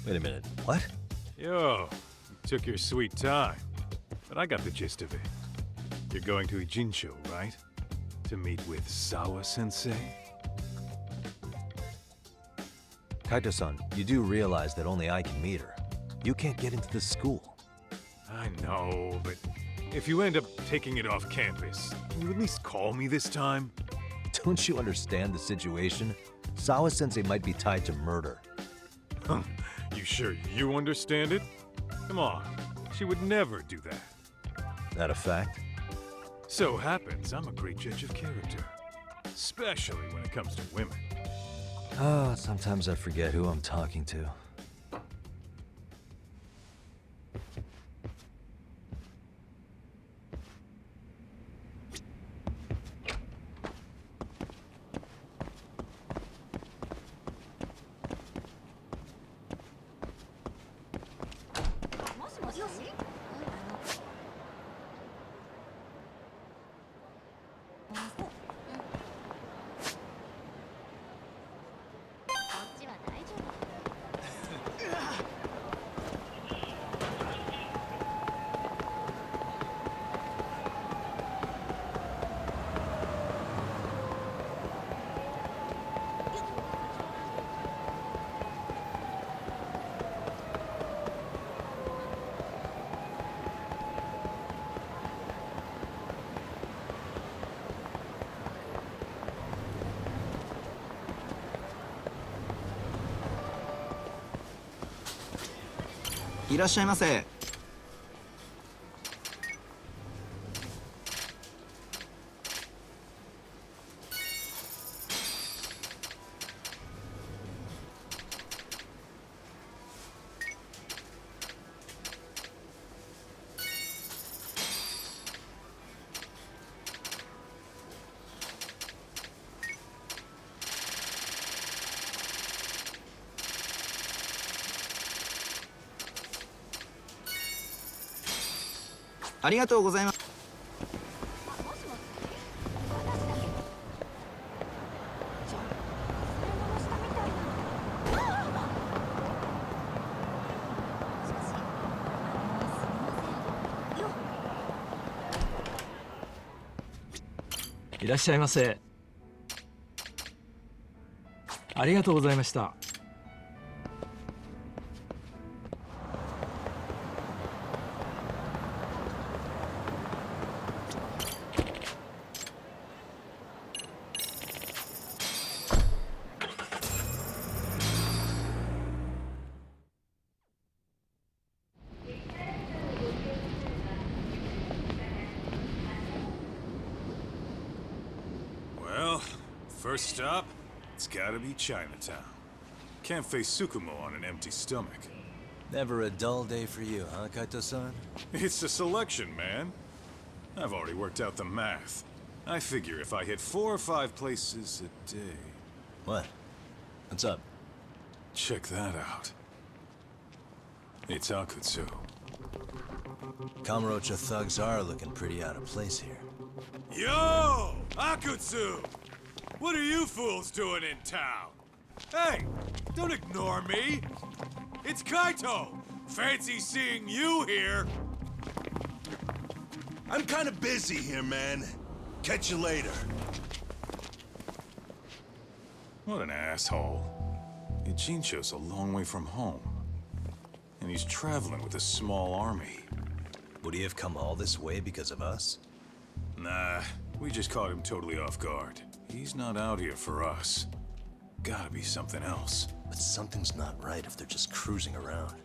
Wait a minute, what? Yo, you took your sweet time, but I got the gist of it. You're going to Ijincho, right? To meet with Sawa-sensei? Kaito-san, you do realize that only I can meet her. You can't get into the school. I know, but if you end up taking it off campus, can you at least call me this time? Don't you understand the situation? Sawa-sensei might be tied to murder. You sure you understand it? Come on, she would never do that. That a fact? So happens I'm a great judge of character, especially when it comes to women. Sometimes I forget who I'm talking to.いらっしゃいませ。ありがとうございます。いらっしゃいませ。ありがとうございました。First stop, it's gotta be Chinatown. Can't face Tsukumo on an empty stomach. Never a dull day for you, huh, Kaito-san? It's the selection, man. I've already worked out the math. I figure if I hit 4 or 5 places a day... What? What's up? Check that out. It's Akutsu. Kamurocho thugs are looking pretty out of place here. Yo! Akutsu! What are you fools doing in town? Hey, don't ignore me. It's Kaito. Fancy seeing you here. I'm kind of busy here, man. Catch you later. What an asshole. Ijincho's a long way from home. And he's traveling with a small army. Would he have come all this way because of us? Nah, we just caught him totally off guard. He's not out here for us. Gotta be something else. But something's not right if they're just cruising around.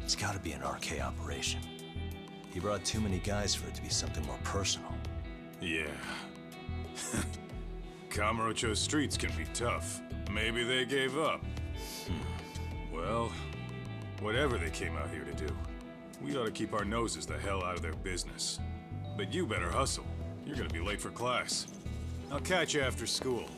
It's gotta be an RK operation. He brought too many guys for it to be something more personal. Yeah. Kamurocho streets can be tough. Maybe they gave up. Well, whatever they came out here to do, we ought to keep our noses the hell out of their business. But you better hustle. You're gonna be late for class. I'll catch you after school.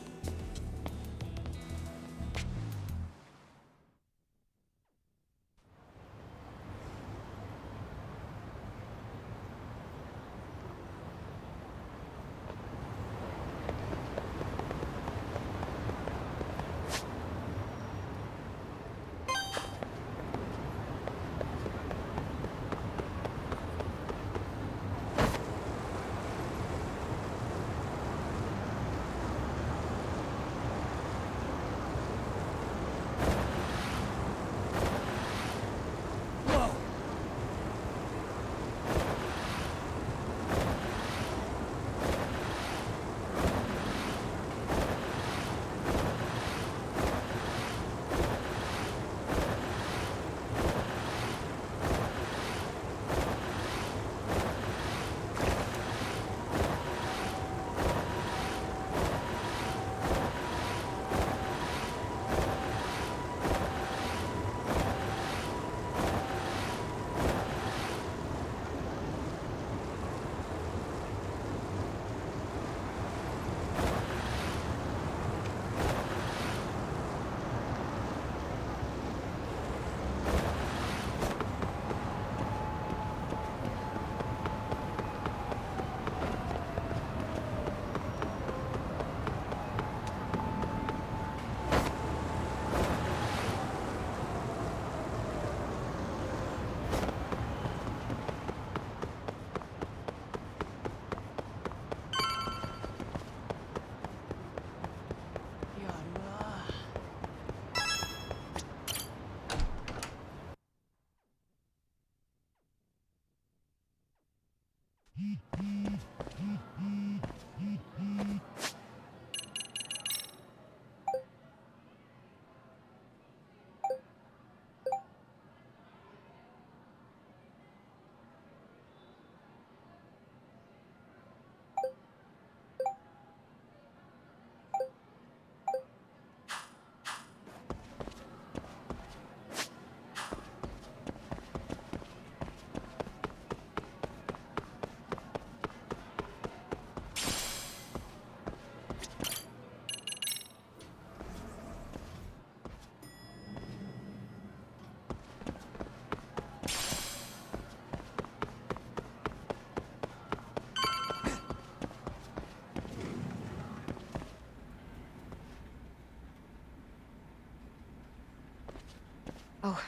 Oh,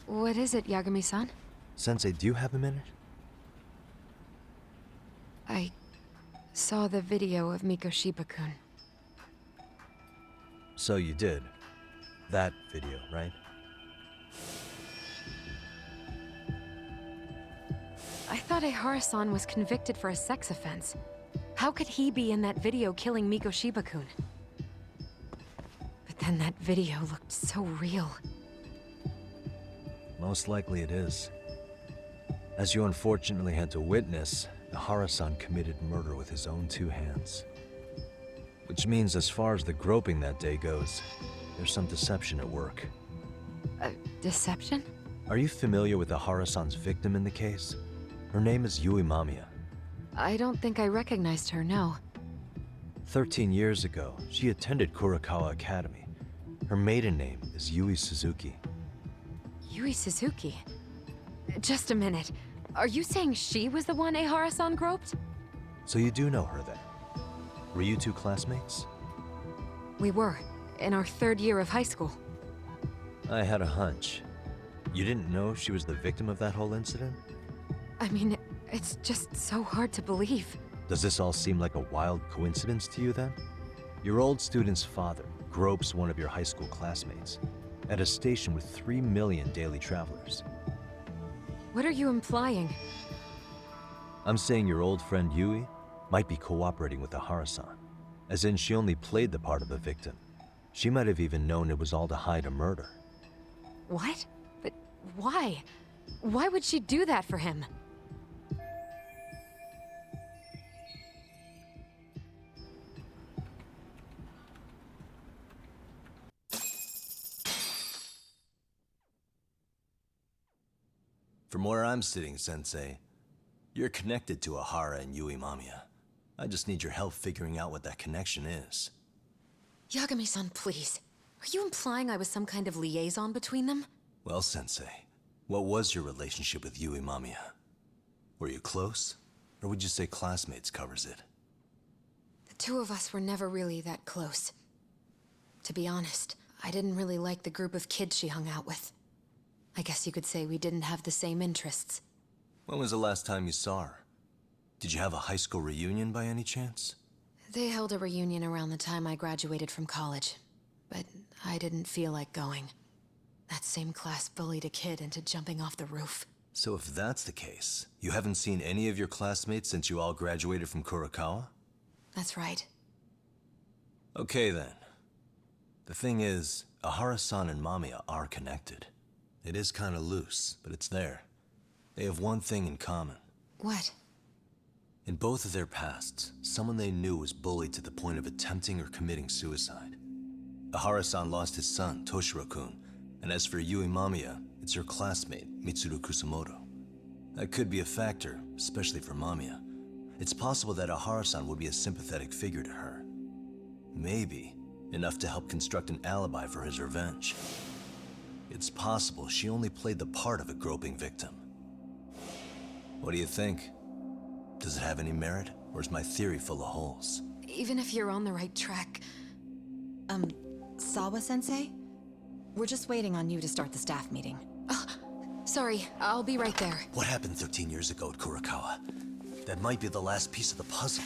what is it, Yagami-san? Sensei, do you have a minute? I saw the video of Mikoshiba-kun. So you did. That video, right? I thought Ehara-san was convicted for a sex offense. How could he be in that video killing Mikoshiba-kun? But then that video looked so real. Most likely it is. As you unfortunately had to witness, Ehara-san committed murder with his own two hands. Which means as far as the groping that day goes, there's some deception at work. Deception? Are you familiar with Ehara-san's victim in the case? Her name is Yui Mamiya. I don't think I recognized her, no. 13 years ago, she attended Kurakawa Academy. Her maiden name is Yui Suzuki. Yui Suzuki? Just a minute. Are you saying she was the one Ehara-san groped? So you do know her then? Were you two classmates? We were, in our third year of high school. I had a hunch. You didn't know she was the victim of that whole incident? I mean, it's just so hard to believe. Does this all seem like a wild coincidence to you then? Your old student's father gropes one of your high school classmates at a station with 3 million daily travelers. What are you implying? I'm saying your old friend Yui might be cooperating with Ehara-san, as in she only played the part of a victim. She might have even known it was all to hide a murder. What? But why? Why would she do that for him? From where I'm sitting, Sensei, you're connected to Ehara and Yui Mamiya. I just need your help figuring out what that connection is. Yagami-san, please. Are you implying I was some kind of liaison between them? Well, Sensei, what was your relationship with Yui Mamiya? Were you close? Or would you say classmates covers it? The two of us were never really that close. To be honest, I didn't really like the group of kids she hung out with. I guess you could say we didn't have the same interests. When was the last time you saw her? Did you have a high school reunion by any chance? They held a reunion around the time I graduated from college, but I didn't feel like going. That same class bullied a kid into jumping off the roof. So if that's the case, you haven't seen any of your classmates since you all graduated from Kurakawa? That's right. Okay then. The thing is, Ehara-san and Mamiya are connected. It is kinda loose, but it's there. They have one thing in common. What? In both of their pasts, someone they knew was bullied to the point of attempting or committing suicide. Ehara-san lost his son, Toshiro-kun, and as for Yui Mamiya, it's her classmate, Mitsuru Kusamoto. That could be a factor, especially for Mamiya. It's possible that Ehara-san would be a sympathetic figure to her. Maybe enough to help construct an alibi for his revenge. It's possible she only played the part of a groping victim. What do you think? Does it have any merit, or is my theory full of holes? Even if you're on the right track... Sawa-sensei? We're just waiting on you to start the staff meeting. Oh, sorry, I'll be right there. What happened 13 years ago at Kurakawa? That might be the last piece of the puzzle.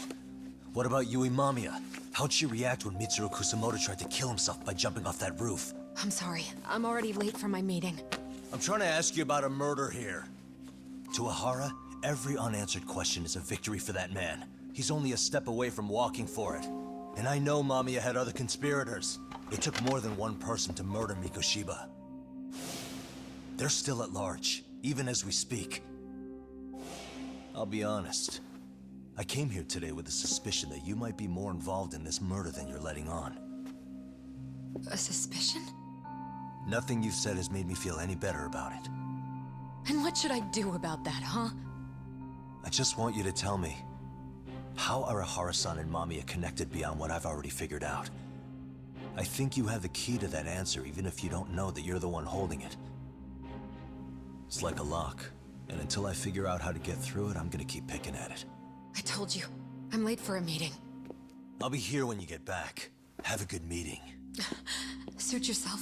What about Yui Mamiya? How'd she react when Mitsuru Kusamoto tried to kill himself by jumping off that roof? I'm sorry, I'm already late for my meeting. I'm trying to ask you about a murder here. To Ehara, Every unanswered question is a victory for that man. He's only a step away from walking for it. And I know Mamiya had other conspirators. It took more than one person to murder Mikoshiba. They're still at large, even as we speak. I'll be honest. I came here today with the suspicion that you might be more involved in this murder than you're letting on. A suspicion? Nothing you've said has made me feel any better about it. And what should I do about that, huh? I just want you to tell me, how are Ahara-san and Mamiya connected beyond what I've already figured out? I think you have the key to that answer, even if you don't know that you're the one holding it. It's like a lock, and until I figure out how to get through it, I'm gonna keep picking at it. I told you, I'm late for a meeting. I'll be here when you get back. Have a good meeting. Suit yourself.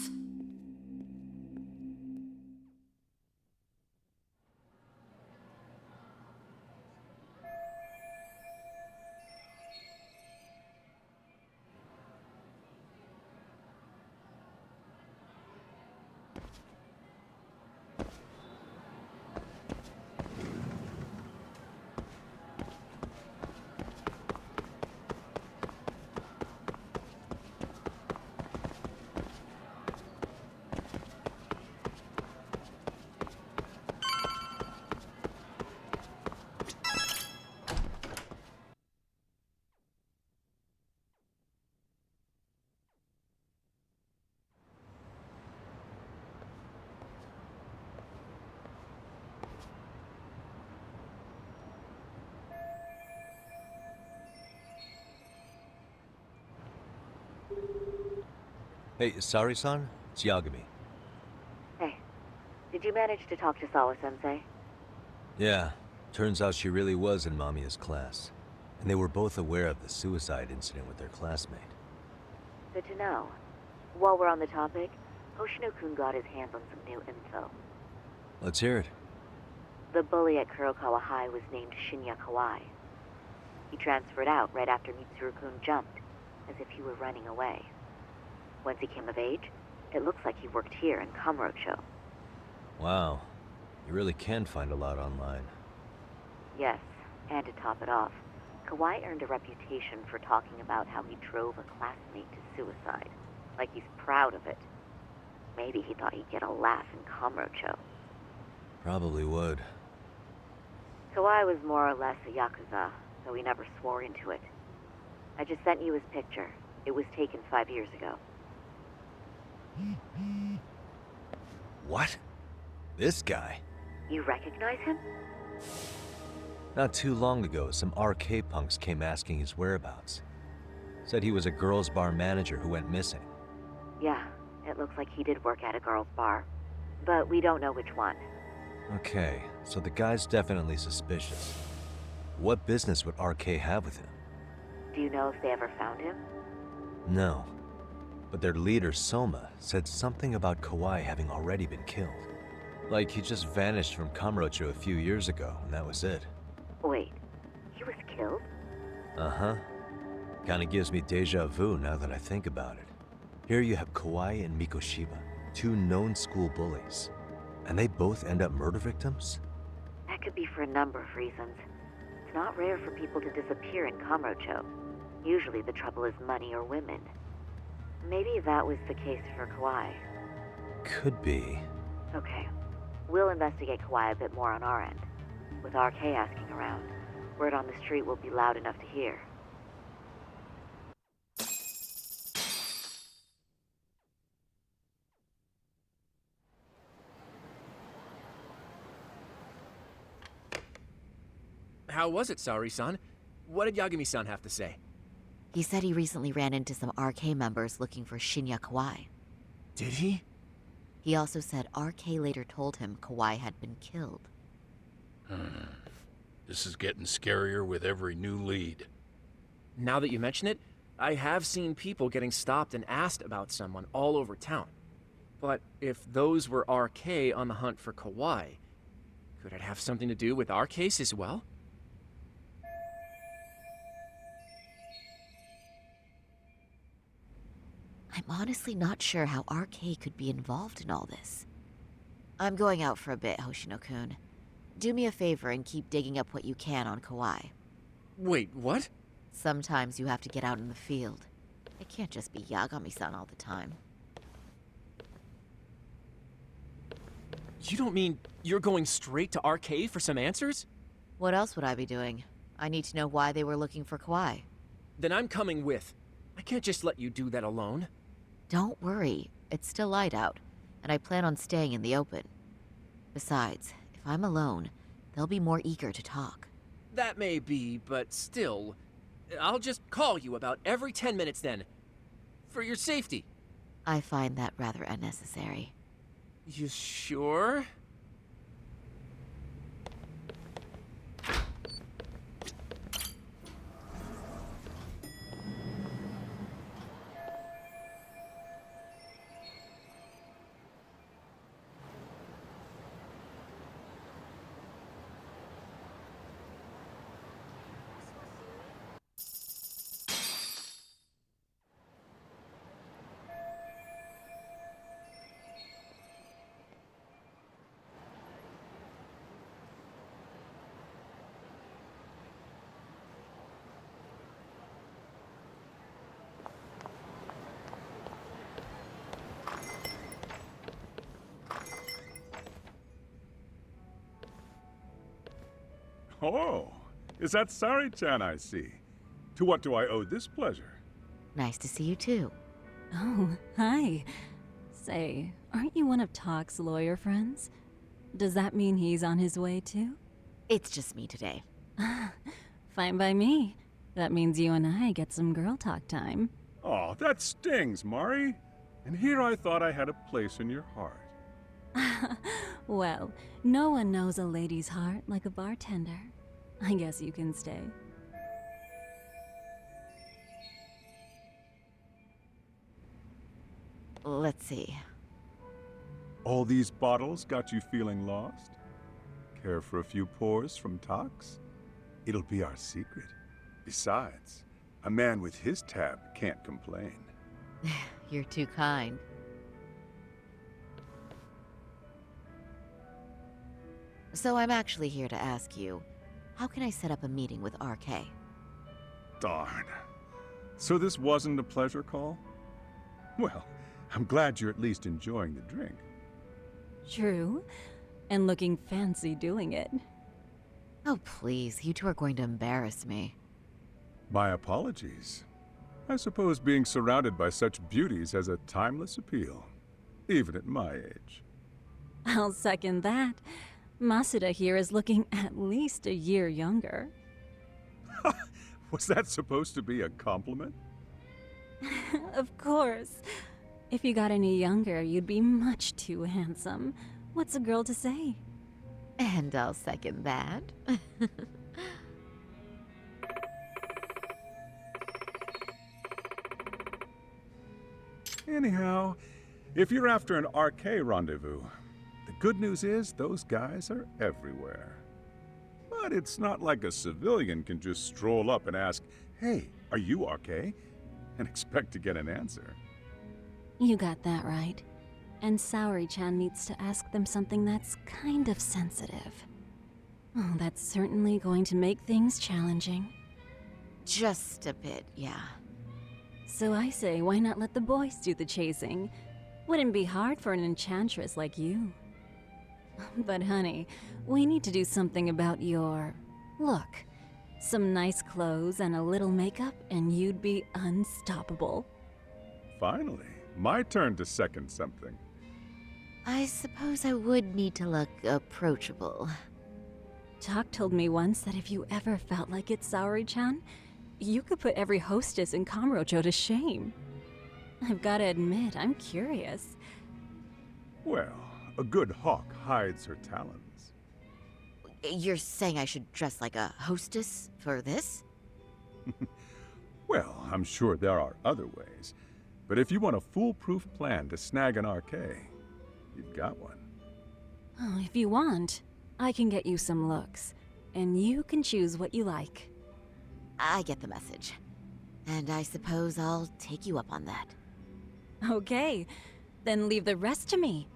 Hey, Sari-san? It's Yagami. Hey, did you manage to talk to Sawa-sensei? Yeah, turns out she really was in Mamiya's class. And they were both aware of the suicide incident with their classmate. Good to know. While we're on the topic, Hoshino-kun got his hands on some new info. Let's hear it. The bully at Kurokawa High was named Shinya Kawai. He transferred out right after Mitsuru-kun jumped, as if he were running away. Once he came of age, it looks like he worked here in Kamurocho. Wow. You really can find a lot online. Yes, and to top it off, Kawai earned a reputation for talking about how he drove a classmate to suicide. Like he's proud of it. Maybe he thought he'd get a laugh in Kamurocho. Probably would. Kawai was more or less a Yakuza, though he never swore into it. I just sent you his picture. It was taken 5 years ago. What? This guy? You recognize him? Not too long ago, some RK punks came asking his whereabouts. Said he was a girls' bar manager who went missing. Yeah, it looks like he did work at a girls' bar. But we don't know which one. Okay, so the guy's definitely suspicious. What business would RK have with him? Do you know if they ever found him? No. But their leader, Soma, said something about Kawai having already been killed. Like he just vanished from Kamurocho a few years ago, and that was it. Wait, he was killed? Uh-huh. Kinda gives me deja vu now that I think about it. Here you have Kawai and Mikoshiba, two known school bullies. And they both end up murder victims? That could be for a number of reasons. It's not rare for people to disappear in Kamurocho. Usually the trouble is money or women. Maybe that was the case for Kawai. Could be. Okay. We'll investigate Kawai a bit more on our end. With RK asking around, word on the street will be loud enough to hear. How was it, Saori-san? What did Yagami-san have to say? He said he recently ran into some RK members looking for Shinya Kawai. Did he? He also said RK later told him Kawai had been killed. This is getting scarier with every new lead. Now that you mention it, I have seen people getting stopped and asked about someone all over town. But if those were RK on the hunt for Kawai, could it have something to do with our case as well? I'm honestly not sure how RK could be involved in all this. I'm going out for a bit, Hoshino-kun. Do me a favor and keep digging up what you can on Kauai. Wait, what? Sometimes you have to get out in the field. It can't just be Yagami-san all the time. You don't mean you're going straight to RK for some answers? What else would I be doing? I need to know why they were looking for Kauai. Then I'm coming with. I can't just let you do that alone. Don't worry, it's still light out, and I plan on staying in the open. Besides, if I'm alone, they'll be more eager to talk. That may be, but still, I'll just call you about every 10 minutes then. For your safety. I find that rather unnecessary. You sure? Oh, is that Sari-chan I see? To what do I owe this pleasure? Nice to see you too. Oh, hi. Say, aren't you one of Talk's lawyer friends? Does that mean he's on his way too? It's just me today. Fine by me. That means you and I get some girl talk time. Oh, that stings, Mari. And here I thought I had a place in your heart. Well, no one knows a lady's heart like a bartender. I guess you can stay. Let's see. All these bottles got you feeling lost? Care for a few pours from Tox? It'll be our secret. Besides, a man with his tab can't complain. You're too kind. So I'm actually here to ask you, how can I set up a meeting with RK? Darn. So this wasn't a pleasure call? Well, I'm glad you're at least enjoying the drink. True. And looking fancy doing it. Oh, please, you two are going to embarrass me. My apologies. I suppose being surrounded by such beauties has a timeless appeal, even at my age. I'll second that. Masuda here is looking at least a year younger. Was that supposed to be a compliment? Of course. If you got any younger, you'd be much too handsome. What's a girl to say? And I'll second that. Anyhow, if you're after an RK rendezvous, the good news is those guys are everywhere. But it's not like a civilian can just stroll up and ask, "Hey, are you RK?" and expect to get an answer. You got that right. And Saori-chan needs to ask them something that's kind of sensitive. Oh, that's certainly going to make things challenging. Just a bit, yeah. So I say, why not let the boys do the chasing? Wouldn't be hard for an enchantress like you. But honey, we need to do something about your look. Some nice clothes and a little makeup, and you'd be unstoppable. Finally, my turn to second something. I suppose I would need to look approachable. Talk told me once that if you ever felt like it, Saori-chan, you could put every hostess in Kamurocho to shame. I've gotta admit, I'm curious. Well, a good hawk hides her talons. You're saying I should dress like a hostess for this? Well, I'm sure there are other ways. But if you want a foolproof plan to snag an RK, you've got one. Oh, if you want, I can get you some looks. And you can choose what you like. I get the message. And I suppose I'll take you up on that. Okay, then leave the rest to me.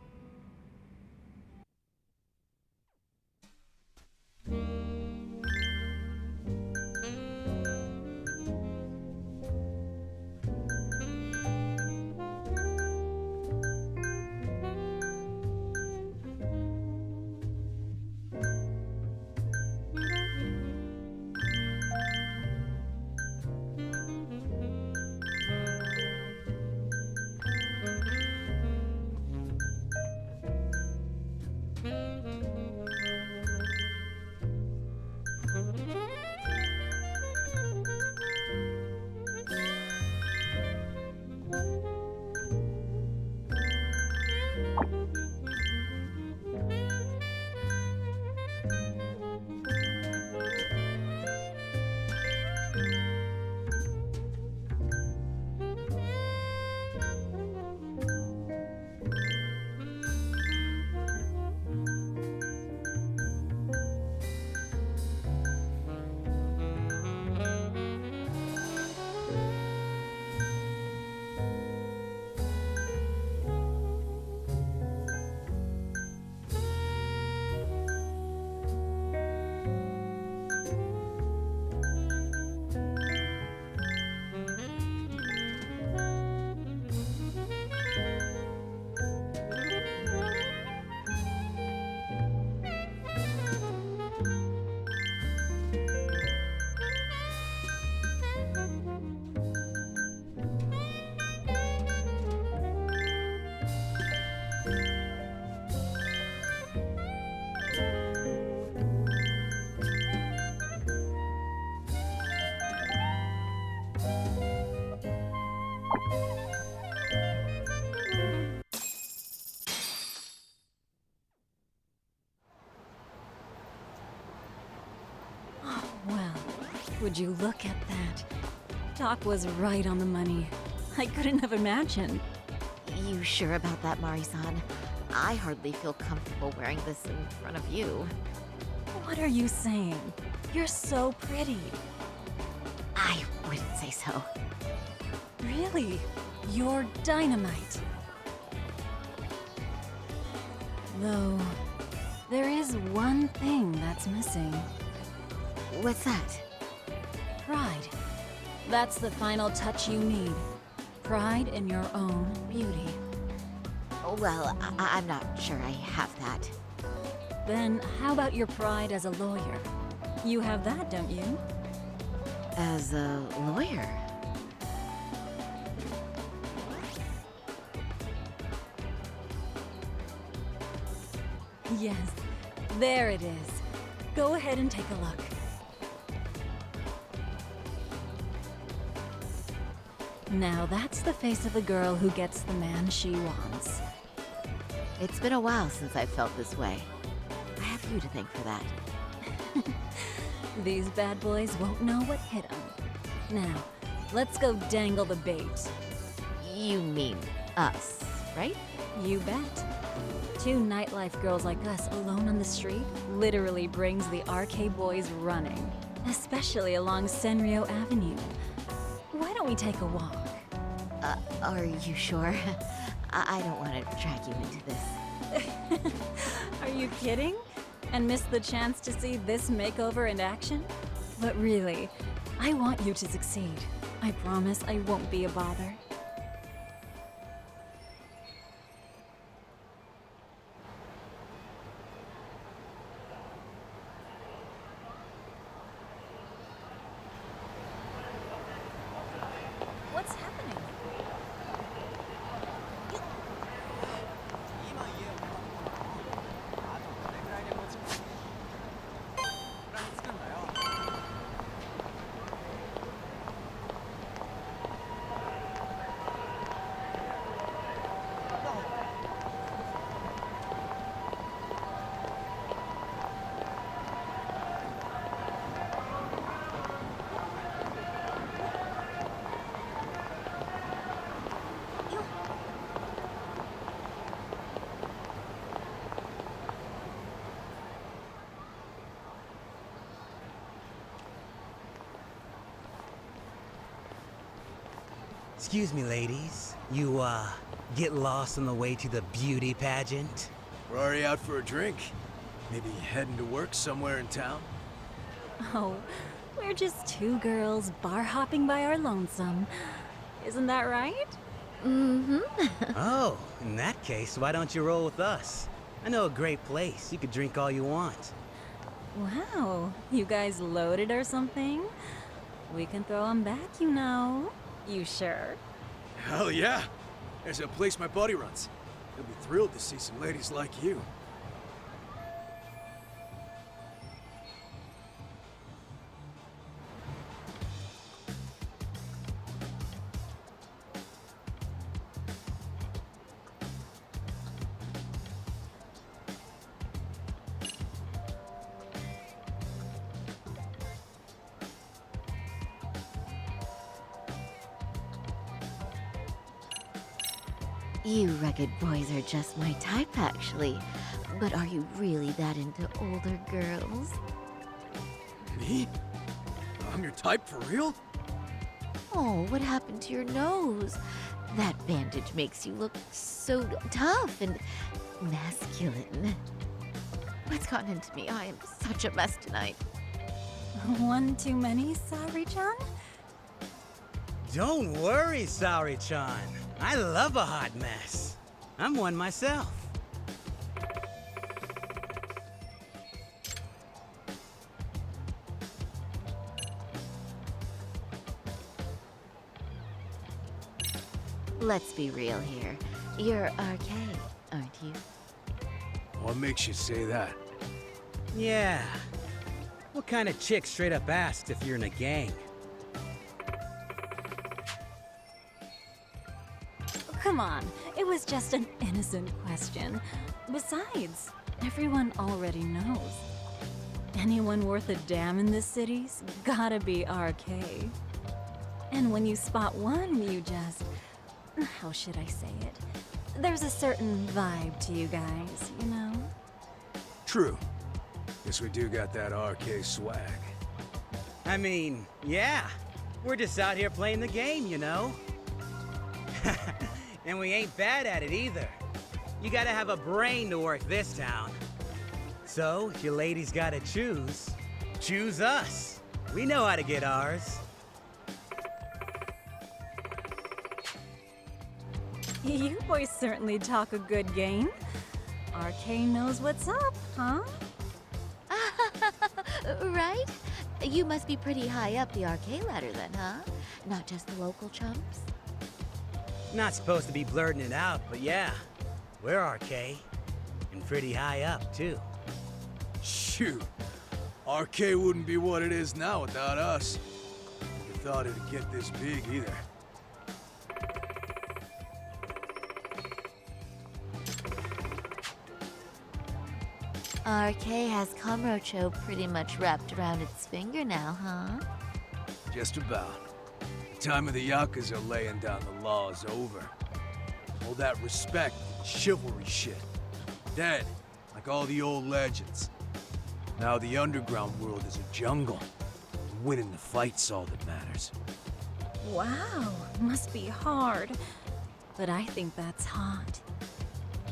Would you look at that? Doc was right on the money. I couldn't have imagined. You sure about that, Mari-san? I hardly feel comfortable wearing this in front of you. What are you saying? You're so pretty. I wouldn't say so. Really? You're dynamite. Though, there is one thing that's missing. What's that? Pride. That's the final touch you need. Pride in your own beauty. Well, I'm not sure I have that. Then how about your pride as a lawyer? You have that, don't you? As a lawyer? Yes, there it is. Go ahead and take a look. Now that's the face of a girl who gets the man she wants. It's been a while since I've felt this way. I have you to thank for that. These bad boys won't know what hit them. Now, let's go dangle the bait. You mean us, right? You bet. Two nightlife girls like us alone on the street literally brings the RK boys running. Especially along Senryo Avenue. Why don't we take a walk? Are you sure? I don't want to drag you into this. Are you kidding? And miss the chance to see this makeover in action? But really, I want you to succeed. I promise I won't be a bother. What's happening? Excuse me, ladies. You, get lost on the way to the beauty pageant? We're already out for a drink. Maybe heading to work somewhere in town? Oh, we're just two girls bar hopping by our lonesome. Isn't that right? Mm-hmm. Oh, in that case, why don't you roll with us? I know a great place. You could drink all you want. Wow, you guys loaded or something? We can throw them back, you know. You sure? Hell yeah! There's a place my buddy runs. He'll be thrilled to see some ladies like you. You rugged boys are just my type, actually. But are you really that into older girls? Me? I'm your type for real? Oh, what happened to your nose? That bandage makes you look so tough and masculine. What's gotten into me? I am such a mess tonight. One too many, Saori-chan? Don't worry, Saori-chan. I love a hot mess. I'm one myself. Let's be real here. You're RK, aren't you? What makes you say that? Yeah. What kind of chick straight up asks if you're in a gang? Come on, it was just an innocent question. Besides, everyone already knows. Anyone worth a damn in this city's gotta be RK. And when you spot one, you just... how should I say it? There's a certain vibe to you guys, you know? True. Guess we do got that RK swag. I mean, yeah. We're just out here playing the game, you know? And we ain't bad at it either. You gotta have a brain to work this town. So, if your ladies gotta choose us. We know how to get ours. You boys certainly talk a good game. RK knows what's up, huh? Right? You must be pretty high up the RK ladder then, huh? Not just the local chumps? Not supposed to be blurting it out, but yeah. We're RK. And pretty high up, too. Shoot. RK wouldn't be what it is now without us. Never thought it'd get this big either. RK has Kamurocho pretty much wrapped around its finger now, huh? Just about. The time of the Yakuza laying down the law is over. All that respect and chivalry shit. Dead, like all the old legends. Now the underground world is a jungle. And winning the fight's all that matters. Wow, must be hard. But I think that's hot.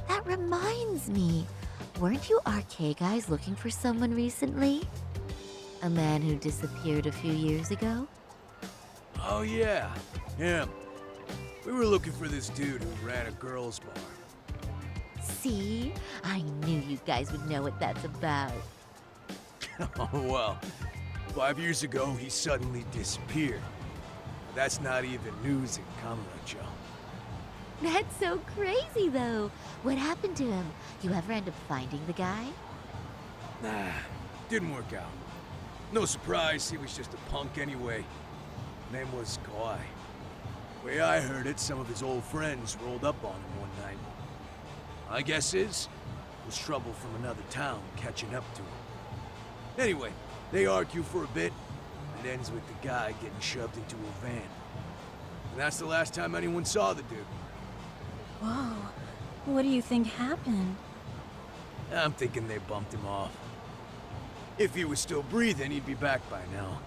That reminds me. Weren't you RK guys looking for someone recently? A man who disappeared a few years ago? Oh yeah, him. We were looking for this dude who ran a girls' bar. See? I knew you guys would know what that's about. Oh well, 5 years ago he suddenly disappeared. But that's not even news in Kamurocho. That's so crazy, though. What happened to him? You ever end up finding the guy? Nah, didn't work out. No surprise, he was just a punk anyway. Name was Kawhi. Way I heard it, some of his old friends rolled up on him one night. My guess is, it was trouble from another town catching up to him. Anyway, they argue for a bit. It ends with the guy getting shoved into a van. And that's the last time anyone saw the dude. Whoa, what do you think happened? I'm thinking they bumped him off. If he was still breathing, he'd be back by now.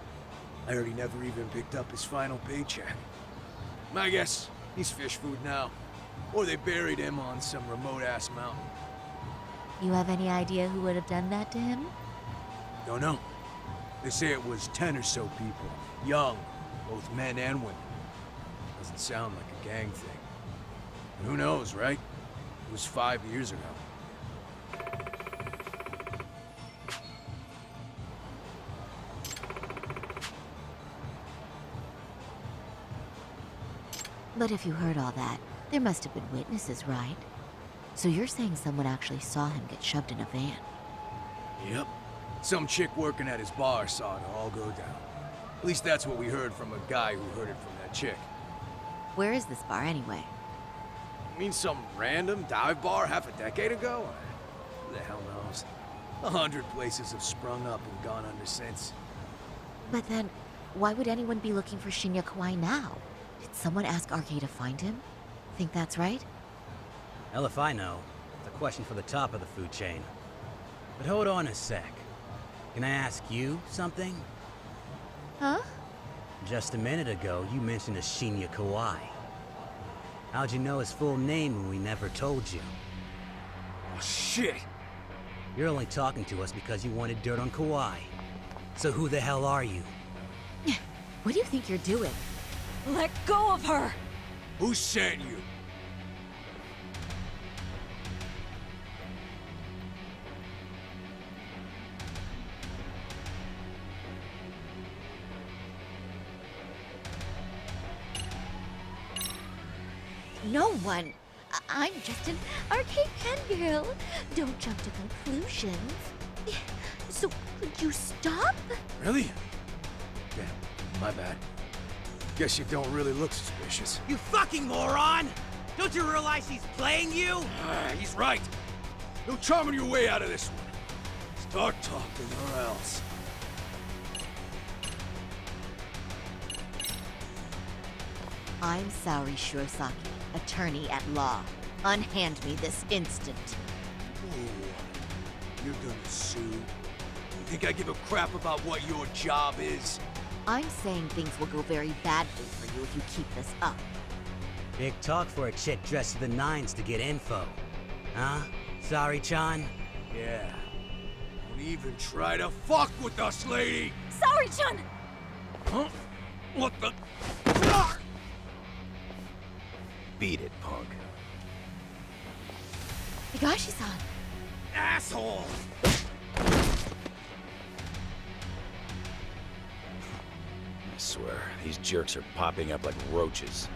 I heard he never even picked up his final paycheck. My guess, he's fish food now. Or they buried him on some remote-ass mountain. You have any idea who would have done that to him? Don't know. They say it was 10 or so people. Young, both men and women. Doesn't sound like a gang thing. And who knows, right? It was 5 years ago. But if you heard all that, there must have been witnesses, right? So you're saying someone actually saw him get shoved in a van? Yep. Some chick working at his bar saw it all go down. At least that's what we heard from a guy who heard it from that chick. Where is this bar anyway? You mean some random dive bar half a decade ago? Who the hell knows? 100 places have sprung up and gone under since. But then, why would anyone be looking for Shinya Kawai now? Did someone ask RK to find him? Think that's right? Hell if I know. It's a question for the top of the food chain. But hold on a sec. Can I ask you something? Huh? Just a minute ago, you mentioned a Shinya Kawai. How'd you know his full name when we never told you? Oh, shit! You're only talking to us because you wanted dirt on Kawhi. So who the hell are you? What do you think you're doing? Let go of her! Who sent you? No one. I'm just an arcade pen girl. Don't jump to conclusions. So, could you stop? Really? Damn, my bad. Guess you don't really look suspicious. You fucking moron! Don't you realize he's playing you? He's right. No charming your way out of this one. Start talking or else. I'm Saori Shirosaki, attorney at law. Unhand me this instant. Ooh, you're gonna sue? You think I give a crap about what your job is? I'm saying things will go very badly for you if you keep this up. Big talk for a chick dressed to the nines to get info. Huh? Sorry, Chan? Yeah. Don't even try to fuck with us, lady! Sorry-chan! Huh? What the? Beat it, punk. Higashi-san! Asshole! I swear, these jerks are popping up like roaches.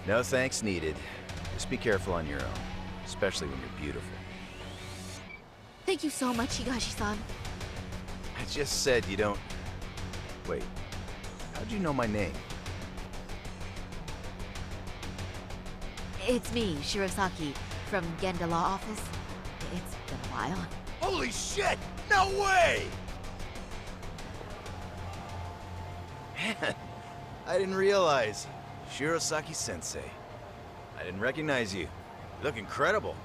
No thanks needed. Just be careful on your own, especially when you're beautiful. Thank you so much, Higashi-san. I just said you don't... Wait, how'd you know my name? It's me, Shirosaki, from Genda Law Office. It's been a while. Holy shit! No way! Man, I didn't realize. Shirosaki-sensei. I didn't recognize you. You look incredible.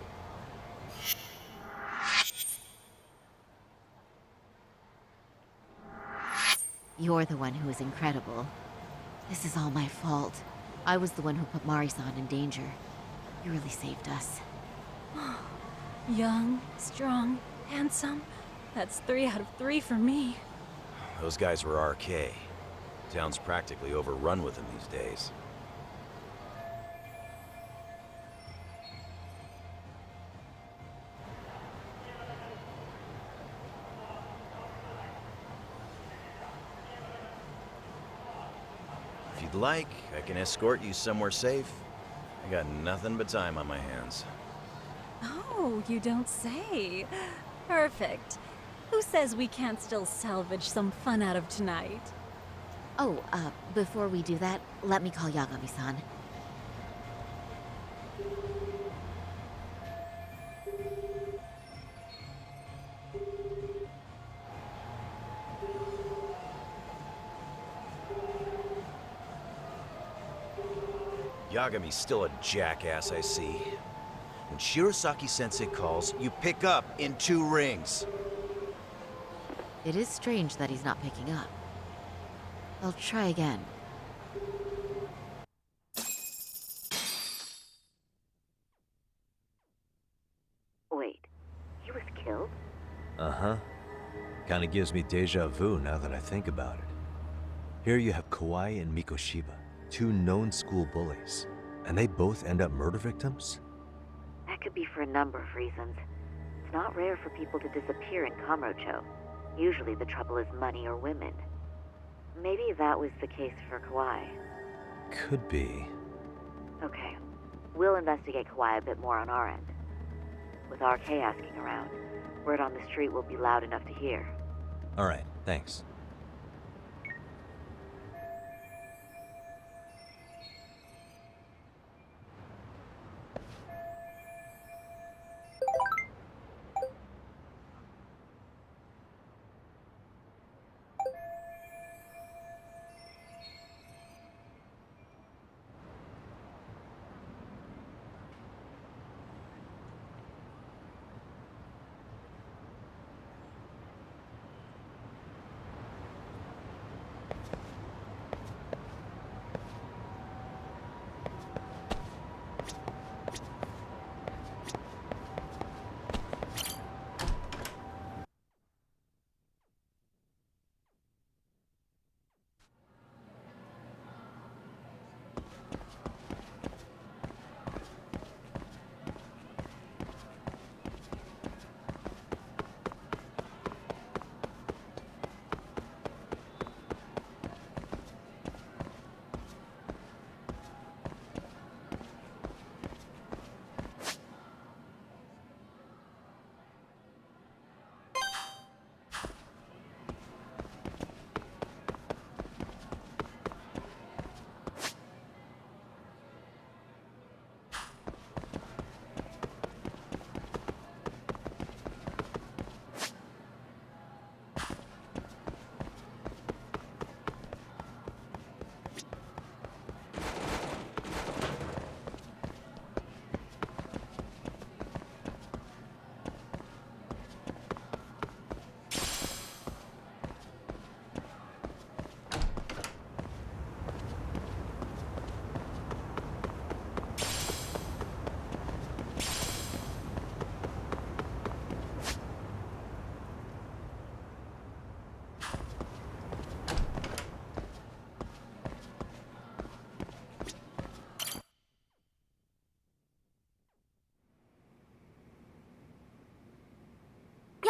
You're the one who is incredible. This is all my fault. I was the one who put Mari-san in danger. You really saved us. Young, strong, handsome. That's 3 out of 3 for me. Those guys were RK. Town's practically overrun with them these days. If you'd like, I can escort you somewhere safe. I got nothing but time on my hands. Oh, you don't say. Perfect. Who says we can't still salvage some fun out of tonight? Oh, before we do that, let me call Yagami-san. Yagami's still a jackass, I see. When Shirosaki-sensei calls, you pick up in 2 rings. It is strange that he's not picking up. I'll try again. Wait, he was killed? Uh-huh. Kinda gives me deja vu now that I think about it. Here you have Kawai and Mikoshiba, 2 known school bullies, and they both end up murder victims? That could be for a number of reasons. It's not rare for people to disappear in Kamurocho. Usually the trouble is money or women. Maybe that was the case for Kawai. Could be. Okay. We'll investigate Kawai a bit more on our end. With RK asking around, word on the street will be loud enough to hear. Alright, thanks.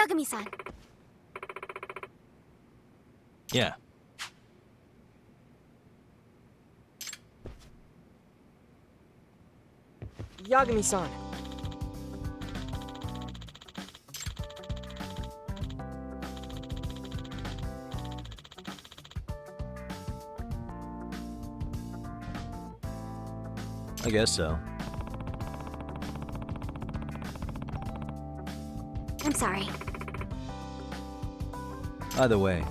Yagami-san. Yeah. Yagami-san. I guess so. I'm sorry. Either way,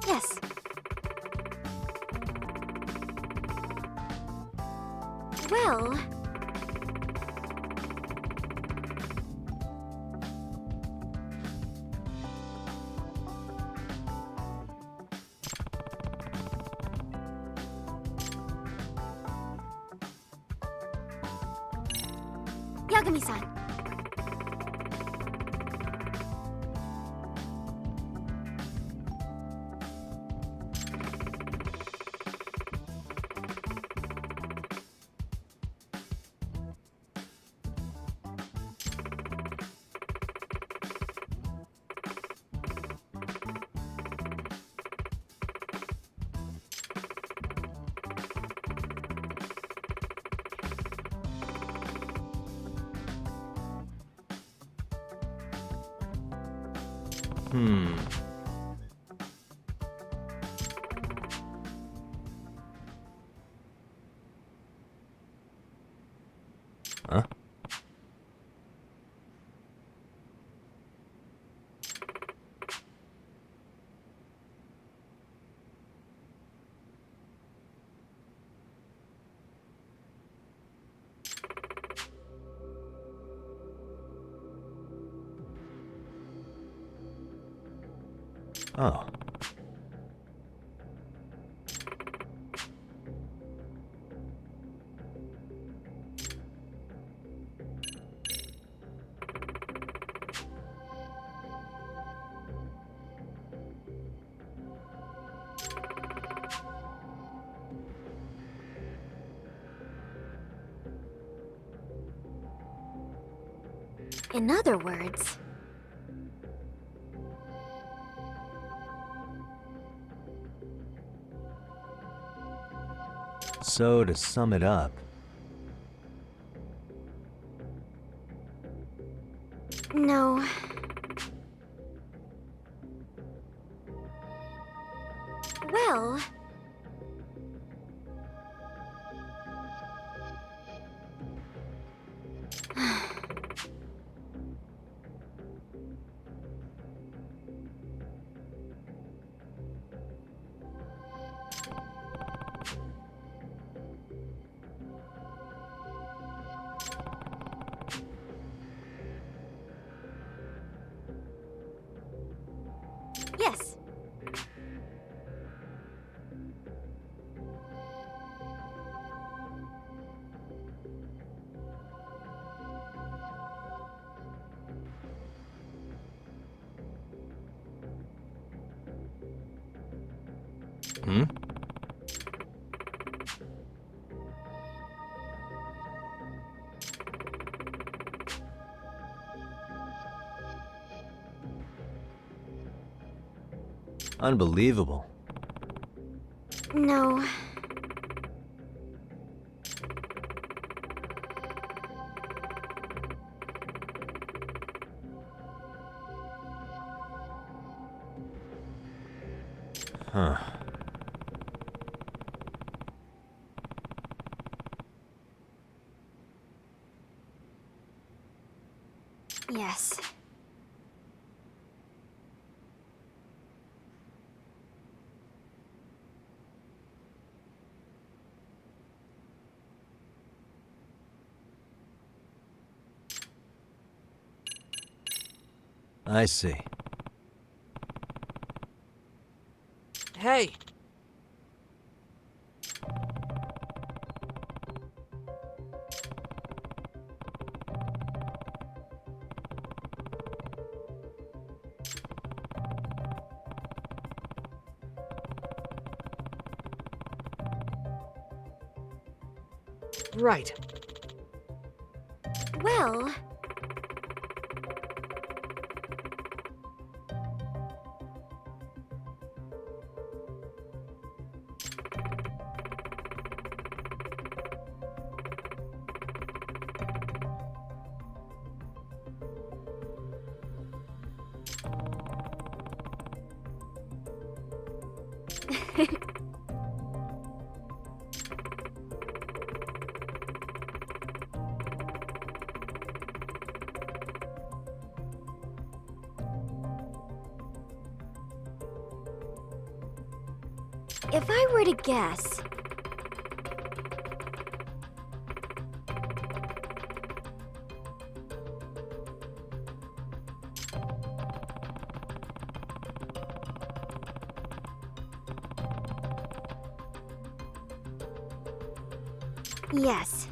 Yes. Well... Yagami-san. Huh? Oh. In other words... So, to sum it up, No. Well... Yes. hmm? Unbelievable. No. Huh. Yes. I see. Hey! Right. Well... If I were to guess... Yes.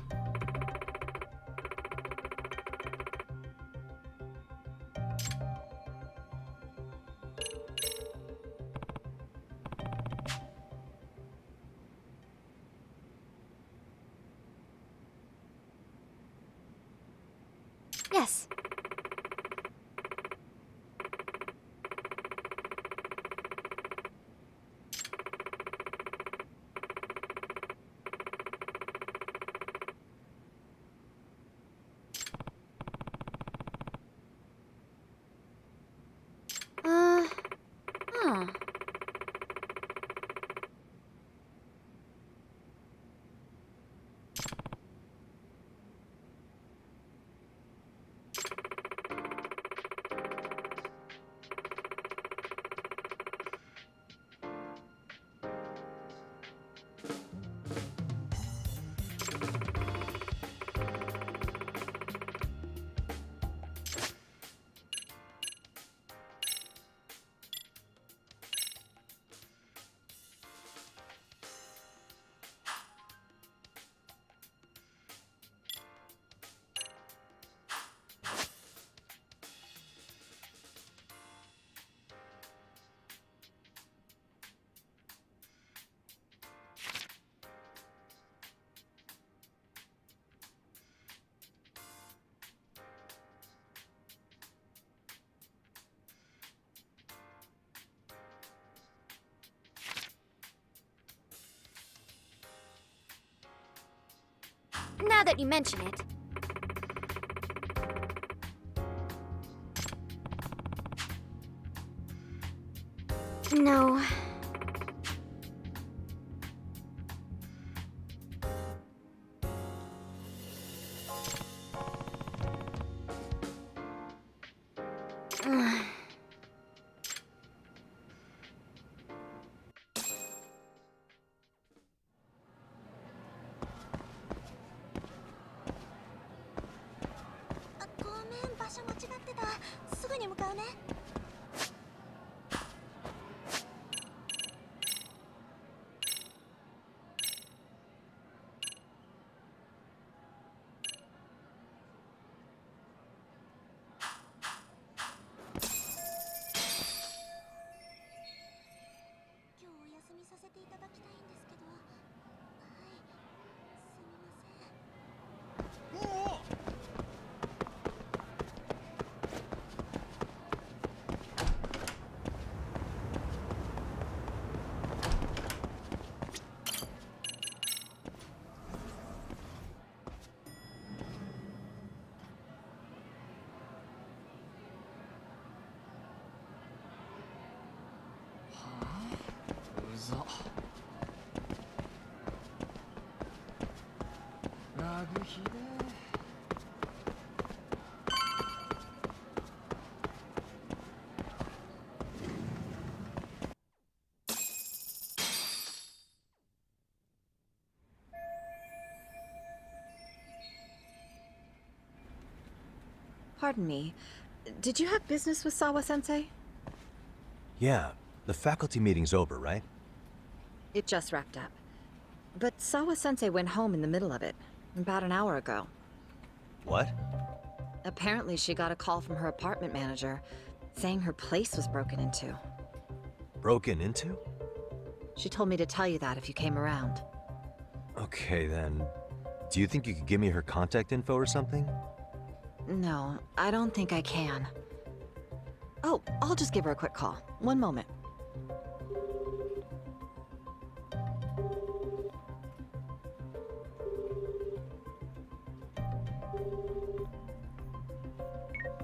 Yes. Huh. Now that you mention it. No. Pardon me. Did you have business with Sawa-sensei? Yeah, the faculty meeting's over, right? It just wrapped up. But Sawa-sensei went home in the middle of it, about an hour ago. What? Apparently she got a call from her apartment manager, saying her place was broken into. Broken into? She told me to tell you that if you came around. Okay, then. Do you think you could give me her contact info or something? No, I don't think I can. Oh, I'll just give her a quick call. One moment.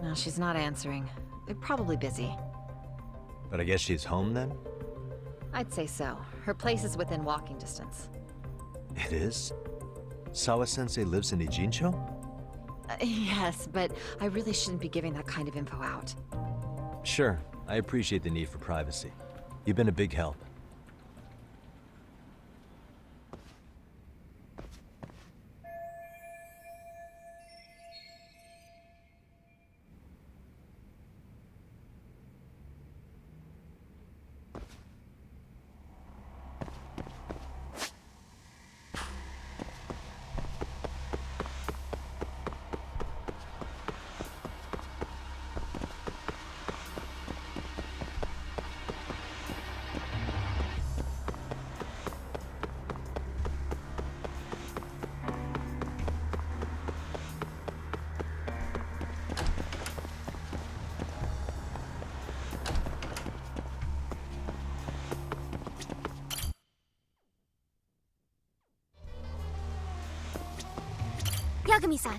No, she's not answering. They're probably busy. But I guess she's home then? I'd say so. Her place is within walking distance. It is? Sawa-sensei lives in Ijincho? Yes, but I really shouldn't be giving that kind of info out. Sure, I appreciate the need for privacy. You've been a big help. Yagami-san.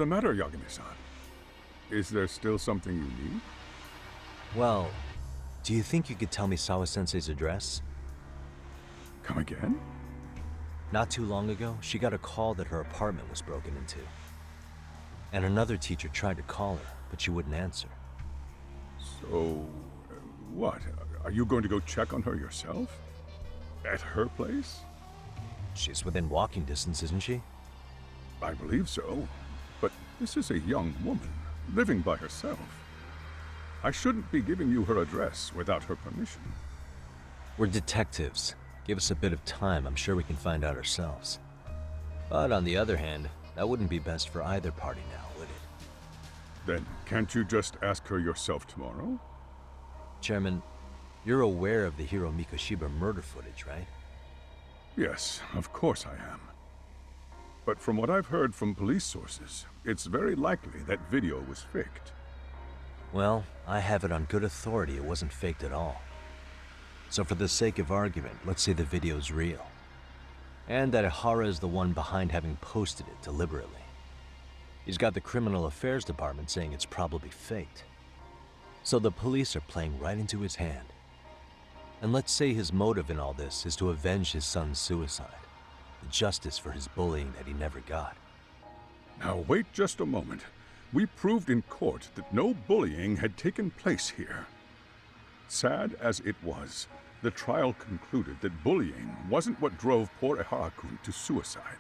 the matter, Yagami-san? Is there still something you need? Well, do you think you could tell me Sawa-sensei's address? Come again? Not too long ago, she got a call that her apartment was broken into. And another teacher tried to call her, but she wouldn't answer. So, what? Are you going to go check on her yourself? At her place? She's within walking distance, isn't she? I believe so. But this is a young woman, living by herself. I shouldn't be giving you her address without her permission. We're detectives. Give us a bit of time, I'm sure we can find out ourselves. But on the other hand, that wouldn't be best for either party now, would it? Then can't you just ask her yourself tomorrow? Chairman, you're aware of the Hiro Mikoshiba murder footage, right? Yes, of course I am. But from what I've heard from police sources, it's very likely that video was faked. Well, I have it on good authority it wasn't faked at all. So for the sake of argument, let's say the video's real. And that Ihara is the one behind having posted it deliberately. He's got the Criminal Affairs Department saying it's probably faked. So the police are playing right into his hand. And let's say his motive in all this is to avenge his son's suicide. The justice for his bullying that he never got. Now wait just a moment. We proved in court that no bullying had taken place here. Sad as it was, the trial concluded that bullying wasn't what drove poor Ihara-kun to suicide.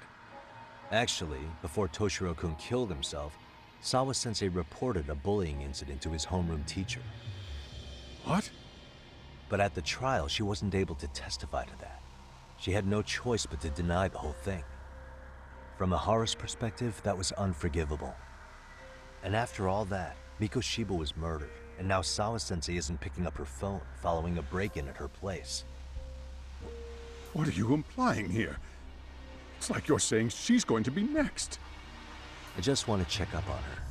Actually, before Toshiro-kun killed himself, Sawa-sensei reported a bullying incident to his homeroom teacher. What? But at the trial, she wasn't able to testify to that. She had no choice but to deny the whole thing. From Ihara's perspective, that was unforgivable. And after all that, Mikoshiba was murdered, and now Sawa-sensei isn't picking up her phone following a break-in at her place. What are you implying here? It's like you're saying she's going to be next. I just want to check up on her.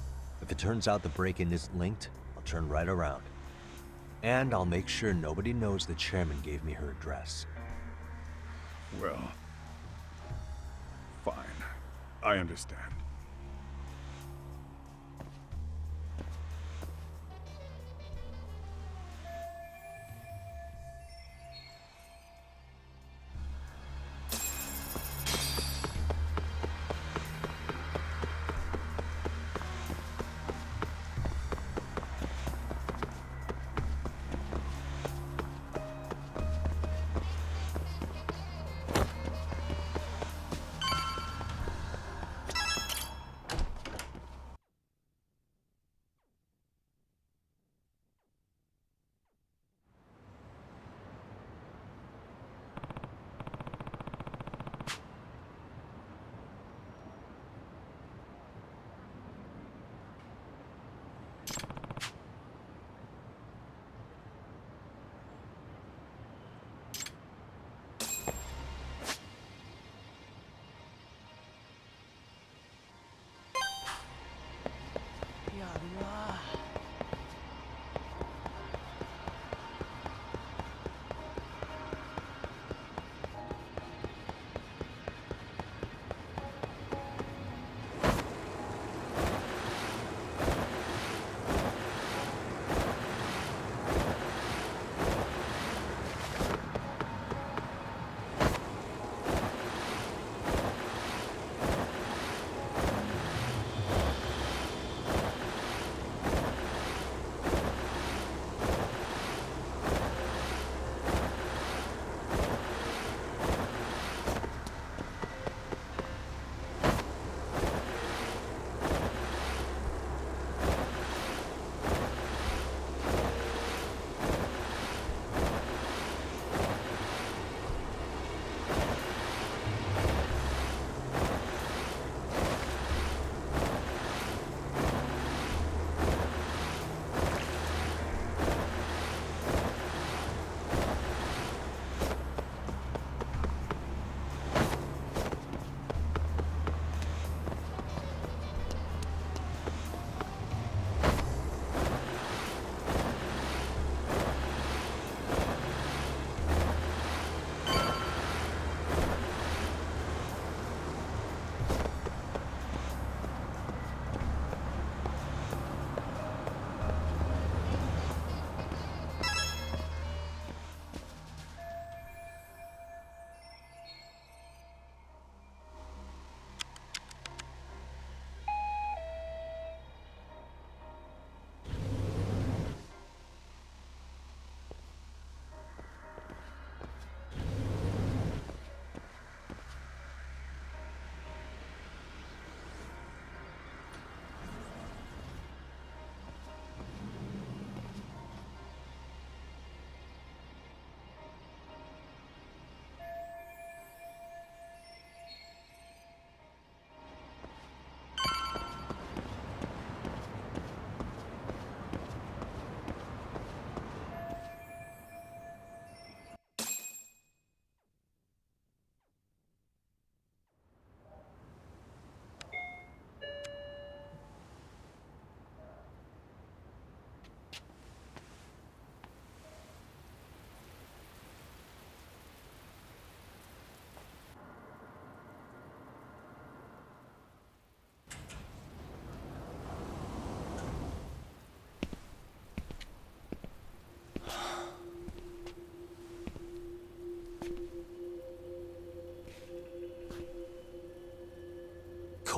If it turns out the break-in isn't linked, I'll turn right around. And I'll make sure nobody knows the chairman gave me her address. Well, fine. I understand.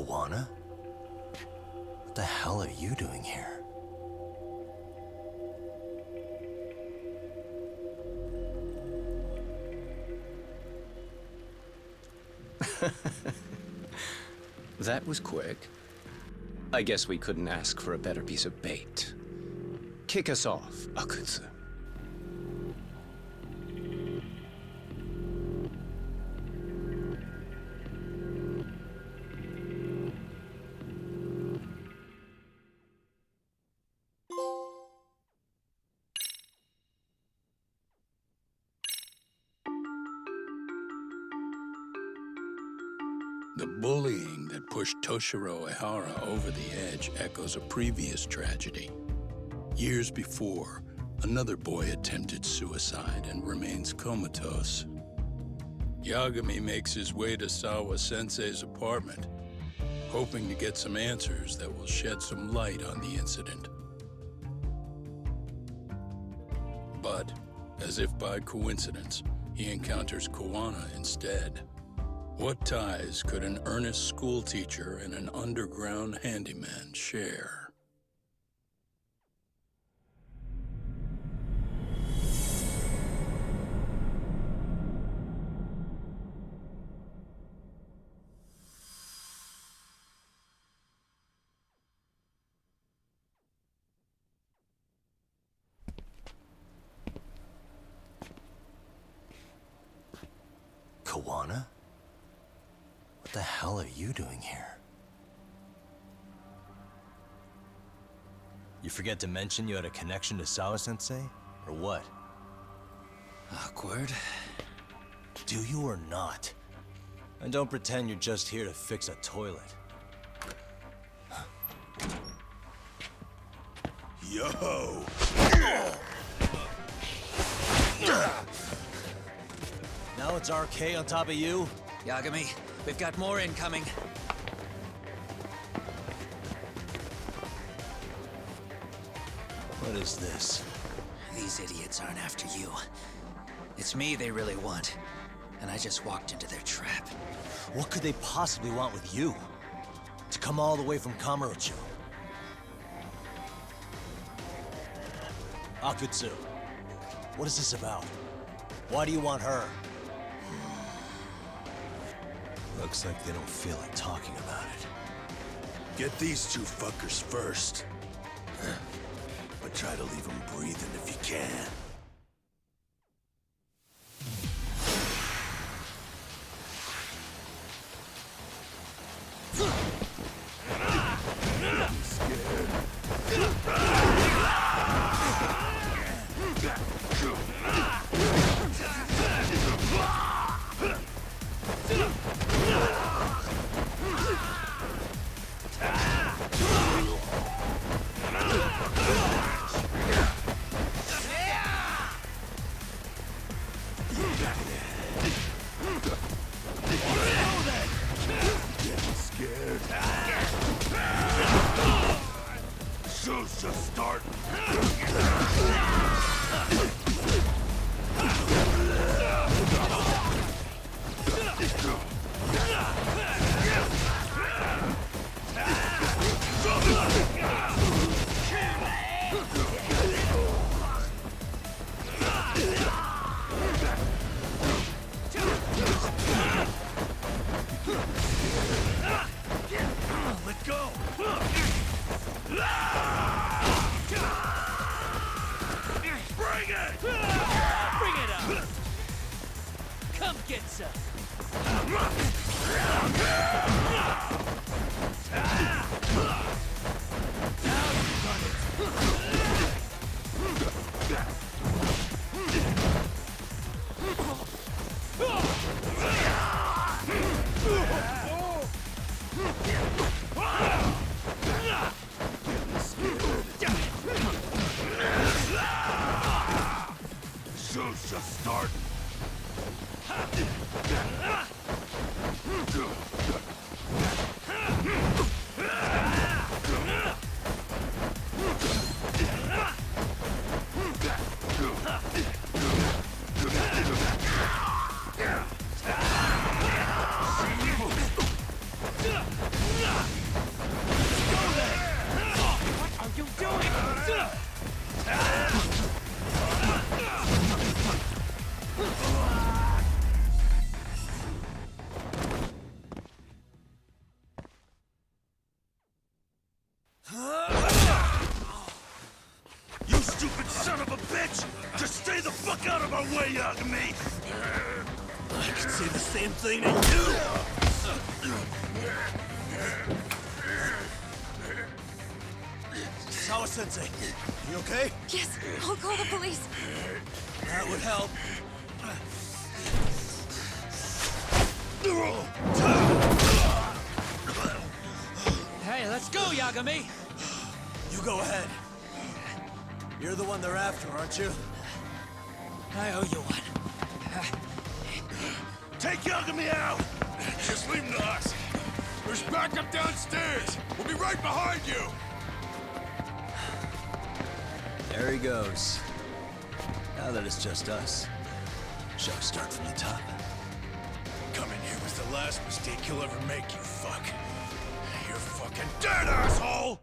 Kawana? What the hell are you doing here? That was quick. I guess we couldn't ask for a better piece of bait. Kick us off, Akutsu. The bullying that pushed Toshiro Ehara over the edge echoes a previous tragedy. Years before, another boy attempted suicide and remains comatose. Yagami makes his way to Sawa-sensei's apartment, hoping to get some answers that will shed some light on the incident. But, as if by coincidence, he encounters Kawana instead. What ties could an earnest schoolteacher and an underground handyman share? Kawana? What the hell are you doing here? You forget to mention you had a connection to Sawa-sensei? Or what? Awkward. Do you or not? And don't pretend you're just here to fix a toilet. Yo! Now it's RK on top of you? Yagami, we've got more incoming. What is this? These idiots aren't after you. It's me they really want. And I just walked into their trap. What could they possibly want with you? To come all the way from Kamurocho? Akutsu, what is this about? Why do you want her? Looks like they don't feel like talking about it. Get these two fuckers first. But try to leave them breathing if you can. Show's just starting. Let go. Bring it! Bring it up! Come get some! Show's just starting. way, Yagami! I could say the same thing to you! Sawa-sensei, you okay? Yes, I'll call the police. That would help. Hey, let's go, Yagami! You go ahead. You're the one they're after, aren't you? I owe you one. Take Yagami out! Just leave him to us. There's backup downstairs. We'll be right behind you. There he goes. Now that it's just us, shall we start from the top? Coming here was the last mistake you'll ever make, you fuck. You're fucking dead, asshole!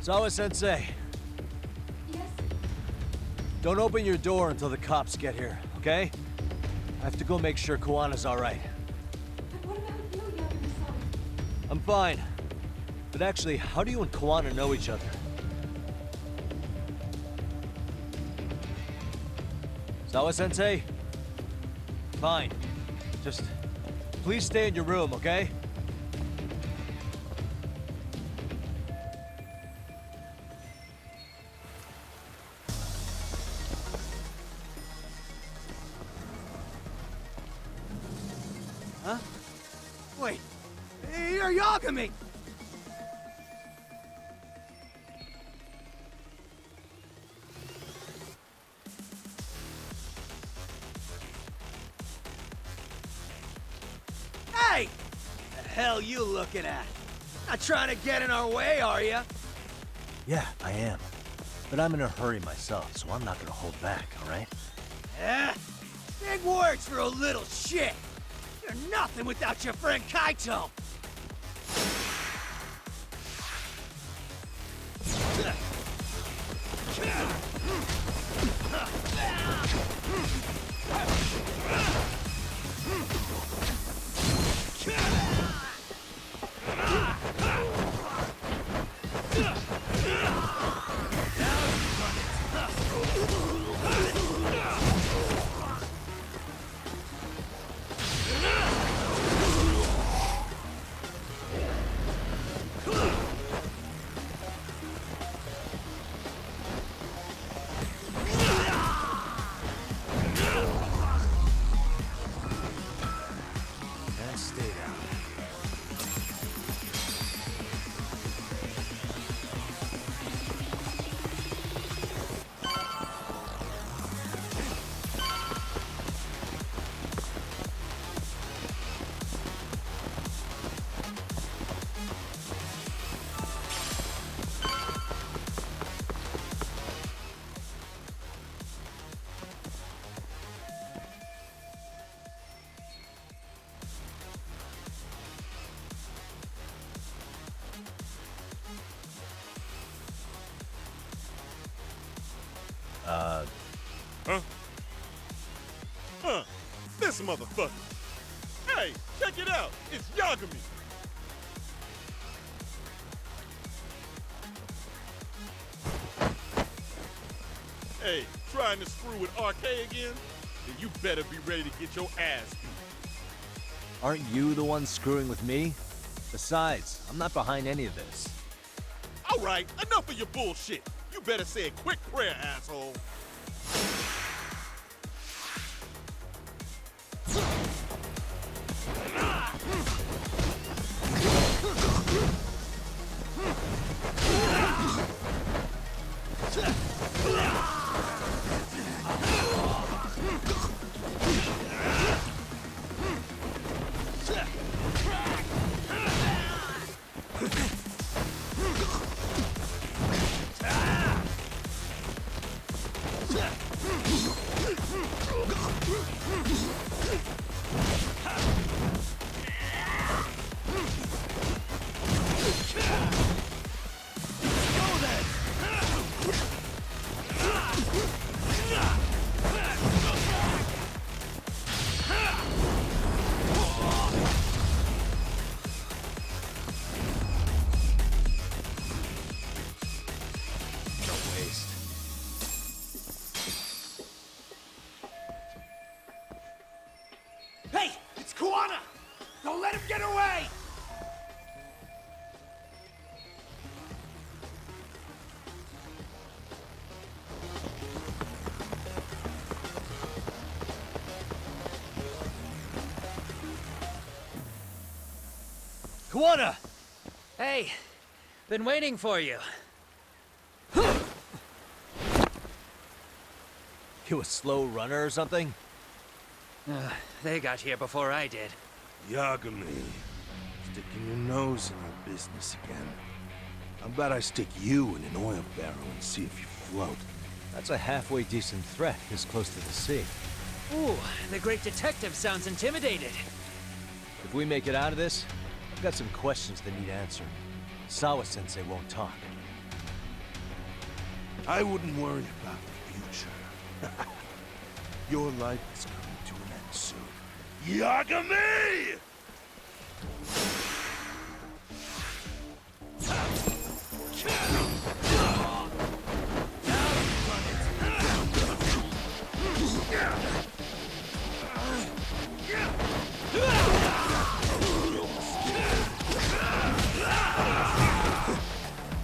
Sawa-sensei. Yes? Don't open your door until the cops get here, okay? I have to go make sure Kawana's all right. But what about you, Yagami-san? I'm fine. But actually, how do you and Kawana know each other? Sawa-sensei? Fine. Just please stay in your room, okay? Huh? Wait, you're Yagami! Hey! The hell you looking at? Not trying to get in our way, are ya? Yeah, I am. But I'm in a hurry myself, so I'm not gonna hold back, all right? Eh? Big words for a little shit! You're nothing without your friend Kaito! Huh? Huh. This motherfucker. Hey, check it out. It's Yagami. Hey, trying to screw with RK again? Then you better be ready to get your ass beat. Aren't you the one screwing with me? Besides, I'm not behind any of this. All right, enough of your bullshit. You better say a quick prayer, asshole. Hey, it's Kuwana! Don't let him get away! Kuwana! Hey, been waiting for you. You a slow runner or something? They got here before I did. Yagami, sticking your nose in our business again. How about I stick you in an oil barrel and see if you float? That's a halfway decent threat, this close to the sea. Ooh, the great detective sounds intimidated. If we make it out of this, I've got some questions that need answered. Sawa-sensei won't talk. I wouldn't worry about the future. Your life is coming to an end soon. Yagami!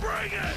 Bring it!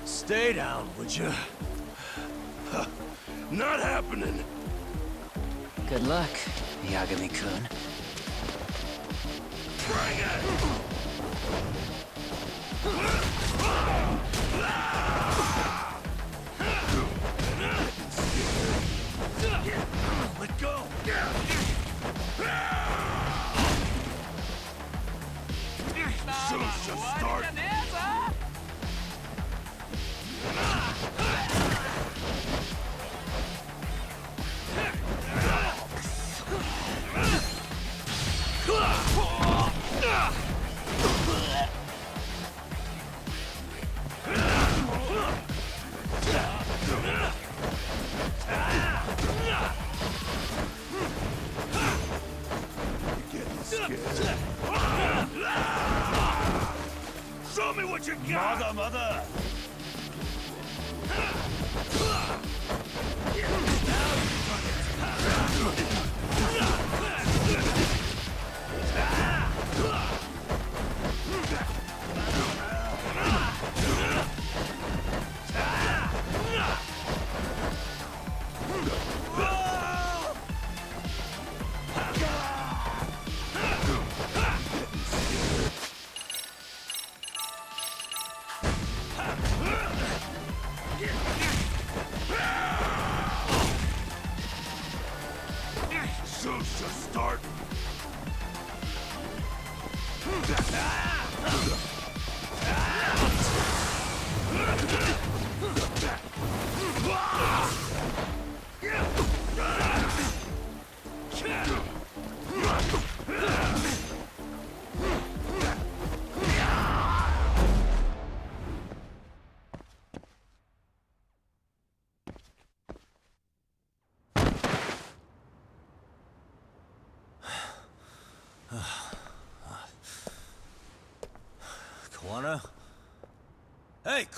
Stay down, would you? Not happening. Good luck, Yagami-kun. Bring it! Let go! Show's just starting.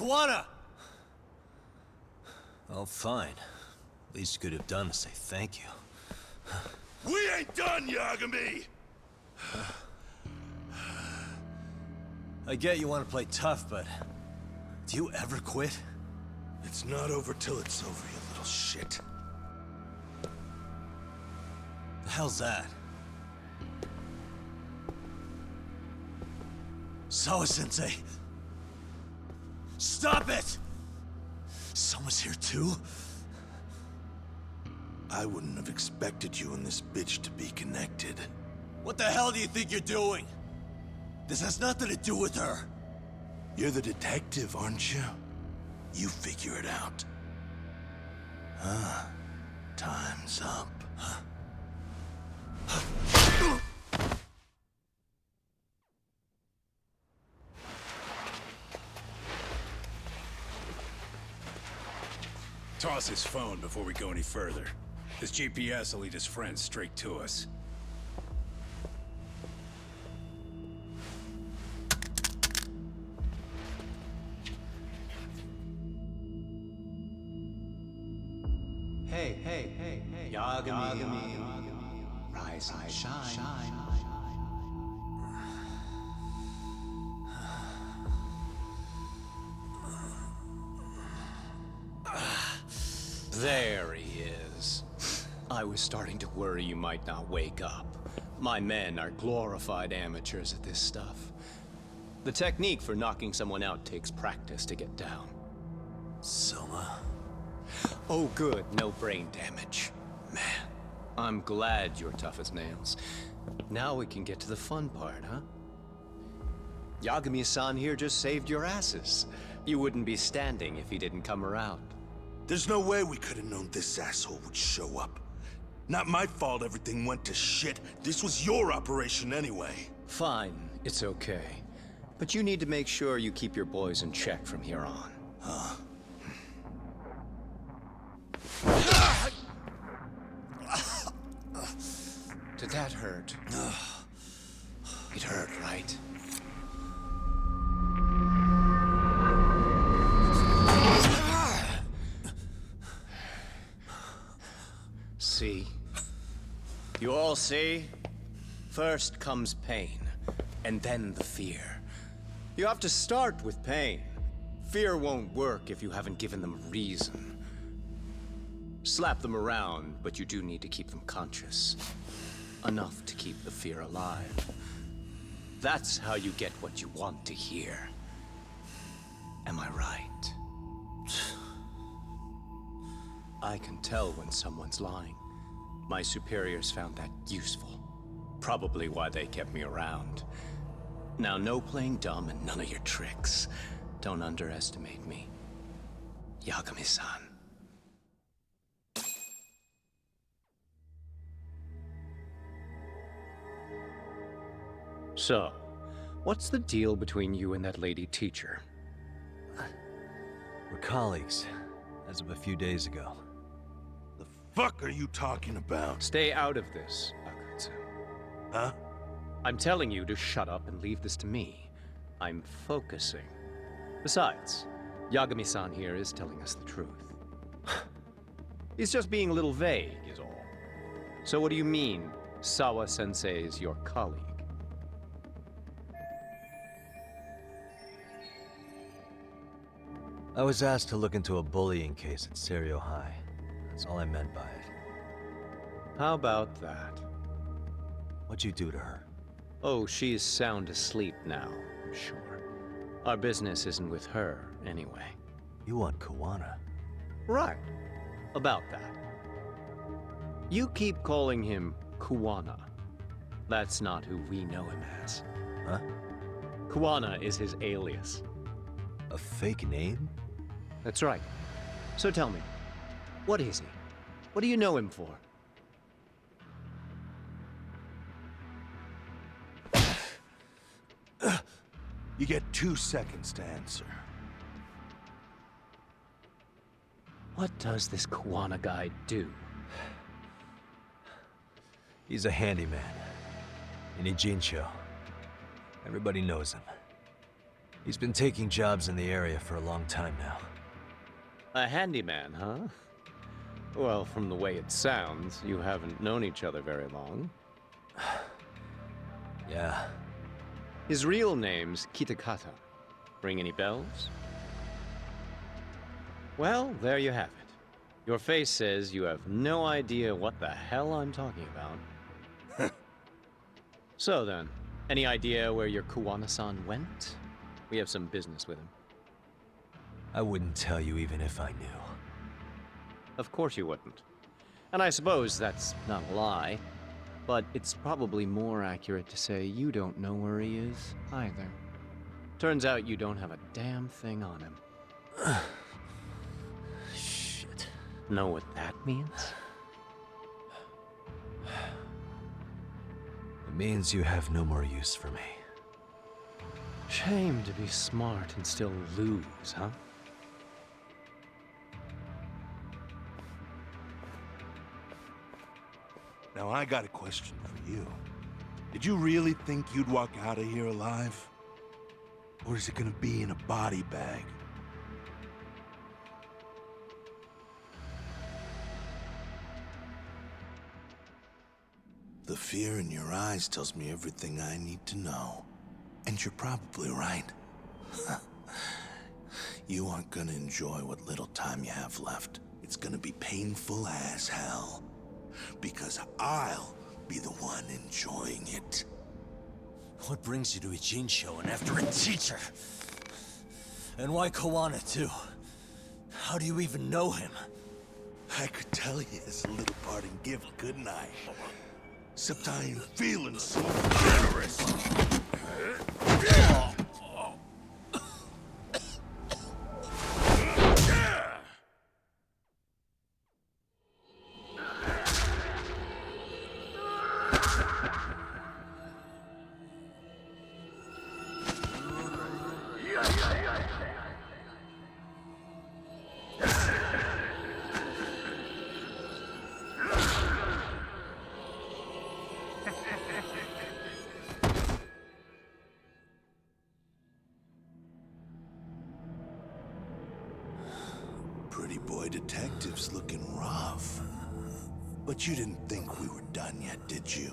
Kawana! Oh, fine. Least you could have done is say thank you. We ain't done, Yagami! I get you want to play tough, but do you ever quit? It's not over till it's over, you little shit. The hell's that? Sawa-sensei! Stop it! Someone's here too? I wouldn't have expected you and this bitch to be connected. What the hell do you think you're doing? This has nothing to do with her. You're the detective, aren't you? You figure it out. Huh? Time's up. Toss his phone before we go any further. This GPS will lead his friends straight to us. Hey, Yagami. Rise and shine. There he is. I was starting to worry you might not wake up. My men are glorified amateurs at this stuff. The technique for knocking someone out takes practice to get down. Soma? Oh good, no brain damage. Man, I'm glad you're tough as nails. Now we can get to the fun part, huh? Yagami-san here just saved your asses. You wouldn't be standing if he didn't come around. There's no way we could have known this asshole would show up. Not my fault everything went to shit. This was your operation anyway. Fine, it's okay. But you need to make sure you keep your boys in check from here on. Huh? Did that hurt? It hurt, right? See? You all see? First comes pain, and then the fear. You have to start with pain. Fear won't work if you haven't given them a reason. Slap them around, but you do need to keep them conscious. Enough to keep the fear alive. That's how you get what you want to hear. Am I right? I can tell when someone's lying. My superiors found that useful. Probably why they kept me around. Now, no playing dumb and none of your tricks. Don't underestimate me. Yagami-san. So, what's the deal between you and that lady teacher? We're colleagues, as of a few days ago. The fuck are you talking about? Stay out of this, Akutsu. Huh? I'm telling you to shut up and leave this to me. I'm focusing. Besides, Yagami-san here is telling us the truth. He's just being a little vague, is all. So what do you mean, Sawa-sensei is your colleague? I was asked to look into a bullying case at Serio High. That's all I meant by it. How about that? What'd you do to her? Oh, she's sound asleep now, I'm sure. Our business isn't with her, anyway. You want Kawana? Right. About that. You keep calling him Kawana. That's not who we know him as. Huh? Kawana is his alias. A fake name? That's right. So tell me, what is he? What do you know him for? You get 2 seconds to answer. What does this Kawana guy do? He's a handyman. In Ijincho. Everybody knows him. He's been taking jobs in the area for a long time now. A handyman, huh? Well, from the way it sounds, you haven't known each other very long. Yeah. His real name's Kitakata. Ring any bells? Well, there you have it. Your face says you have no idea what the hell I'm talking about. So then, any idea where your Kuwana-san went? We have some business with him. I wouldn't tell you even if I knew. Of course you wouldn't. And I suppose that's not a lie, but it's probably more accurate to say you don't know where he is either. Turns out you don't have a damn thing on him. Shit. Know what that means? It means you have no more use for me. Shame to be smart and still lose, huh? Now I got a question for you. Did you really think you'd walk out of here alive? Or is it gonna be in a body bag? The fear in your eyes tells me everything I need to know. And you're probably right. You aren't gonna enjoy what little time you have left. It's gonna be painful as hell. Because I'll be the one enjoying it. What brings you to Ijincho and after a teacher? And why Kawana too? How do you even know him? I could tell you as a little parting gift, couldn't I? Except I ain't feeling so generous. Pretty boy detectives looking rough. But you didn't think we were done yet, did you?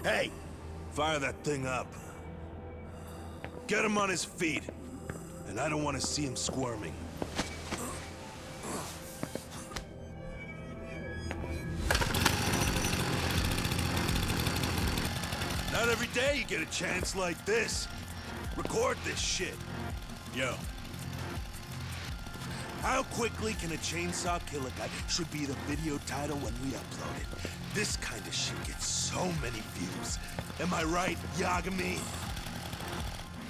Hey! Fire that thing up. Get him on his feet. And I don't want to see him squirming. Not every day you get a chance like this. Record this shit. Yo. How quickly can a chainsaw kill a guy should be the video title when we upload it. This kind of shit gets so many views. Am I right, Yagami?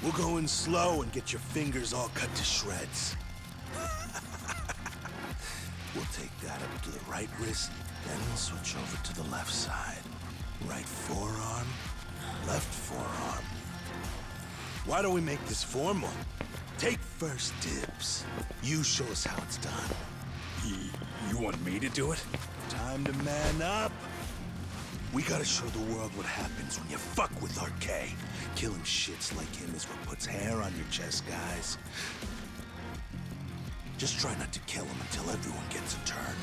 We'll go in slow and get your fingers all cut to shreds. We'll take that up to the right wrist, then we'll switch over to the left side. Right forearm, left forearm. Why don't we make this formal? Take first dibs. You show us how it's done. You want me to do it? Time to man up. We gotta show the world what happens when you fuck with RK. Killing shits like him is what puts hair on your chest, guys. Just try not to kill him until everyone gets a turn.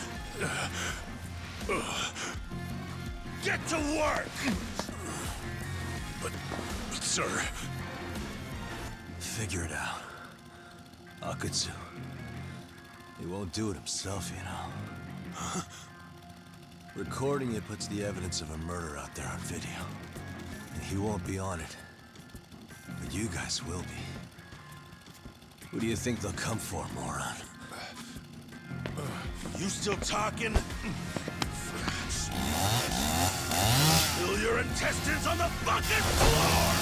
Get to work! But sir... Figure it out. Akutsu. He won't do it himself, you know. Recording it puts the evidence of a murder out there on video. And he won't be on it. But you guys will be. Who do you think they'll come for, moron? You still talking? Spill your intestines on the fucking floor!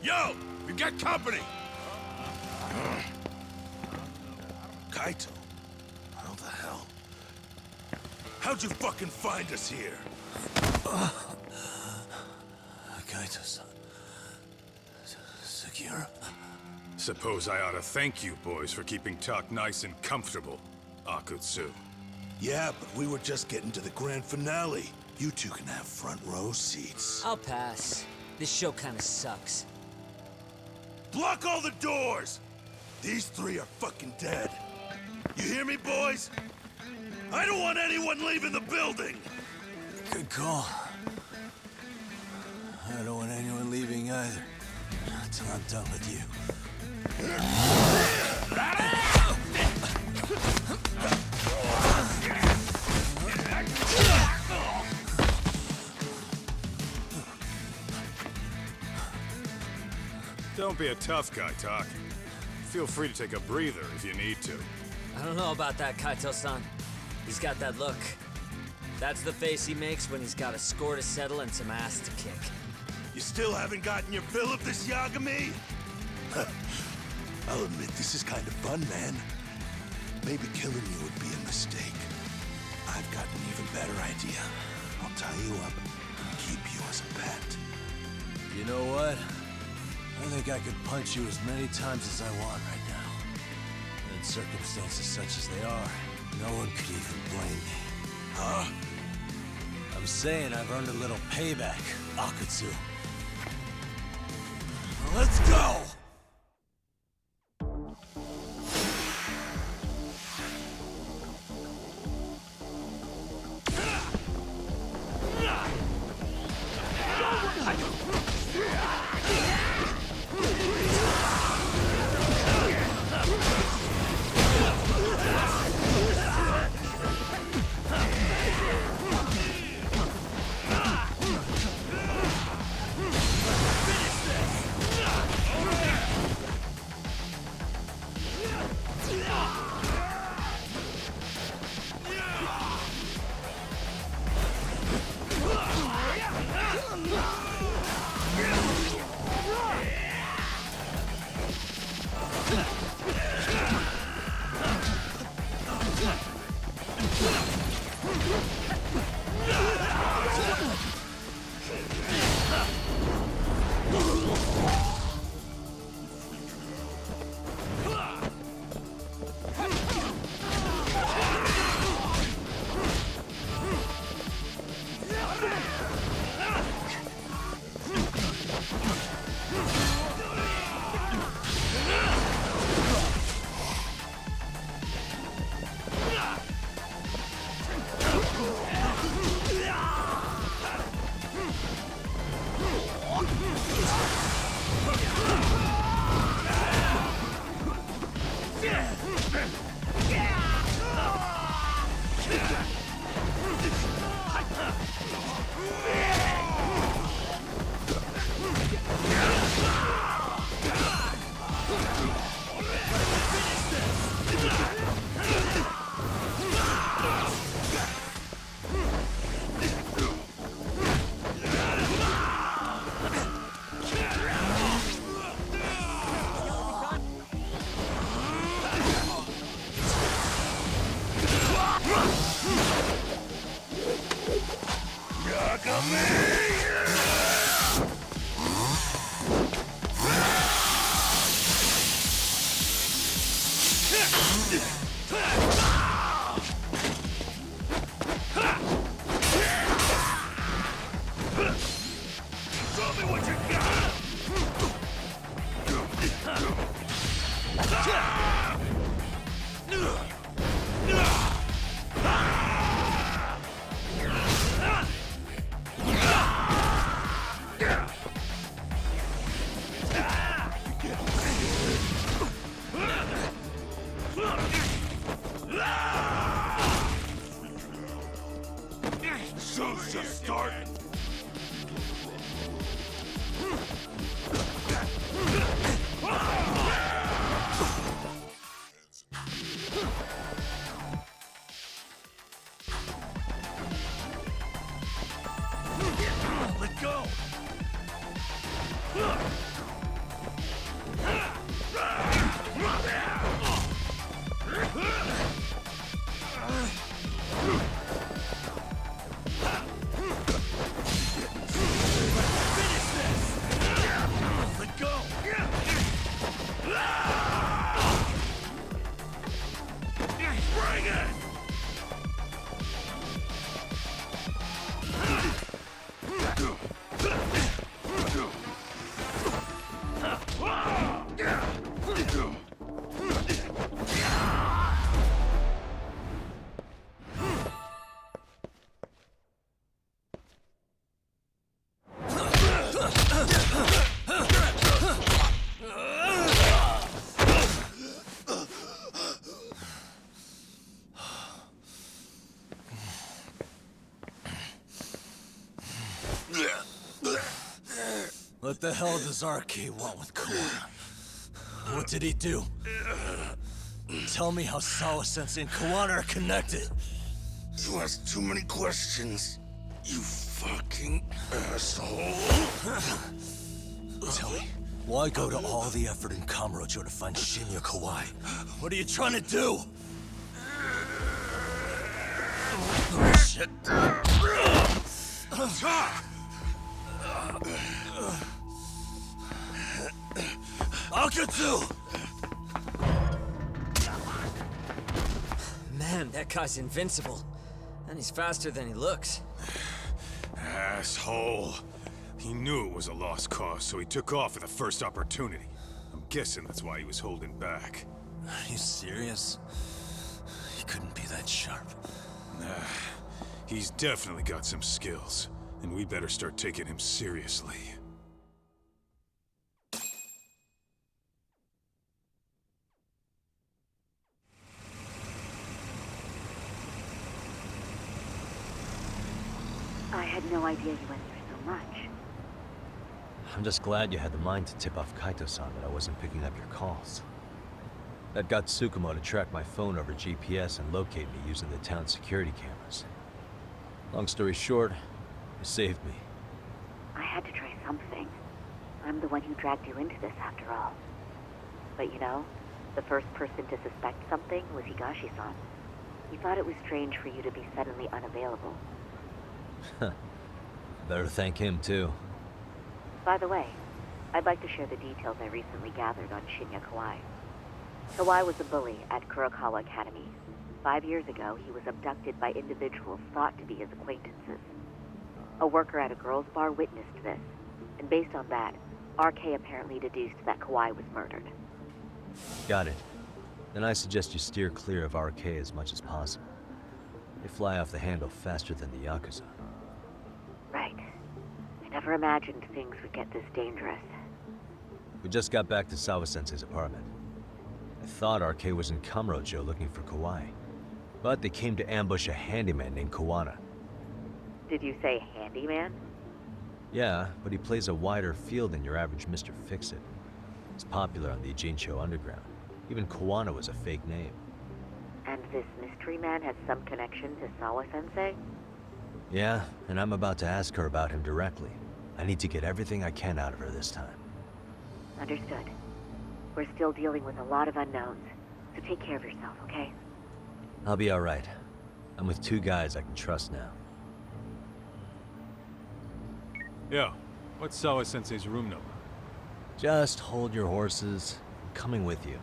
Yo! We got company! Kaito? How the hell? How'd you fucking find us here? Kaito-san. Sekira. Suppose I ought to thank you boys for keeping talk nice and comfortable, Akutsu. Yeah, but we were just getting to the grand finale. You two can have front row seats. I'll pass. This show kinda sucks. Block all the doors! These three are fucking dead. You hear me, boys? I don't want anyone leaving the building! Good call. I don't want anyone leaving either. Until I'm done with you. Don't be a tough guy, Talk. Feel free to take a breather if you need to. I don't know about that, Kaito-san. He's got that look. That's the face he makes when he's got a score to settle and some ass to kick. You still haven't gotten your fill of this, Yagami? I'll admit, this is kind of fun, man. Maybe killing you would be a mistake. I've got an even better idea. I'll tie you up and keep you as a pet. You know what? I think I could punch you as many times as I want right now. In circumstances such as they are, no one could even blame me. Huh? I'm saying I've earned a little payback, Akutsu. Let's go! Show's just starting. Let go. Let go. What the hell does RK want with Kawana? What did he do? Tell me how Sawa-sensei and Kawana are connected. You ask too many questions, you fucking asshole. Tell me, why go to all the effort in Kamurocho to find Shinya Kawai? What are you trying to do? Shit. Akatsu! Man, that guy's invincible. And he's faster than he looks. Asshole. He knew it was a lost cause, so he took off at the first opportunity. I'm guessing that's why he was holding back. Are you serious? He couldn't be that sharp. Nah, he's definitely got some skills, and we better start taking him seriously. I had no idea you went through so much. I'm just glad you had the mind to tip off Kaito-san that I wasn't picking up your calls. That got Tsukumo to track my phone over GPS and locate me using the town's security cameras. Long story short, you saved me. I had to try something. I'm the one who dragged you into this after all. But you know, the first person to suspect something was Higashi-san. He thought it was strange for you to be suddenly unavailable. Better thank him, too. By the way, I'd like to share the details I recently gathered on Shinya Kawai. Kawai was a bully at Kurokawa Academy. 5 years ago, he was abducted by individuals thought to be his acquaintances. A worker at a girls' bar witnessed this, and based on that, RK apparently deduced that Kawai was murdered. Got it. Then I suggest you steer clear of RK as much as possible. They fly off the handle faster than the Yakuza. Right. I never imagined things would get this dangerous. We just got back to Sawa-sensei's apartment. I thought RK was in Kamurocho looking for Kawai. But they came to ambush a handyman named Kawana. Did you say handyman? Yeah, but he plays a wider field than your average Mr. Fix-It. He's popular on the Ijincho underground. Even Kawana was a fake name. And this mystery man has some connection to Sawa-sensei? Yeah, and I'm about to ask her about him directly. I need to get everything I can out of her this time. Understood. We're still dealing with a lot of unknowns, so take care of yourself, okay? I'll be alright. I'm with 2 guys I can trust now. Yo, what's Sawa-sensei's room number? Just hold your horses. I'm coming with you.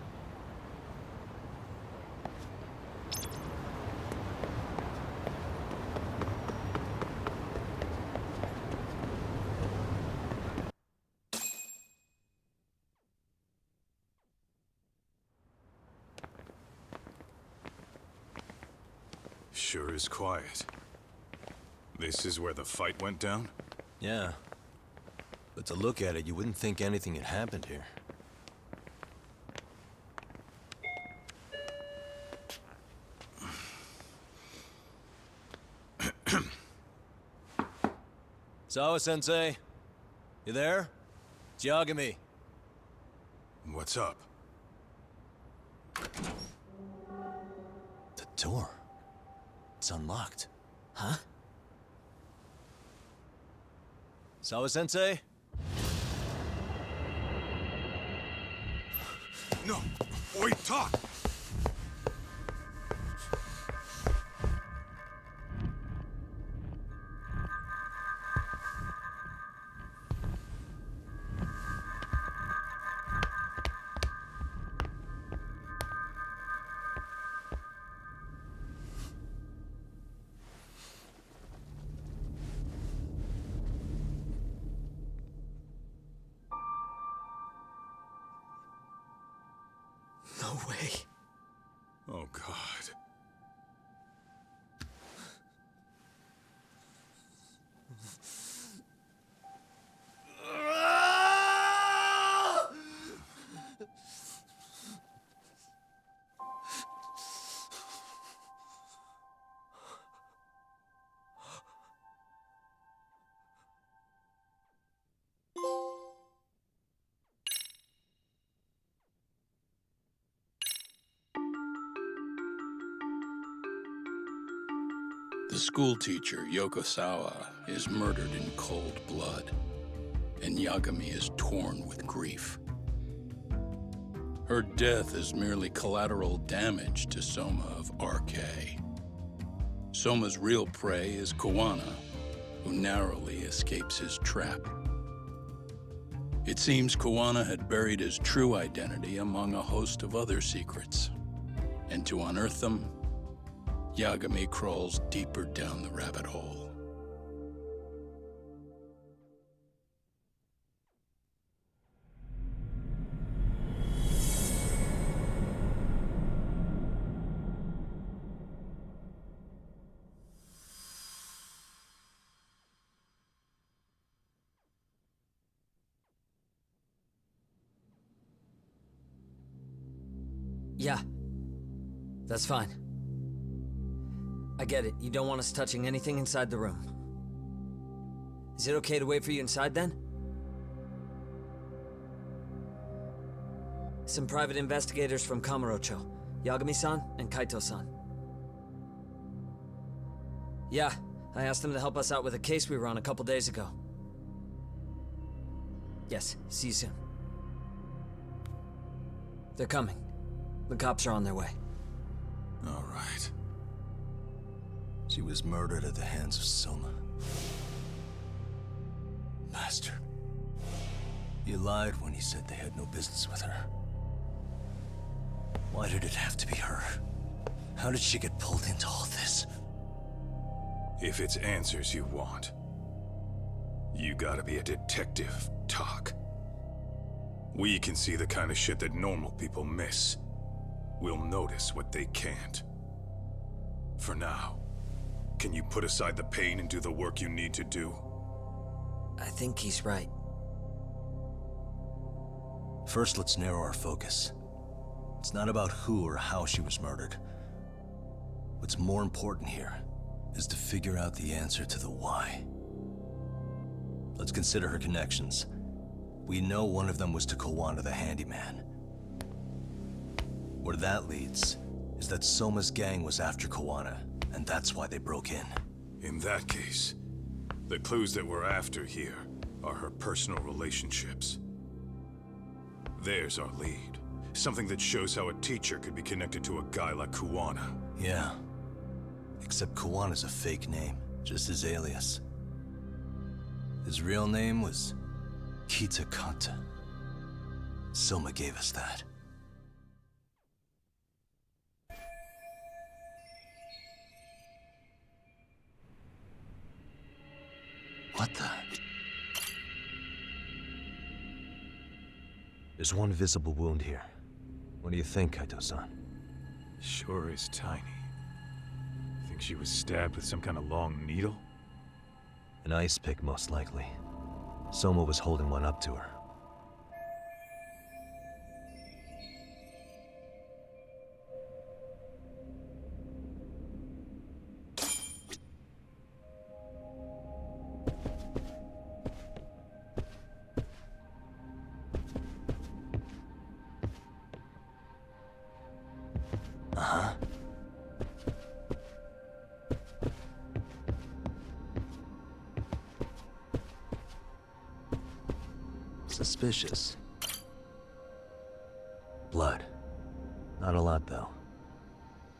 Sure is quiet. This is where the fight went down? Yeah. But to look at it, you wouldn't think anything had happened here. Sawa-sensei? You there? It's Yagami. What's up? The door. It's unlocked. Huh? Sawa-sensei? No! Wait, talk! No way. Oh, God. The schoolteacher, Yokosawa, is murdered in cold blood, and Yagami is torn with grief. Her death is merely collateral damage to Soma of RK. Soma's real prey is Kawana, who narrowly escapes his trap. It seems Kawana had buried his true identity among a host of other secrets. And to unearth them, Yagami crawls deeper down the rabbit hole. Yeah. That's fine. I get it. You don't want us touching anything inside the room. Is it okay to wait for you inside then? Some private investigators from Kamurocho. Yagami-san and Kaito-san. Yeah, I asked them to help us out with a case we were on a couple days ago. Yes, see you soon. They're coming. The cops are on their way. All right. She was murdered at the hands of Soma. Bastard. He lied when he said they had no business with her. Why did it have to be her? How did she get pulled into all this? If it's answers you want, you gotta be a detective, Talk. We can see the kind of shit that normal people miss. We'll notice what they can't. For now, can you put aside the pain and do the work you need to do? I think he's right. First, let's narrow our focus. It's not about who or how she was murdered. What's more important here is to figure out the answer to the why. Let's consider her connections. We know one of them was to Kawana the handyman. Where that leads is that Soma's gang was after Kawana, and that's why they broke in. In that case, the clues that we're after here are her personal relationships. There's our lead. Something that shows how a teacher could be connected to a guy like Kawana. Yeah. Except Kawana's a fake name, just his alias. His real name was Kitakata. Soma gave us that. What the? There's one visible wound here. What do you think, Kaito-san? Sure is tiny. Think she was stabbed with some kind of long needle? An ice pick, most likely. Soma was holding one up to her. Uh-huh. Suspicious. Blood. Not a lot, though.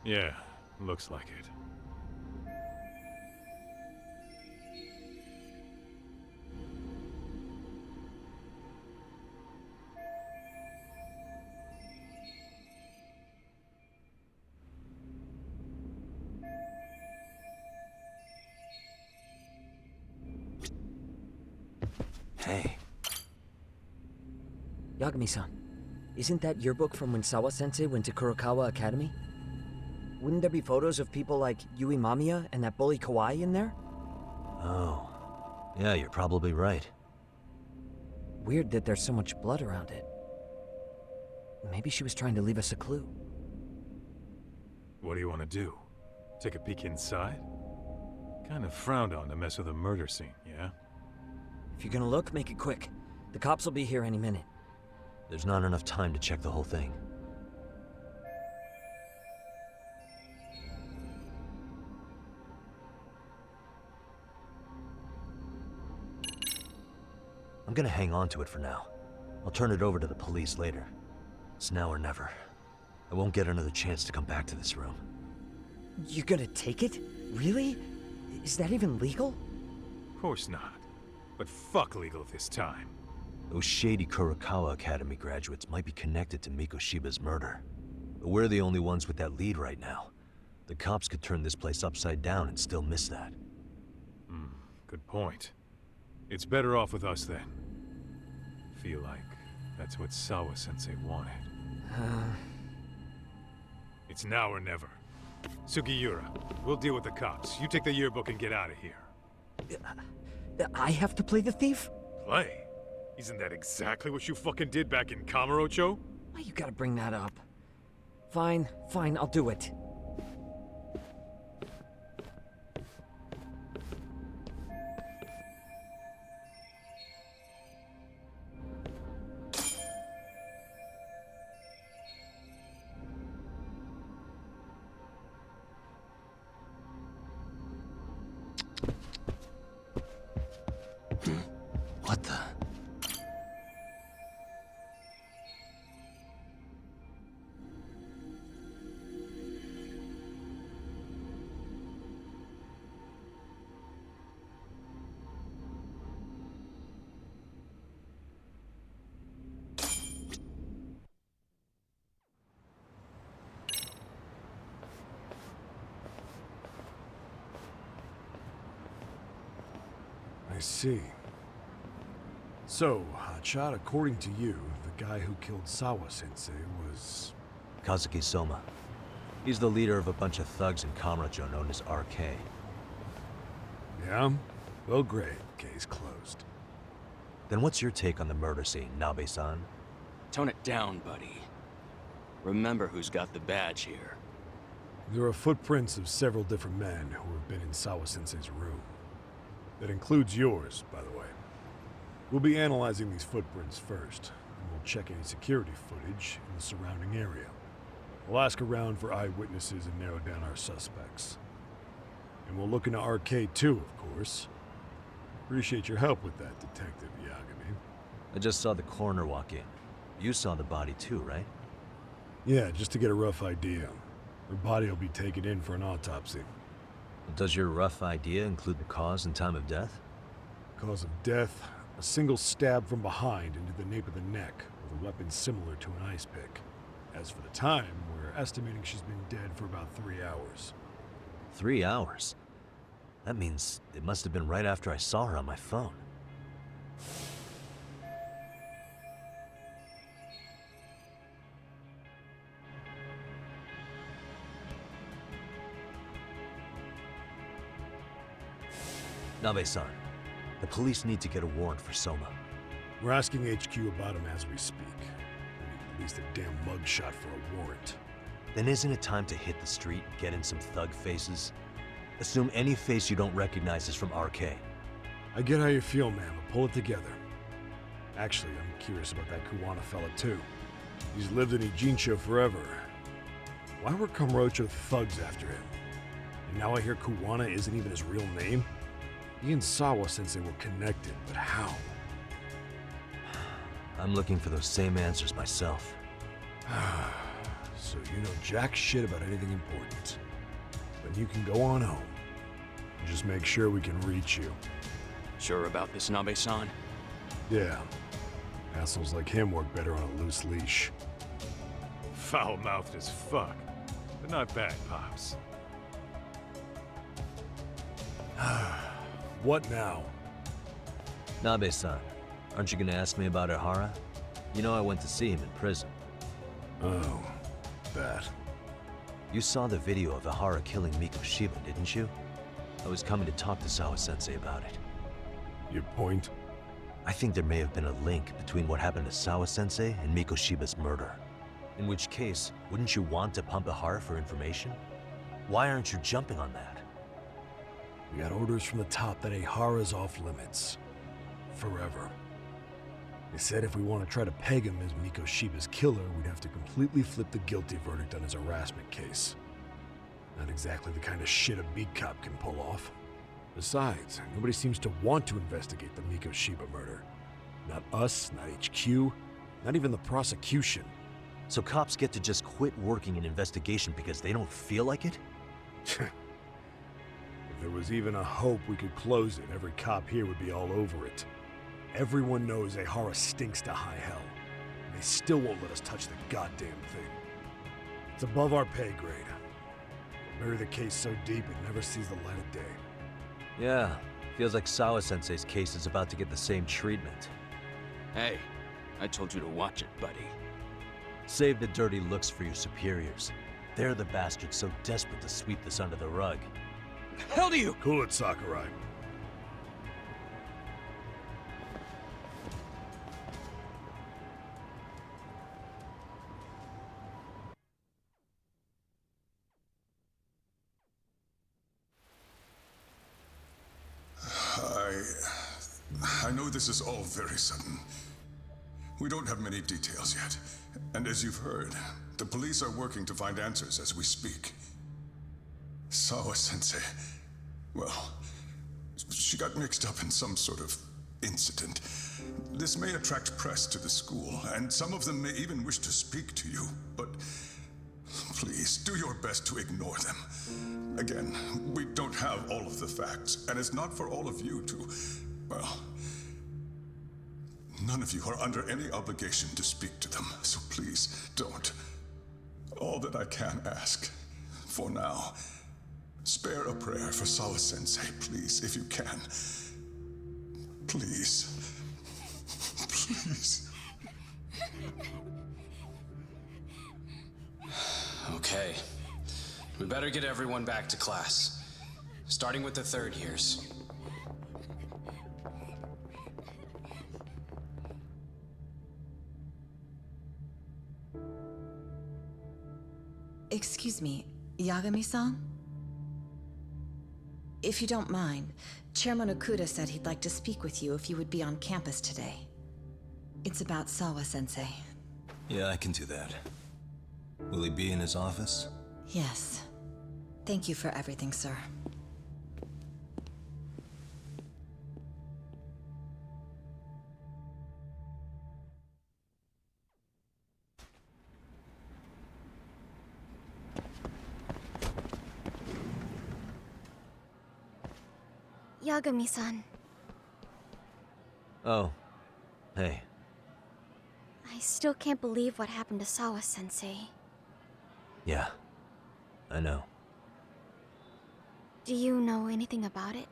Yeah, looks like it. Hey. Yagami-san, isn't that your book from when Sawa-sensei went to Kurokawa Academy? Wouldn't there be photos of people like Yui Mamiya and that bully Kawaii in there? Oh. Yeah, you're probably right. Weird that there's so much blood around it. Maybe she was trying to leave us a clue. What do you want to do? Take a peek inside? Kind of frowned on to mess with a murder scene, yeah? If you're gonna look, make it quick. The cops will be here any minute. There's not enough time to check the whole thing. I'm gonna hang on to it for now. I'll turn it over to the police later. It's now or never. I won't get another chance to come back to this room. You're gonna take it? Really? Is that even legal? Of course not. But fuck legal this time. Those shady Kurokawa Academy graduates might be connected to Mikoshiba's murder. But we're the only ones with that lead right now. The cops could turn this place upside down and still miss that. Good point. It's better off with us then. Feel like that's what Sawa-sensei wanted. It's now or never. Sugiura, we'll deal with the cops. You take the yearbook and get out of here. I have to play the thief? Play? Isn't that exactly what you fucking did back in Kamurocho? Why you gotta bring that up? Fine, I'll do it. What the? I see. So, Hotshot, according to you, the guy who killed Sawa-sensei was... Kazuki Soma. He's the leader of a bunch of thugs in Kamurocho known as RK. Yeah? Well, great. Case closed. Then what's your take on the murder scene, Nabe-san? Tone it down, buddy. Remember who's got the badge here. There are footprints of several different men who have been in Sawa-sensei's room. That includes yours, by the way. We'll be analyzing these footprints first, and we'll check any security footage in the surrounding area. We'll ask around for eyewitnesses and narrow down our suspects. And we'll look into RK too, of course. Appreciate your help with that, Detective Yagami. I just saw the coroner walk in. You saw the body too, right? Yeah, just to get a rough idea. Her body will be taken in for an autopsy. Does your rough idea include the cause and time of death? Cause of death? A single stab from behind into the nape of the neck, with a weapon similar to an ice pick. As for the time, we're estimating she's been dead for about 3 hours. 3 hours? That means it must have been right after I saw her on my phone. Nabe-san, the police need to get a warrant for Soma. We're asking HQ about him as we speak. We need at least a damn mugshot for a warrant. Then isn't it time to hit the street and get in some thug faces? Assume any face you don't recognize is from RK. I get how you feel, man, but pull it together. Actually, I'm curious about that Kuwana fella too. He's lived in Ijincho forever. Why were Kamurocho thugs after him? And now I hear Kuwana isn't even his real name? He and Sawa-sensei were connected, but how? I'm looking for those same answers myself. So you know jack shit about anything important. But you can go on home. Just make sure we can reach you. Sure about this, Nabe-san? Yeah. Assholes like him work better on a loose leash. Foul-mouthed as fuck. But not bad, Pops. What now? Nabe-san, aren't you gonna ask me about Ihara? You know I went to see him in prison. Oh, that. You saw the video of Ihara killing Mikoshiba, didn't you? I was coming to talk to Sawa-sensei about it. Your point? I think there may have been a link between what happened to Sawa-sensei and Mikoshiba's murder. In which case, wouldn't you want to pump Ihara for information? Why aren't you jumping on that? We got orders from the top that Ihara's off limits. Forever. They said if we want to try to peg him as Mikoshiba's killer, we'd have to completely flip the guilty verdict on his harassment case. Not exactly the kind of shit a beat cop can pull off. Besides, nobody seems to want to investigate the Mikoshiba murder. Not us, not HQ, not even the prosecution. So cops get to just quit working an investigation because they don't feel like it? If there was even a hope we could close it, every cop here would be all over it. Everyone knows Ehara stinks to high hell, and they still won't let us touch the goddamn thing. It's above our pay grade. We'll bury the case so deep it never sees the light of day. Yeah, feels like Sawa-sensei's case is about to get the same treatment. Hey, I told you to watch it, buddy. Save the dirty looks for your superiors. They're the bastards so desperate to sweep this under the rug. Hell do you? Cool it, Sakurai. I know this is all very sudden. We don't have many details yet. And as you've heard, the police are working to find answers as we speak. Sawa-sensei, well, she got mixed up in some sort of incident. This may attract press to the school, and some of them may even wish to speak to you, but please, do your best to ignore them. Again, we don't have all of the facts, and it's not for all of you to, well, none of you are under any obligation to speak to them, so please don't. All that I can ask, for now, spare a prayer for Sawa-sensei, please, if you can. Please. Please. Okay. We better get everyone back to class. Starting with the third years. Excuse me, Yagami-san? If you don't mind, Chairman Okuda said he'd like to speak with you if you would be on campus today. It's about Sawa-sensei. Yeah, I can do that. Will he be in his office? Yes. Thank you for everything, sir. Yagami-san, Oh. Hey. I still can't believe what happened to Sawa-sensei. Yeah. I know. Do you know anything about it?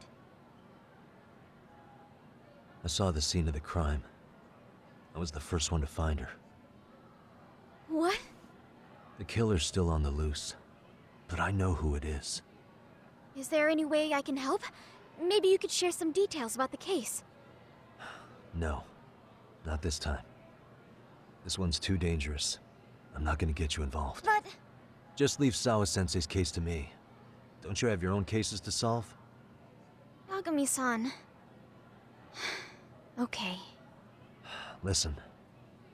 I saw the scene of the crime. I was the first one to find her. What? The killer's still on the loose. But I know who it is. Is there any way I can help? Maybe you could share some details about the case. No. Not this time. This one's too dangerous. I'm not gonna get you involved. But... Just leave Sawa-sensei's case to me. Don't you have your own cases to solve? Yagami-san... Okay. Listen.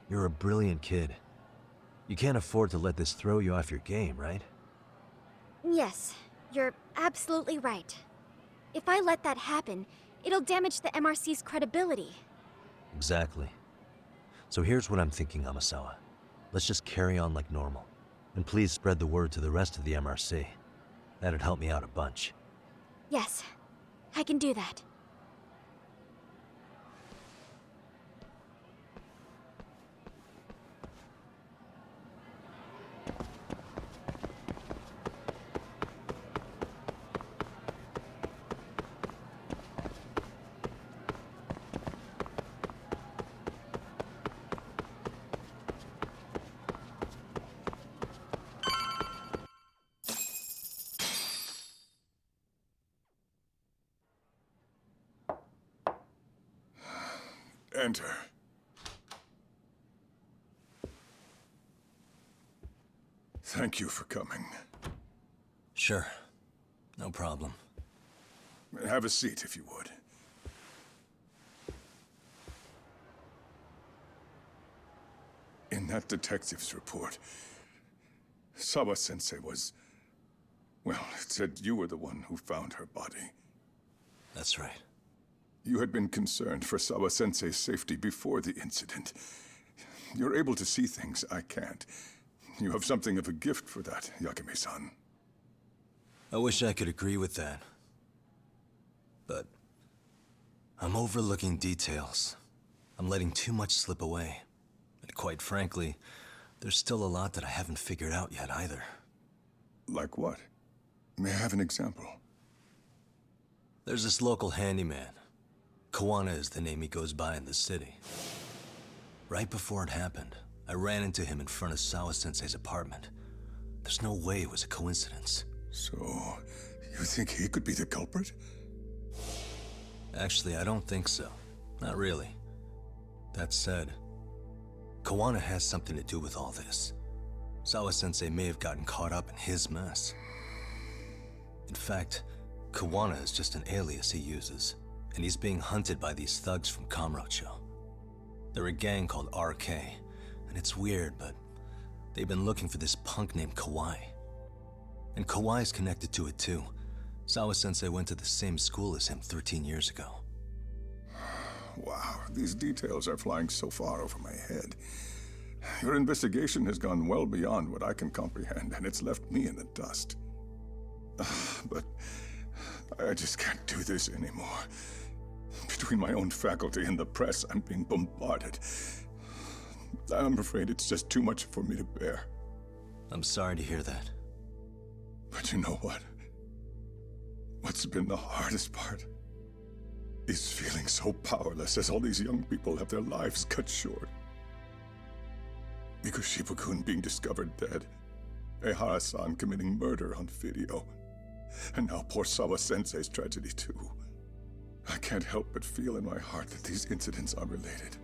You're a brilliant kid. You can't afford to let this throw you off your game, right? Yes, you're absolutely right. If I let that happen, it'll damage the MRC's credibility. Exactly. So here's what I'm thinking, Amasawa. Let's just carry on like normal. And please spread the word to the rest of the MRC. That'd help me out a bunch. Yes, I can do that. Enter. Thank you for coming. Sure. No problem. Have a seat, if you would. In that detective's report, Sawa-sensei was... Well, it said you were the one who found her body. That's right. You had been concerned for Sawa-sensei's safety before the incident. You're able to see things I can't. You have something of a gift for that, Yagami-san. I wish I could agree with that. But I'm overlooking details. I'm letting too much slip away. And quite frankly, there's still a lot that I haven't figured out yet either. Like what? May I have an example? There's this local handyman. Kawana is the name he goes by in the city. Right before it happened, I ran into him in front of Sawa-sensei's apartment. There's no way it was a coincidence. So, you think he could be the culprit? Actually, I don't think so. Not really. That said, Kawana has something to do with all this. Sawa-sensei may have gotten caught up in his mess. In fact, Kawana is just an alias he uses, and he's being hunted by these thugs from Kamurocho. They're a gang called RK, and it's weird, but they've been looking for this punk named Kawai. And Kawai's connected to it too. Sawa-sensei went to the same school as him 13 years ago. Wow, these details are flying so far over my head. Your investigation has gone well beyond what I can comprehend, and it's left me in the dust. But I just can't do this anymore. Between my own faculty and the press, I'm being bombarded. I'm afraid it's just too much for me to bear. I'm sorry to hear that. But you know what? What's been the hardest part is feeling so powerless as all these young people have their lives cut short. Mikoshibukun being discovered dead, Ehara-san committing murder on video, and now poor Sawa-sensei's tragedy too. I can't help but feel in my heart that these incidents are related.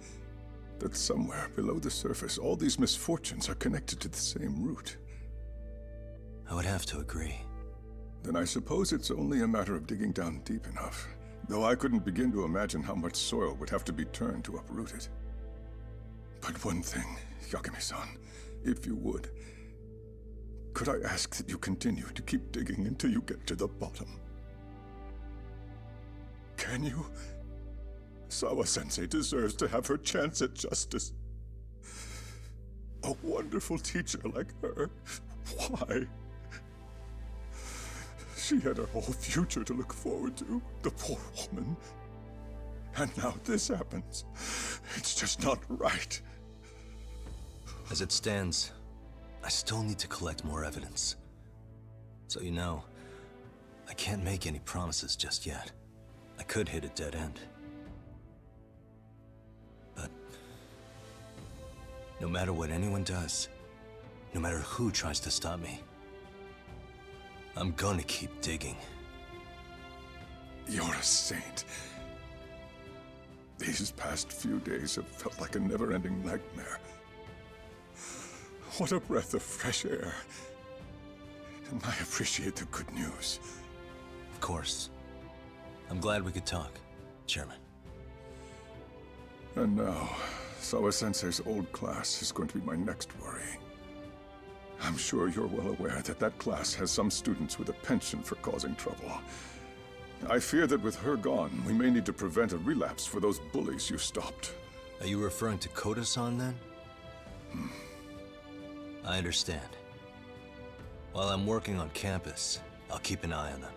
That somewhere below the surface, all these misfortunes are connected to the same root. I would have to agree. Then I suppose it's only a matter of digging down deep enough. Though I couldn't begin to imagine how much soil would have to be turned to uproot it. But one thing, Yagami-san, if you would, could I ask that you continue to keep digging until you get to the bottom? Can you? Sawa-sensei deserves to have her chance at justice. A wonderful teacher like her. Why? She had her whole future to look forward to, the poor woman. And now this happens. It's just not right. As it stands, I still need to collect more evidence. So you know, I can't make any promises just yet. I could hit a dead end. But no matter what anyone does, no matter who tries to stop me, I'm gonna keep digging. You're a saint. These past few days have felt like a never-ending nightmare. What a breath of fresh air. And I appreciate the good news. Of course. I'm glad we could talk, Chairman. And now, Sawa-sensei's old class is going to be my next worry. I'm sure you're well aware that that class has some students with a penchant for causing trouble. I fear that with her gone, we may need to prevent a relapse for those bullies you stopped. Are you referring to Koda-san then? I understand. While I'm working on campus, I'll keep an eye on them.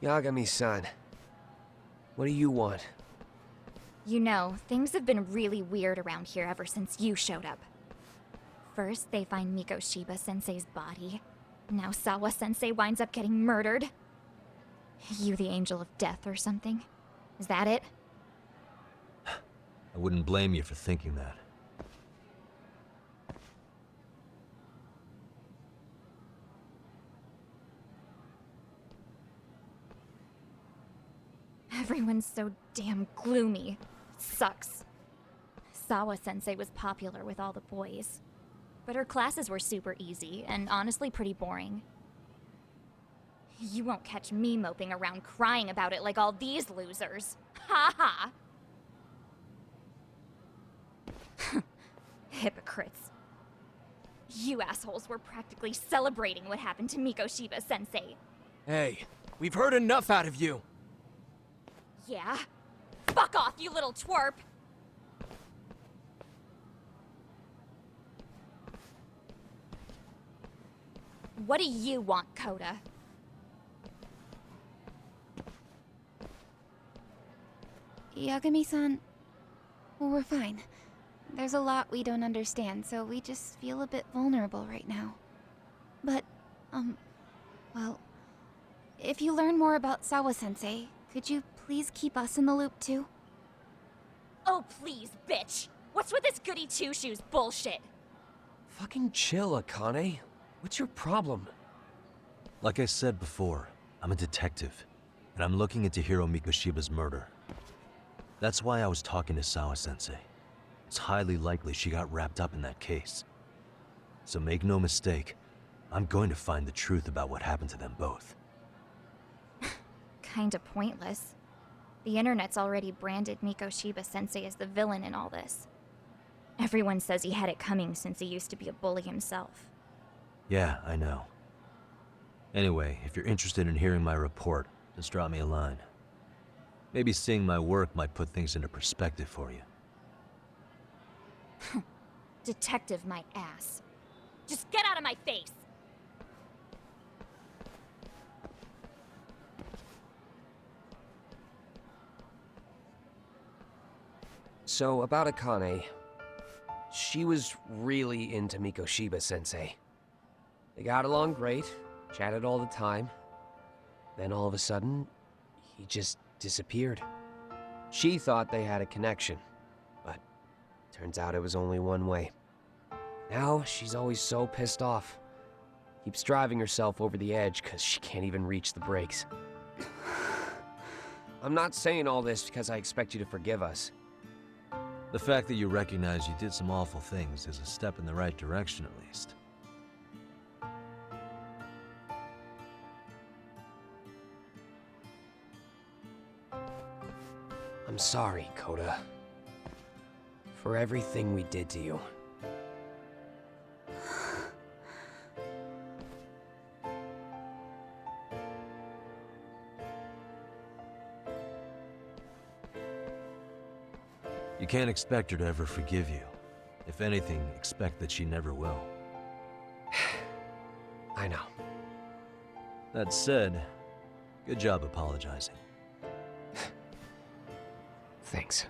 Yagami-san, what do you want? You know, things have been really weird around here ever since you showed up. First, they find Miko Shiba-sensei's body. Now Sawa-sensei winds up getting murdered. You the angel of death or something? Is that it? I wouldn't blame you for thinking that. Everyone's so damn gloomy. It sucks. Sawa-sensei was popular with all the boys. But her classes were super easy, and honestly pretty boring. You won't catch me moping around crying about it like all these losers. Ha ha! Hypocrites. You assholes were practically celebrating what happened to Mikoshiba-sensei. Hey, we've heard enough out of you. Yeah? Fuck off, you little twerp! What do you want, Coda? Yagami-san, we're fine. There's a lot we don't understand, so we just feel a bit vulnerable right now. But, well, if you learn more about Sawa-sensei, could you please keep us in the loop too? Oh please, bitch! What's with this goody two-shoes bullshit? Fucking chill, Akane. What's your problem? Like I said before, I'm a detective, and I'm looking into Hiro Mikoshiba's murder. That's why I was talking to Sawa-sensei. It's highly likely she got wrapped up in that case. So make no mistake, I'm going to find the truth about what happened to them both. Kinda pointless. The internet's already branded Mikoshiba-sensei as the villain in all this. Everyone says he had it coming since he used to be a bully himself. Yeah, I know. Anyway, if you're interested in hearing my report, just drop me a line. Maybe seeing my work might put things into perspective for you. Detective my ass. Just get out of my face! So, about Akane. She was really into Mikoshiba-sensei. They got along great, chatted all the time. Then all of a sudden, he just disappeared. She thought they had a connection, but turns out it was only one way. Now, she's always so pissed off. Keeps driving herself over the edge because she can't even reach the brakes. I'm not saying all this because I expect you to forgive us. The fact that you recognize you did some awful things is a step in the right direction, at least. I'm sorry, Coda. For everything we did to you. You can't expect her to ever forgive you. If anything, expect that she never will. I know. That said, good job apologizing. Thanks.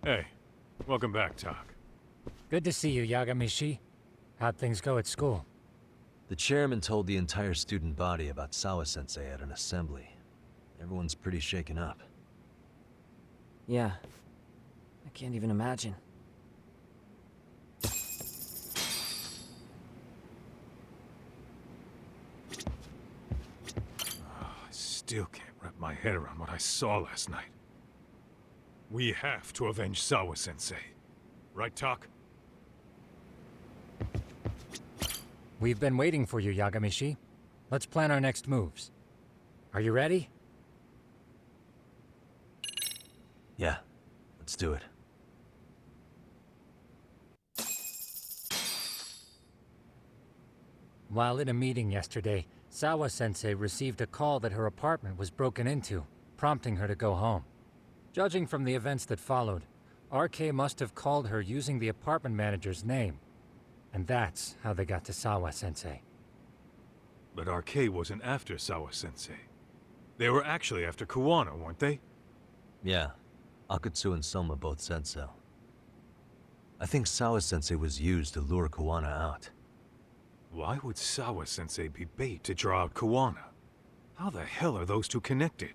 Hey, welcome back, Tak. Good to see you, Yagamishi. How'd things go at school? The chairman told the entire student body about Sawa-sensei at an assembly. Everyone's pretty shaken up. Yeah. I can't even imagine. I still can't wrap my head around what I saw last night. We have to avenge Sawa-sensei. Right, Tak? We've been waiting for you, Yagamishi. Let's plan our next moves. Are you ready? Yeah, let's do it. While in a meeting yesterday, Sawa-sensei received a call that her apartment was broken into, prompting her to go home. Judging from the events that followed, RK must have called her using the apartment manager's name. And that's how they got to Sawa-sensei. But RK wasn't after Sawa-sensei. They were actually after Kuwana, weren't they? Yeah, Akutsu and Soma both said so. I think Sawa-sensei was used to lure Kuwana out. Why would Sawa-sensei be bait to draw out Kuwana? How the hell are those two connected?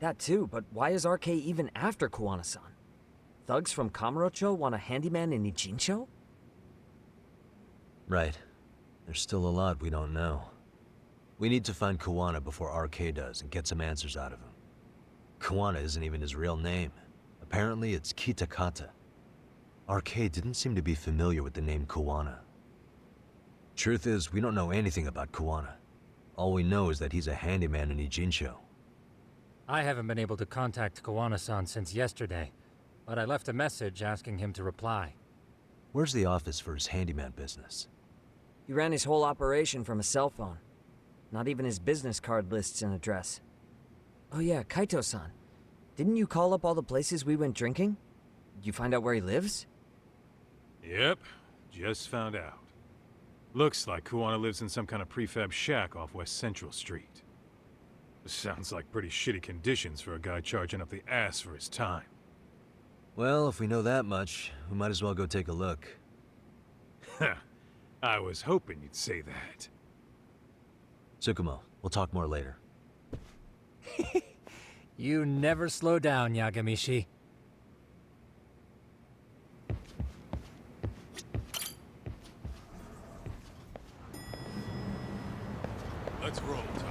That too, but why is RK even after Kuwana-san? Thugs from Kamurocho want a handyman in Ijincho? Right. There's still a lot we don't know. We need to find Kuwana before RK does and get some answers out of him. Kuwana isn't even his real name. Apparently it's Kitakata. RK didn't seem to be familiar with the name Kuwana. Truth is, we don't know anything about Kuwana. All we know is that he's a handyman in Ijincho. I haven't been able to contact Kuwana-san since yesterday, but I left a message asking him to reply. Where's the office for his handyman business? He ran his whole operation from a cell phone. Not even his business card lists an address. Oh yeah, Kaito-san. Didn't you call up all the places we went drinking? Did you find out where he lives? Yep, just found out. Looks like Kuwana lives in some kind of prefab shack off West Central Street. Sounds like pretty shitty conditions for a guy charging up the ass for his time. Well, if we know that much, we might as well go take a look. I was hoping you'd say that. Tsukumo, we'll talk more later. You never slow down, Yagamishi. Let's roll, Tom.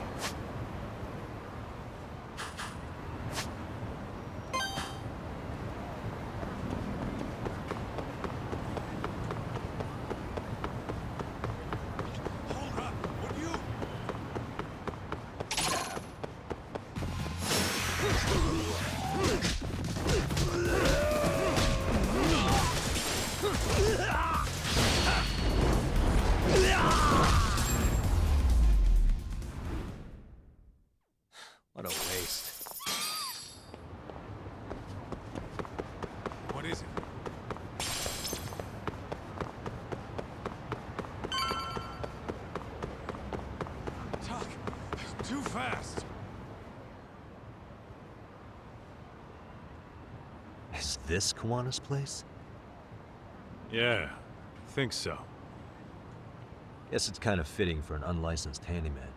What a waste. What is it? Tuck, too fast. Is this Kuwana's place? Yeah, I think so. Guess it's kind of fitting for an unlicensed handyman.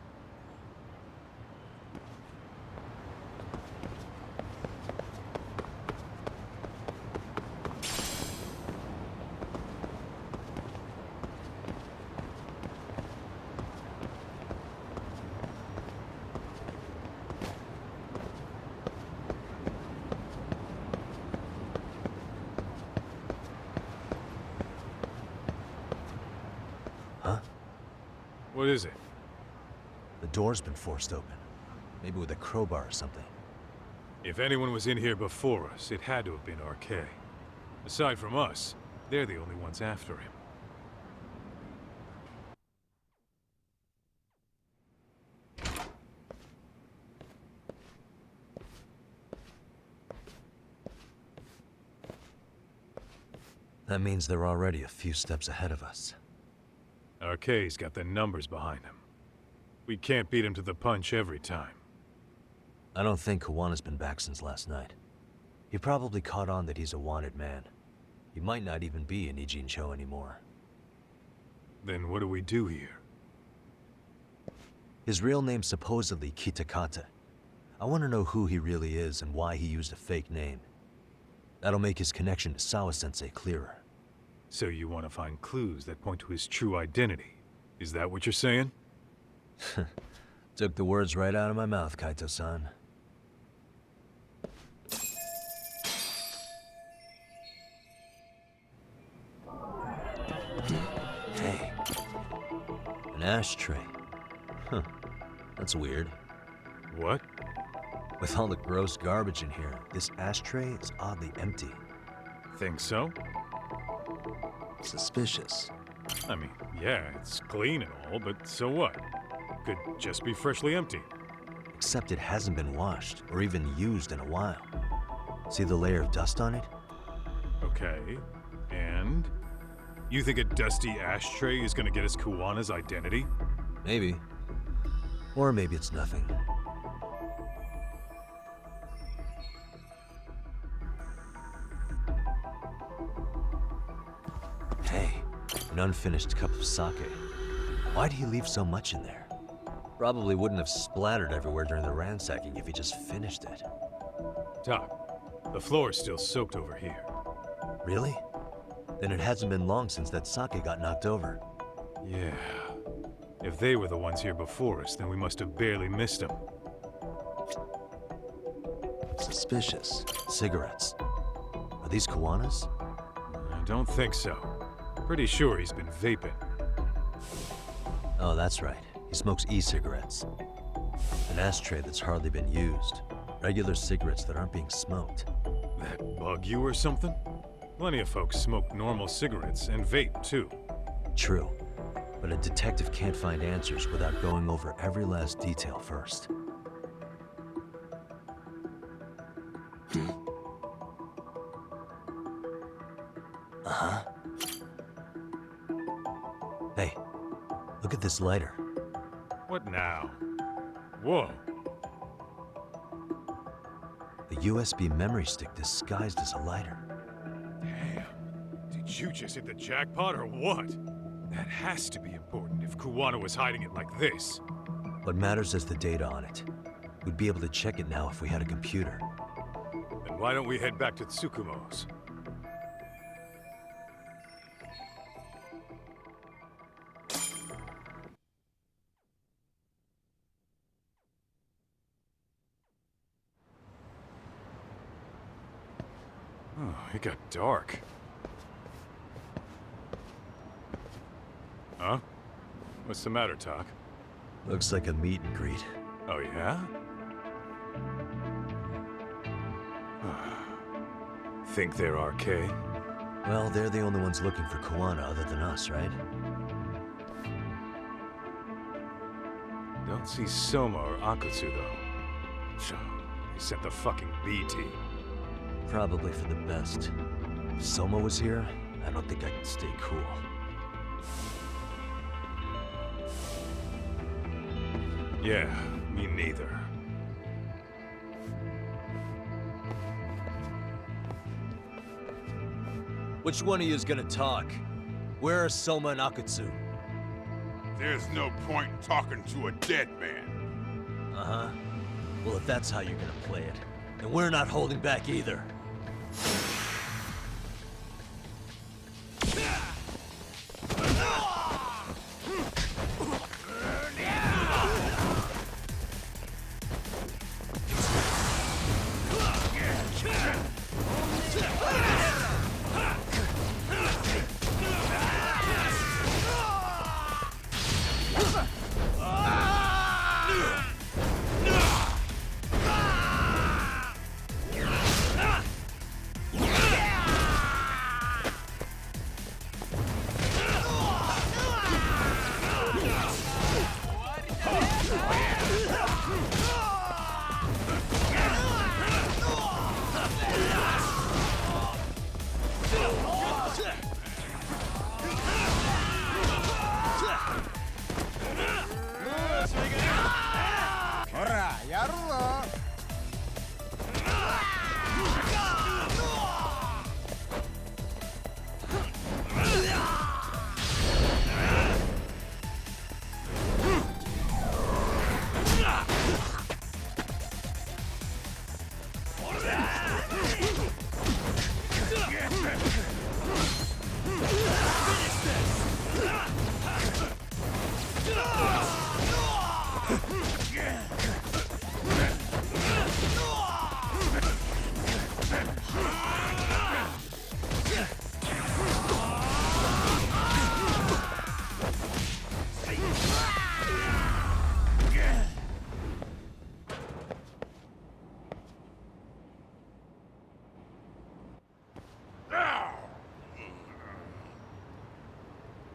What is it? The door's been forced open. Maybe with a crowbar or something. If anyone was in here before us, it had to have been RK. Aside from us, they're the only ones after him. That means they're already a few steps ahead of us. RK's got the numbers behind him. We can't beat him to the punch every time. I don't think Kuwana's been back since last night. He probably caught on that he's a wanted man. He might not even be in Ijincho anymore. Then what do we do here? His real name's supposedly Kitakata. I want to know who he really is and why he used a fake name. That'll make his connection to Sawa-sensei clearer. So you want to find clues that point to his true identity? Is that what you're saying? Took the words right out of my mouth, Kaito-san. Hey. An ashtray. Huh. That's weird. What? With all the gross garbage in here, this ashtray is oddly empty. Think so? Suspicious. I mean, yeah, it's clean and all, but so what? Could just be freshly empty. Except it hasn't been washed, or even used in a while. See the layer of dust on it? Okay, and? You think a dusty ashtray is gonna get us Kuwana's identity? Maybe. Or maybe it's nothing. Hey, an unfinished cup of sake. Why'd he leave so much in there? Probably wouldn't have splattered everywhere during the ransacking if he just finished it. Doc, the floor is still soaked over here. Really? Then it hasn't been long since that sake got knocked over. Yeah. If they were the ones here before us, then we must have barely missed them. Suspicious. Cigarettes. Are these Kuwana's? I don't think so. Pretty sure he's been vaping. Oh, that's right. He smokes e-cigarettes. An ashtray that's hardly been used. Regular cigarettes that aren't being smoked. That bug you or something? Plenty of folks smoke normal cigarettes and vape, too. True. But a detective can't find answers without going over every last detail first. Uh-huh. Hey, look at this lighter. What now? Whoa. A USB memory stick disguised as a lighter. Damn. Did you just hit the jackpot or what? That has to be important if Kuwana was hiding it like this. What matters is the data on it. We'd be able to check it now if we had a computer. Then why don't we head back to Tsukumo's? Oh, it got dark. Huh? What's the matter, Talk? Looks like a meet and greet. Oh, yeah? Think they're RK? Well, they're the only ones looking for Kuwana other than us, right? Don't see Soma or Akutsu, though. So, they sent the fucking B team. Probably for the best. If Soma was here, I don't think I could stay cool. Yeah, me neither. Which one of you is gonna talk? Where are Soma and Akutsu? There's no point in talking to a dead man. Uh-huh. Well, if that's how you're gonna play it, then we're not holding back either.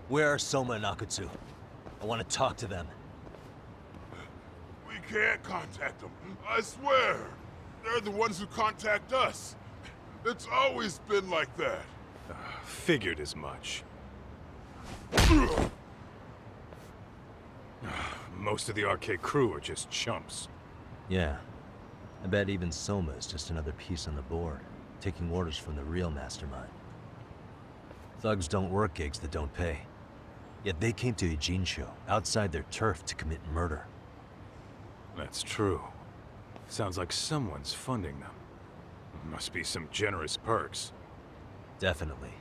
Where are Soma and Akutsu? I want to talk to them. We can't contact them. I swear. They're the ones who contact us. It's always been like that. Figured as much. Most of the arcade crew are just chumps. Yeah. I bet even Soma is just another piece on the board, taking orders from the real mastermind. Thugs don't work gigs that don't pay. Yet they came to Ijincho, outside their turf, to commit murder. That's true. Sounds like someone's funding them. Must be some generous perks. Definitely.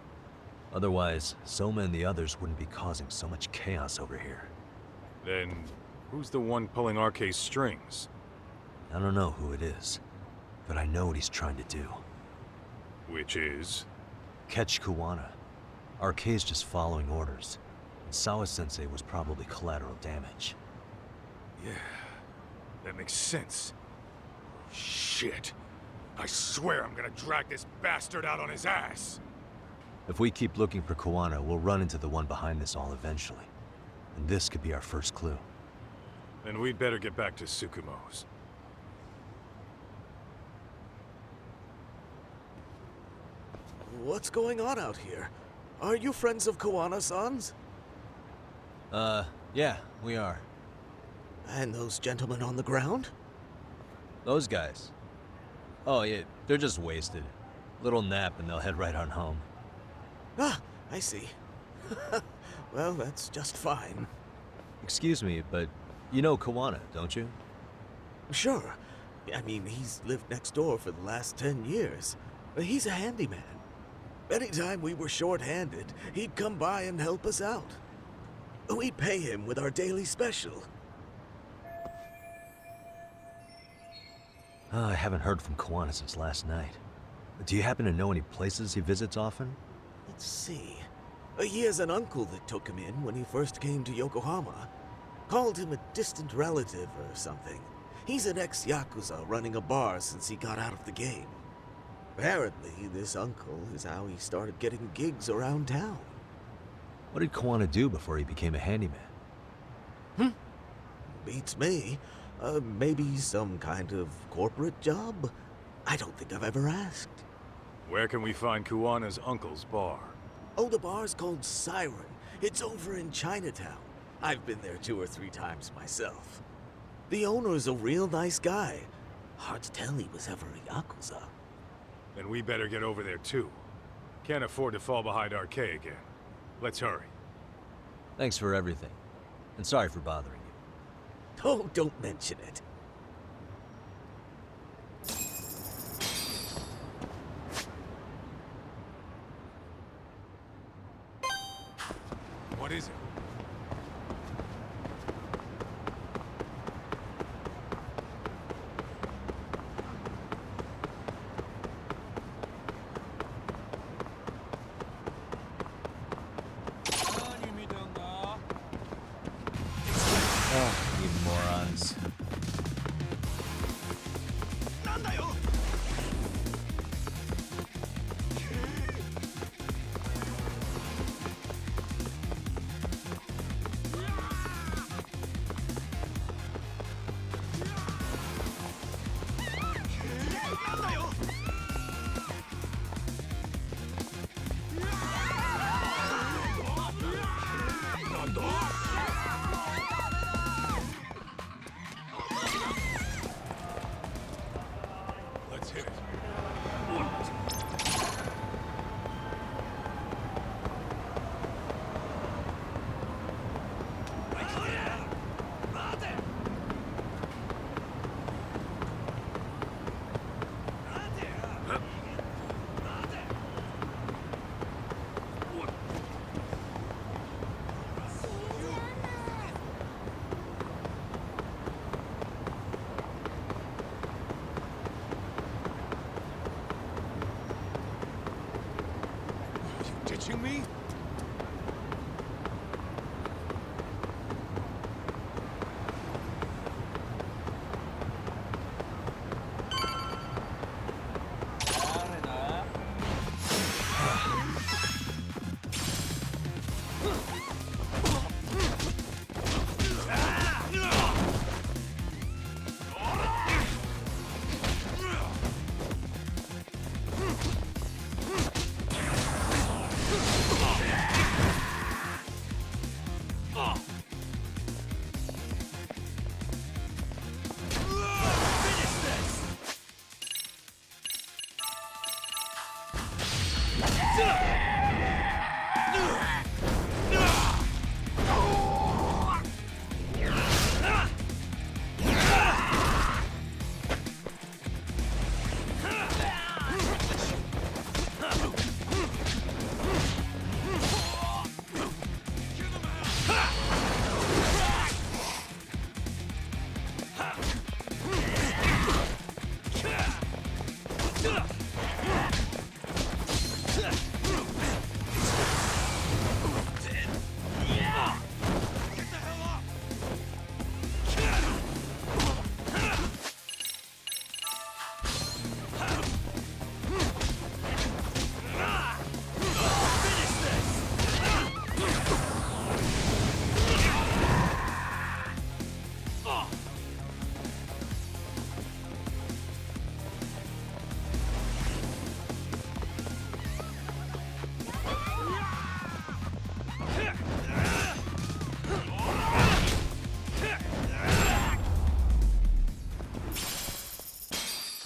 Otherwise, Soma and the others wouldn't be causing so much chaos over here. Then, who's the one pulling RK's strings? I don't know who it is, but I know what he's trying to do. Which is? Catch Kuwana. RK's just following orders. And Sawa-sensei was probably collateral damage. Yeah, that makes sense. Shit. I swear I'm gonna drag this bastard out on his ass. If we keep looking for Kuwana, we'll run into the one behind this all eventually. And this could be our first clue. Then we'd better get back to Tsukumo's. What's going on out here? Are you friends of Kuwana-san's? Yeah, we are. And those gentlemen on the ground? Those guys? Oh, yeah, they're just wasted. Little nap and they'll head right on home. Ah, I see. Well, that's just fine. Excuse me, but you know Kuwana, don't you? Sure. I mean, he's lived next door for the last 10 years. He's a handyman. Anytime we were short-handed, he'd come by and help us out. We'd pay him with our daily special. I haven't heard from Kuwana since last night. Do you happen to know any places he visits often? Let's see. He has an uncle that took him in when he first came to Yokohama. Called him a distant relative or something. He's an ex-Yakuza running a bar since he got out of the game. Apparently, this uncle is how he started getting gigs around town. What did Kuwana do before he became a handyman? Beats me. Maybe some kind of corporate job? I don't think I've ever asked. Where can we find Kuwana's uncle's bar? Oh, the bar's called Siren. It's over in Chinatown. I've been there 2 or 3 times myself. The owner's a real nice guy. Hard to tell he was ever a Yakuza. Then we better get over there too. Can't afford to fall behind RK again. Let's hurry. Thanks for everything. And sorry for bothering you. Oh, don't mention it. What is it? Oh, you morons.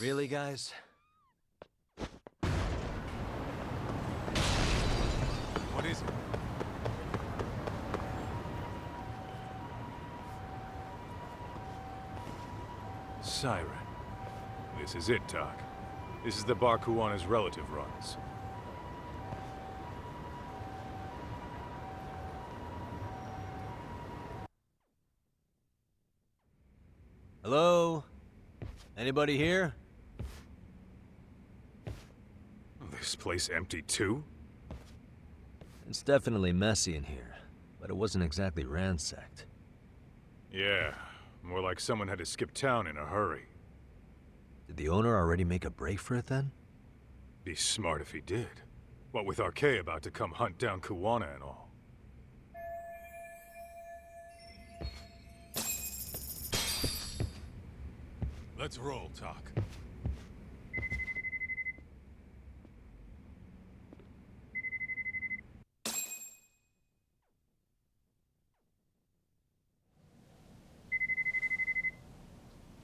Really, guys? What is it? Siren. This is it, Doc. This is the bar Kuwana's relative runs. Hello? Anybody here? This place empty too? It's definitely messy in here, but it wasn't exactly ransacked. Yeah, more like someone had to skip town in a hurry. Did the owner already make a break for it then? Be smart if he did. What with RK about to come hunt down Kuwana and all. Let's roll, Talk.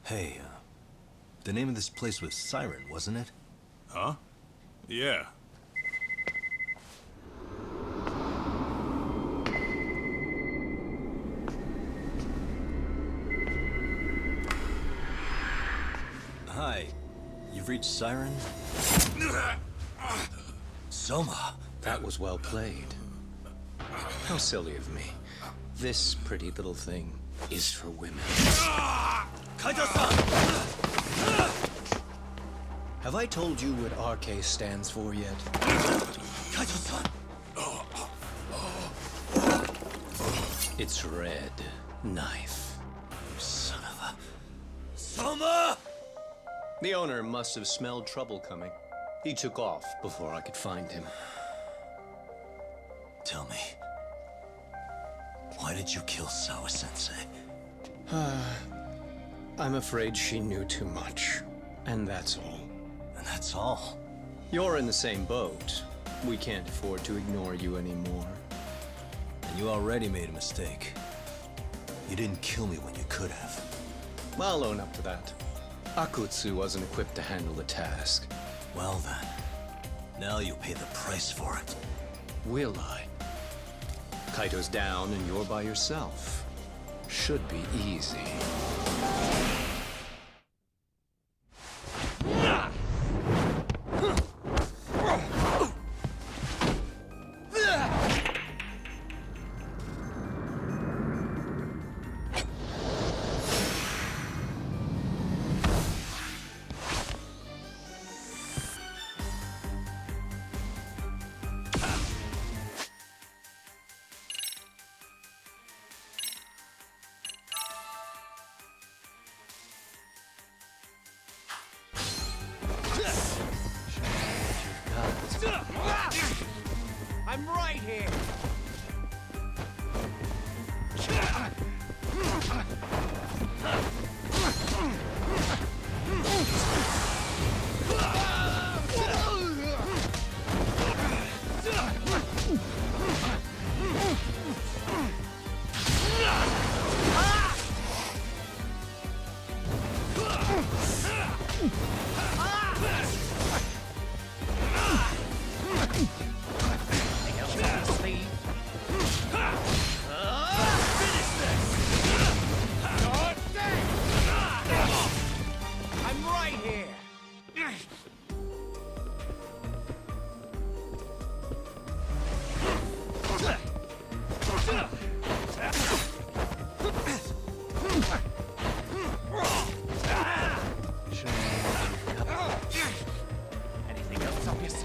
Hey, the name of this place was Siren, wasn't it? Huh? Yeah. Hi. You've reached Siren? Soma. That was well played. How silly of me. This pretty little thing is for women. Kaito-san! Have I told you what RK stands for yet? Kaito-san! It's Red Knife. Son of a... Soma! The owner must have smelled trouble coming. He took off before I could find him. Tell me, why did you kill Sawa-sensei? I'm afraid she knew too much. And that's all. And that's all? You're in the same boat. We can't afford to ignore you anymore. And you already made a mistake. You didn't kill me when you could have. I'll own up to that. Akutsu wasn't equipped to handle the task. Well then, now you'll pay the price for it. Will I? Kaito's down and you're by yourself. Should be easy. I'm right here.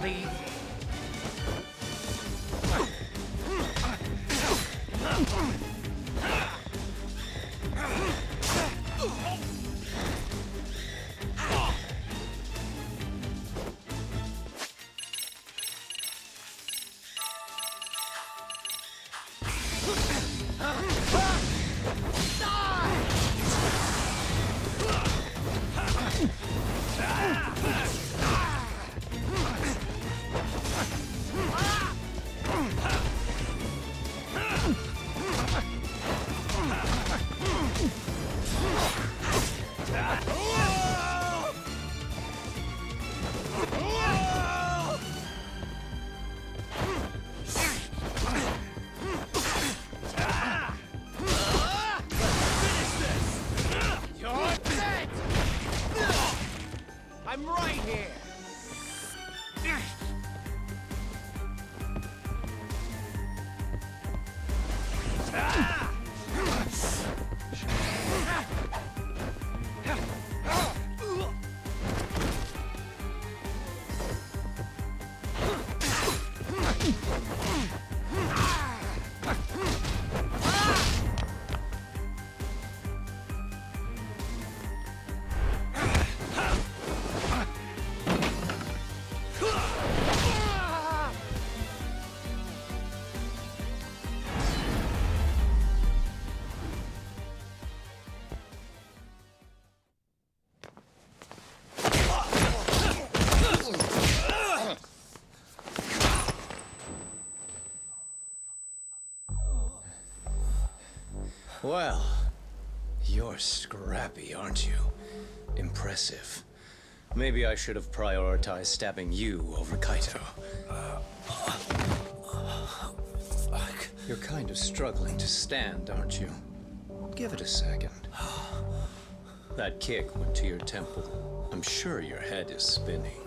sleeve. I'm right here! Well, you're scrappy, aren't you? Impressive. Maybe I should have prioritized stabbing you over Kaito. Fuck. You're kind of struggling to stand, aren't you? Give it a second. That kick went to your temple. I'm sure your head is spinning.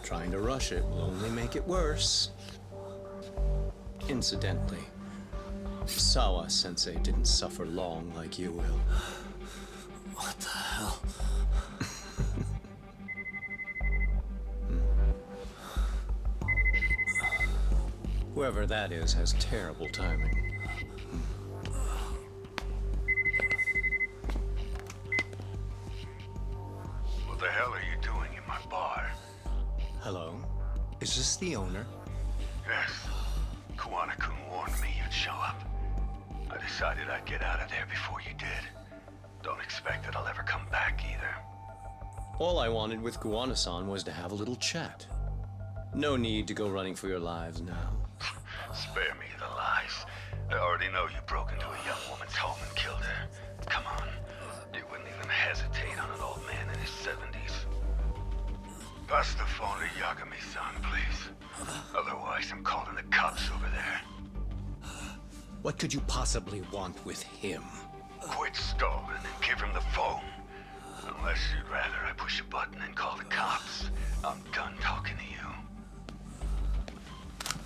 Trying to rush it will only make it worse. Incidentally, Sawa-sensei didn't suffer long like you will. What the hell? Whoever that is has terrible timing. What the hell are you doing in my bar? Hello? Is this the owner? Yes. Kuwana-kun warned me you'd show up. I decided I'd get out of there before you did. Don't expect that I'll ever come back either. All I wanted with Kuwana-san was to have a little chat. No need to go running for your lives now. Spare me the lies. I already know you broke into a young woman's home and killed her. Come on. You wouldn't even hesitate on an old man in his 70s. Pass the phone to Yagami-san, please. Otherwise, I'm calling the cops over there. What could you possibly want with him? Quit stalling and give him the phone. Unless you'd rather I push a button and call the cops. I'm done talking to you.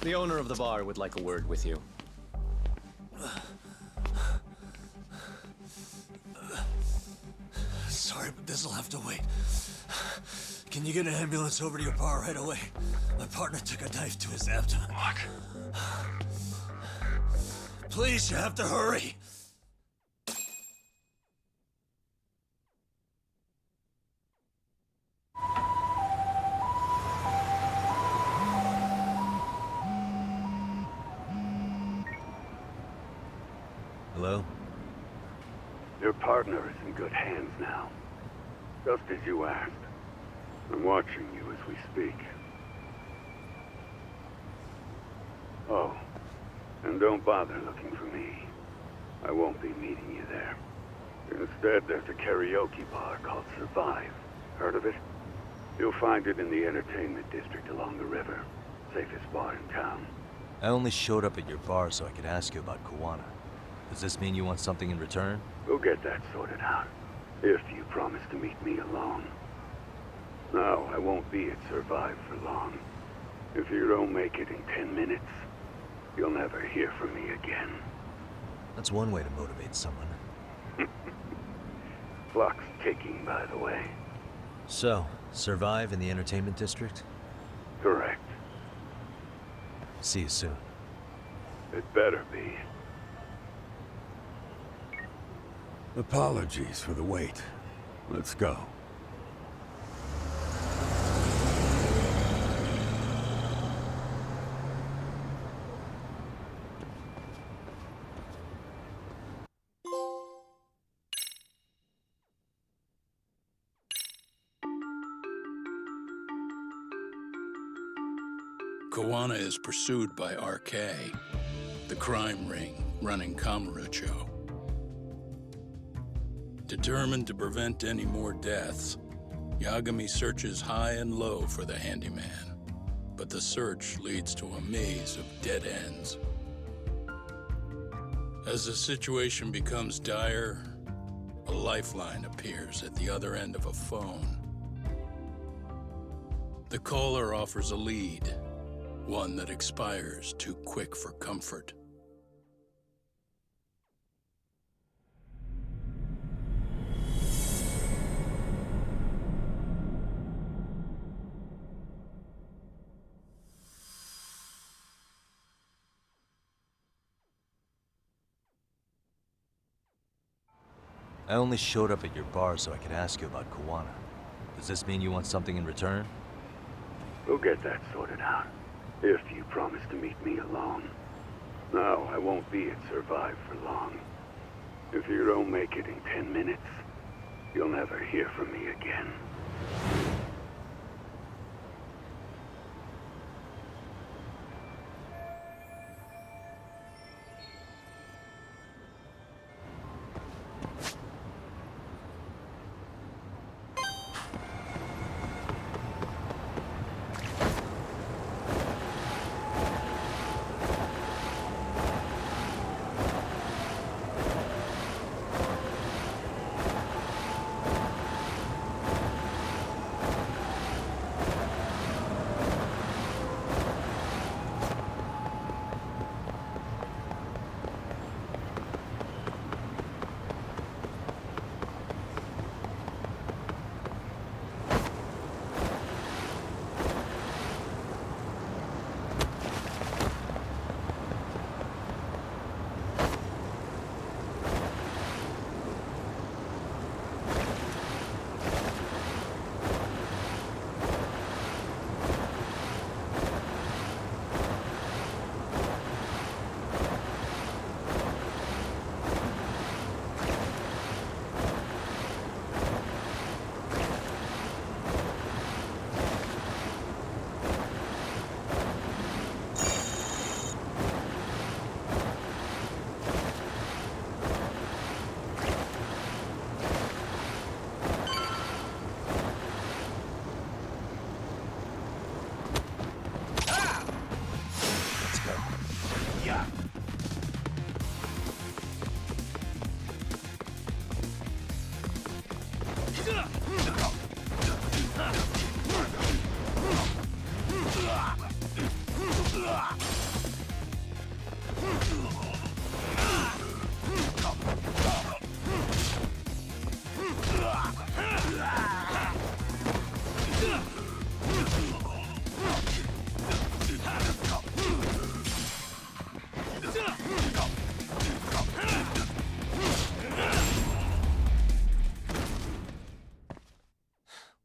The owner of the bar would like a word with you. Sorry, but this'll have to wait. Can you get an ambulance over to your bar right away? My partner took a knife to his abdomen. What? Please, you have to hurry. Hello? Your partner is in good hands now. Just as you asked. I'm watching you as we speak. Oh, and don't bother looking for me. I won't be meeting you there. Instead, there's a karaoke bar called Survive. Heard of it? You'll find it in the entertainment district along the river. Safest bar in town. I only showed up at your bar so I could ask you about Kuwana. Does this mean you want something in return? We'll get that sorted out. If you promise to meet me alone. No, I won't be at Survive for long. If you don't make it in 10 minutes, you'll never hear from me again. That's one way to motivate someone. Clock's ticking, by the way. So, Survive in the entertainment district? See you soon. It better be. Apologies for the wait. Let's go. Koana is pursued by RK, the crime ring running Kamurocho. Determined to prevent any more deaths, Yagami searches high and low for the handyman, but the search leads to a maze of dead ends. As the situation becomes dire, a lifeline appears at the other end of a phone. The caller offers a lead, one that expires too quick for comfort. I only showed up at your bar so I could ask you about Koana. Does this mean you want something in return? We'll get that sorted out. If you promise to meet me alone. No, I won't be at Survive for long. If you don't make it in 10 minutes, you'll never hear from me again.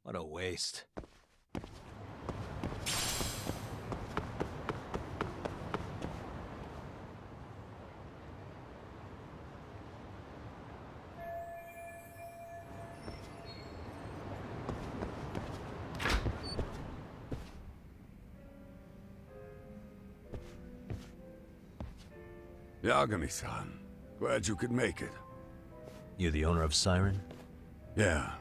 What a waste. Yagami-san, glad you could make it. You the owner of Siren? Yeah.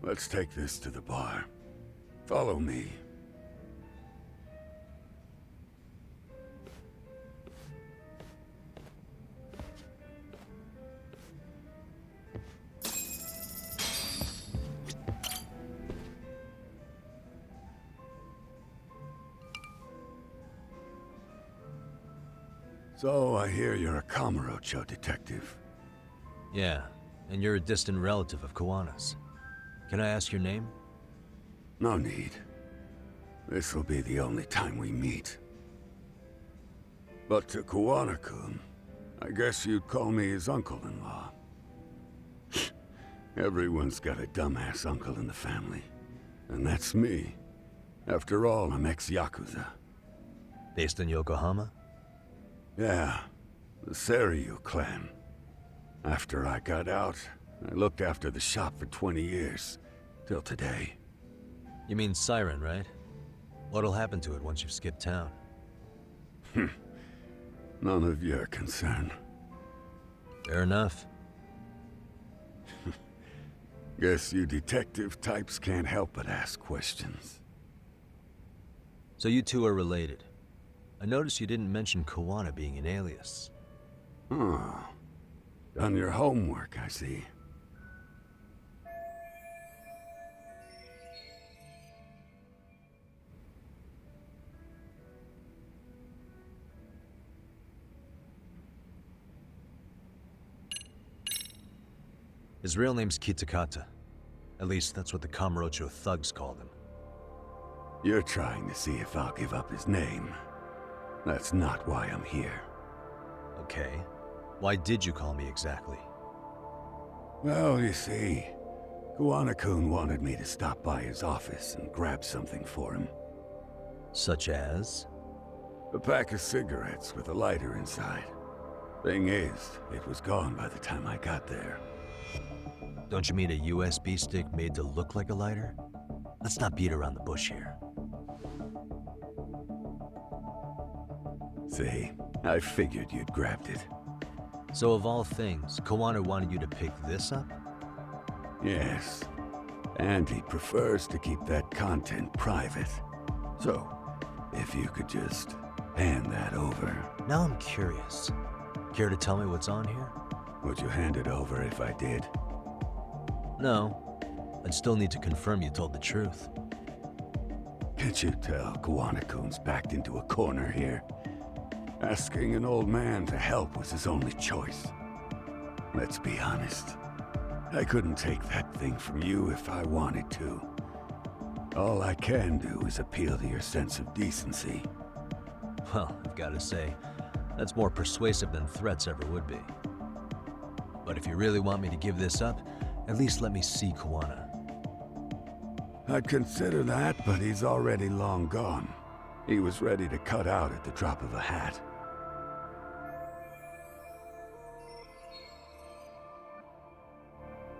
Let's take this to the bar. Follow me. So, I hear you're a Kamurocho detective. Yeah, and you're a distant relative of Koana's. Can I ask your name? No need. This'll be the only time we meet. But to Kuwana-kun, I guess you'd call me his uncle-in-law. Everyone's got a dumbass uncle in the family. And that's me. After all, I'm ex-Yakuza. Based in Yokohama? Yeah, the Seiryu clan. After I got out, I looked after the shop for 20 years. Till today. You mean Siren, right? What'll happen to it once you've skipped town? None of your concern. Fair enough. Guess you detective types can't help but ask questions. So you two are related. I noticed you didn't mention Kuwana being an alias. Oh. Done your homework, I see. His real name's Kitakata. At least that's what the Kamurocho thugs called him. You're trying to see if I'll give up his name. That's not why I'm here. Okay. Why did you call me exactly? Well, you see, Kuwana-kun wanted me to stop by his office and grab something for him. Such as? A pack of cigarettes with a lighter inside. Thing is, it was gone by the time I got there. Don't you mean a USB stick made to look like a lighter? Let's not beat around the bush here. See, I figured you'd grabbed it. So of all things, Kuwana wanted you to pick this up? Yes. And he prefers to keep that content private. So, if you could just hand that over. Now I'm curious. Care to tell me what's on here? Would you hand it over if I did? No. I'd still need to confirm you told the truth. Can't you tell Kuwana-kun's backed into a corner here? Asking an old man to help was his only choice. Let's be honest. I couldn't take that thing from you if I wanted to. All I can do is appeal to your sense of decency. Well, I've got to say, that's more persuasive than threats ever would be. But if you really want me to give this up, at least let me see Kuwana. I'd consider that, but he's already long gone. He was ready to cut out at the drop of a hat.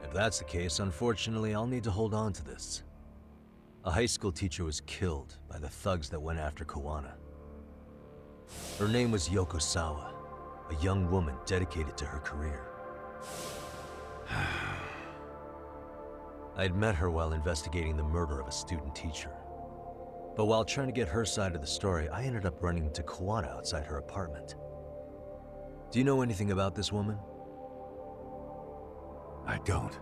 If that's the case, unfortunately, I'll need to hold on to this. A high school teacher was killed by the thugs that went after Kuwana. Her name was Yoko Sawa, a young woman dedicated to her career. I'd met her while investigating the murder of a student teacher. But while trying to get her side of the story, I ended up running into Kuwana outside her apartment. Do you know anything about this woman? I don't.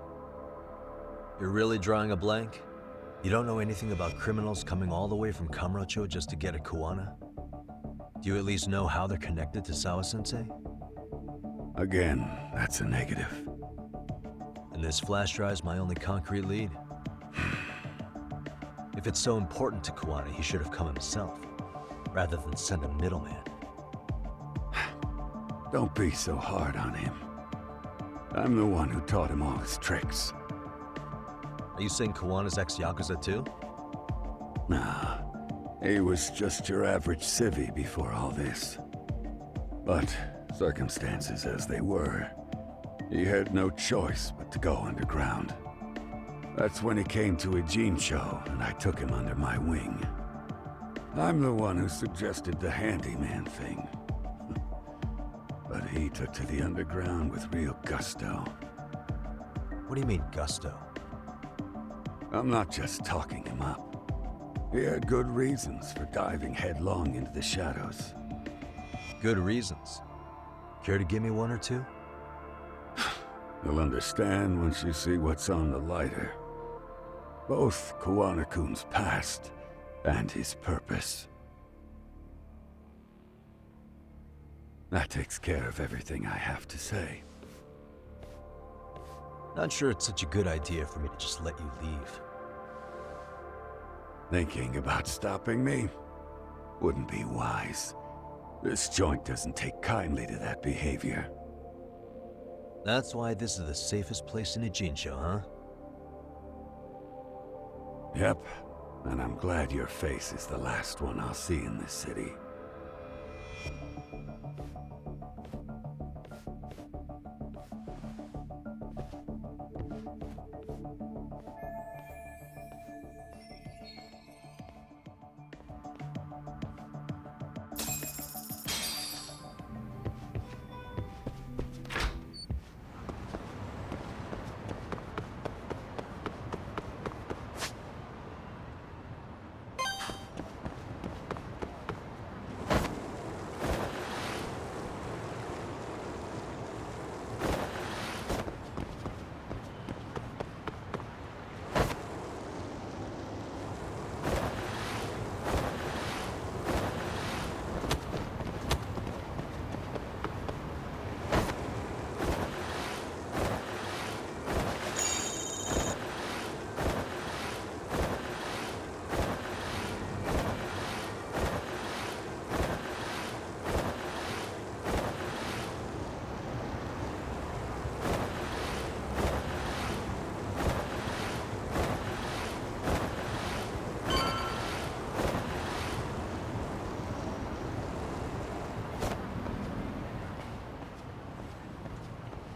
You're really drawing a blank? You don't know anything about criminals coming all the way from Kamurocho just to get at Kuwana? Do you at least know how they're connected to Sawa-sensei? Again, that's a negative. And this flash drive's my only concrete lead. If it's so important to Kuwana, he should have come himself, rather than send a middleman. Don't be so hard on him. I'm the one who taught him all his tricks. Are you saying Kuwana's ex-Yakuza too? Nah, he was just your average civvy before all this. But, circumstances as they were, he had no choice but to go underground. That's when he came to a Jinsho, and I took him under my wing. I'm the one who suggested the handyman thing. But he took to the underground with real gusto. What do you mean, gusto? I'm not just talking him up. He had good reasons for diving headlong into the shadows. Good reasons? Care to give me one or two? You'll understand once you see what's on the lighter. Both Kuwana-kun's past and his purpose. That takes care of everything I have to say. Not sure it's such a good idea for me to just let you leave. Thinking about stopping me? Wouldn't be wise. This joint doesn't take kindly to that behavior. That's why this is the safest place in Ijincho, huh? Yep, and I'm glad your face is the last one I'll see in this city.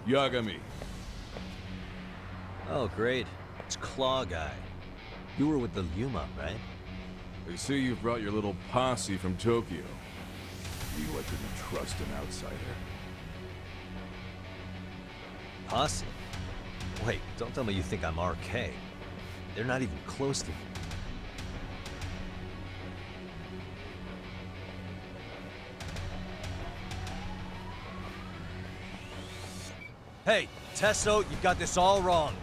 Yagami. Oh, great. It's Claw Guy. You were with the Yuma, right? They say you've brought your little posse from Tokyo. You I couldn't trust an outsider. Posse? Wait, don't tell me you think I'm RK. They're not even close to me. Hey, Tesso, you've got this all wrong.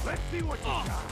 Let's see what you got.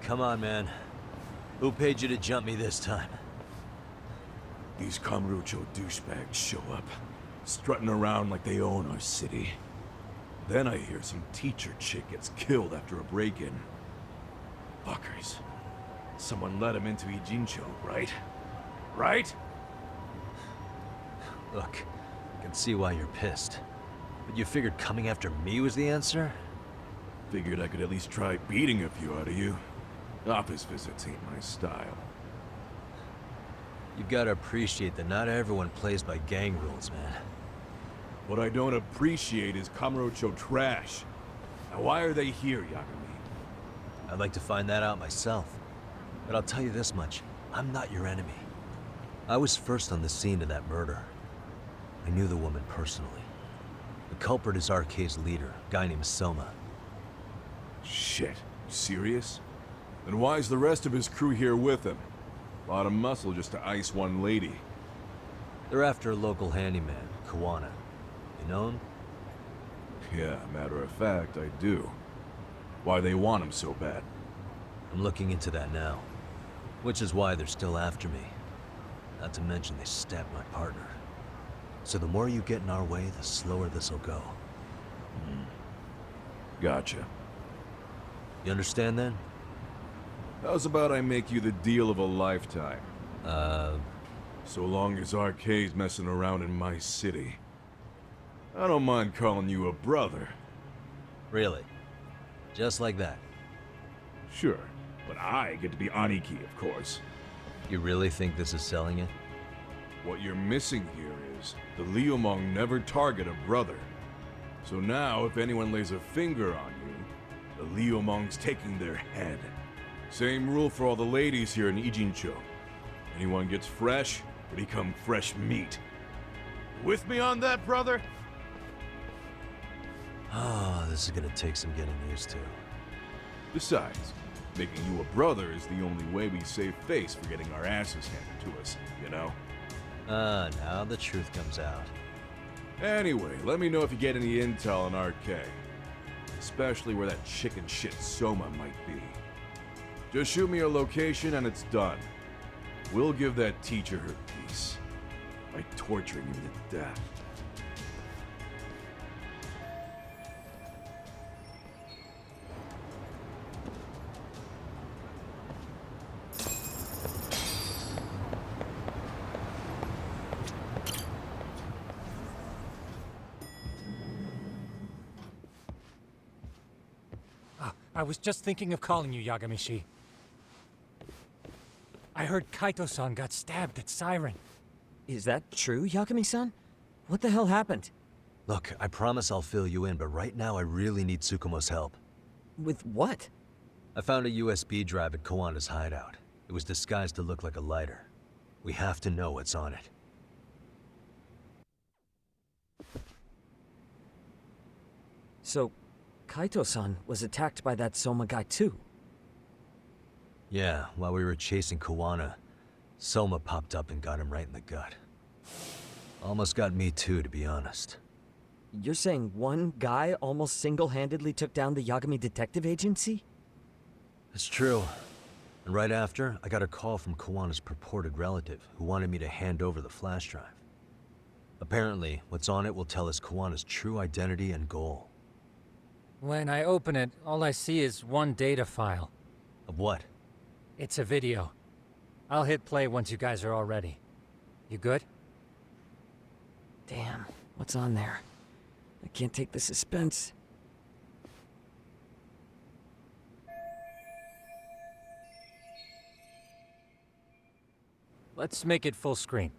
Come on, man. Who paid you to jump me this time? These Kamurocho douchebags show up, strutting around like they own our city. Then I hear some teacher chick gets killed after a break-in. Fuckers. Someone let him into Ijincho, right? Right? Look, I can see why you're pissed. But you figured coming after me was the answer? Figured I could at least try beating a few out of you. Office visits ain't my style. You've got to appreciate that not everyone plays by gang rules, man. What I don't appreciate is Kamurocho trash. Now why are they here, Yagami? I'd like to find that out myself. But I'll tell you this much, I'm not your enemy. I was first on the scene of that murder. I knew the woman personally. The culprit is RK's leader, a guy named Soma. Shit, you serious? Then why's the rest of his crew here with him? A lot of muscle just to ice one lady. They're after a local handyman, Kawana. You know him? Yeah, matter of fact, I do. Why they want him so bad? I'm looking into that now. Which is why they're still after me. Not to mention they stabbed my partner. So the more you get in our way, the slower this'll go. Gotcha. You understand then? How's about I make you the deal of a lifetime? So long as RK's messing around in my city. I don't mind calling you a brother. Really? Just like that? Sure, but I get to be Aniki, of course. You really think this is selling it? What you're missing here is the Liumong never target a brother. So now, if anyone lays a finger on you, the Liumong's taking their head. Same rule for all the ladies here in Ijincho. Anyone gets fresh, they become fresh meat. With me on that, brother? Oh, this is gonna take some getting used to. Besides, making you a brother is the only way we save face for getting our asses handed to us, you know? Now the truth comes out. Anyway, let me know if you get any intel on RK. Especially where that chicken shit Soma might be. Just shoot me a location and it's done. We'll give that teacher her piece. By torturing him to death. I was just thinking of calling you, Yagami-shi. I heard Kaito-san got stabbed at Siren. Is that true, Yagami-san? What the hell happened? Look, I promise I'll fill you in, but right now I really need Tsukumo's help. With what? I found a USB drive at Kawana's hideout. It was disguised to look like a lighter. We have to know what's on it. So, Kaito-san was attacked by that Soma guy too? Yeah, while we were chasing Kawana, Soma popped up and got him right in the gut. Almost got me too, to be honest. You're saying one guy almost single-handedly took down the Yagami Detective Agency? It's true. And right after, I got a call from Kawana's purported relative who wanted me to hand over the flash drive. Apparently, what's on it will tell us Kawana's true identity and goal. When I open it, all I see is one data file. Of what? It's a video. I'll hit play once you guys are all ready. You good? Damn, what's on there? I can't take the suspense. Let's make it full screen.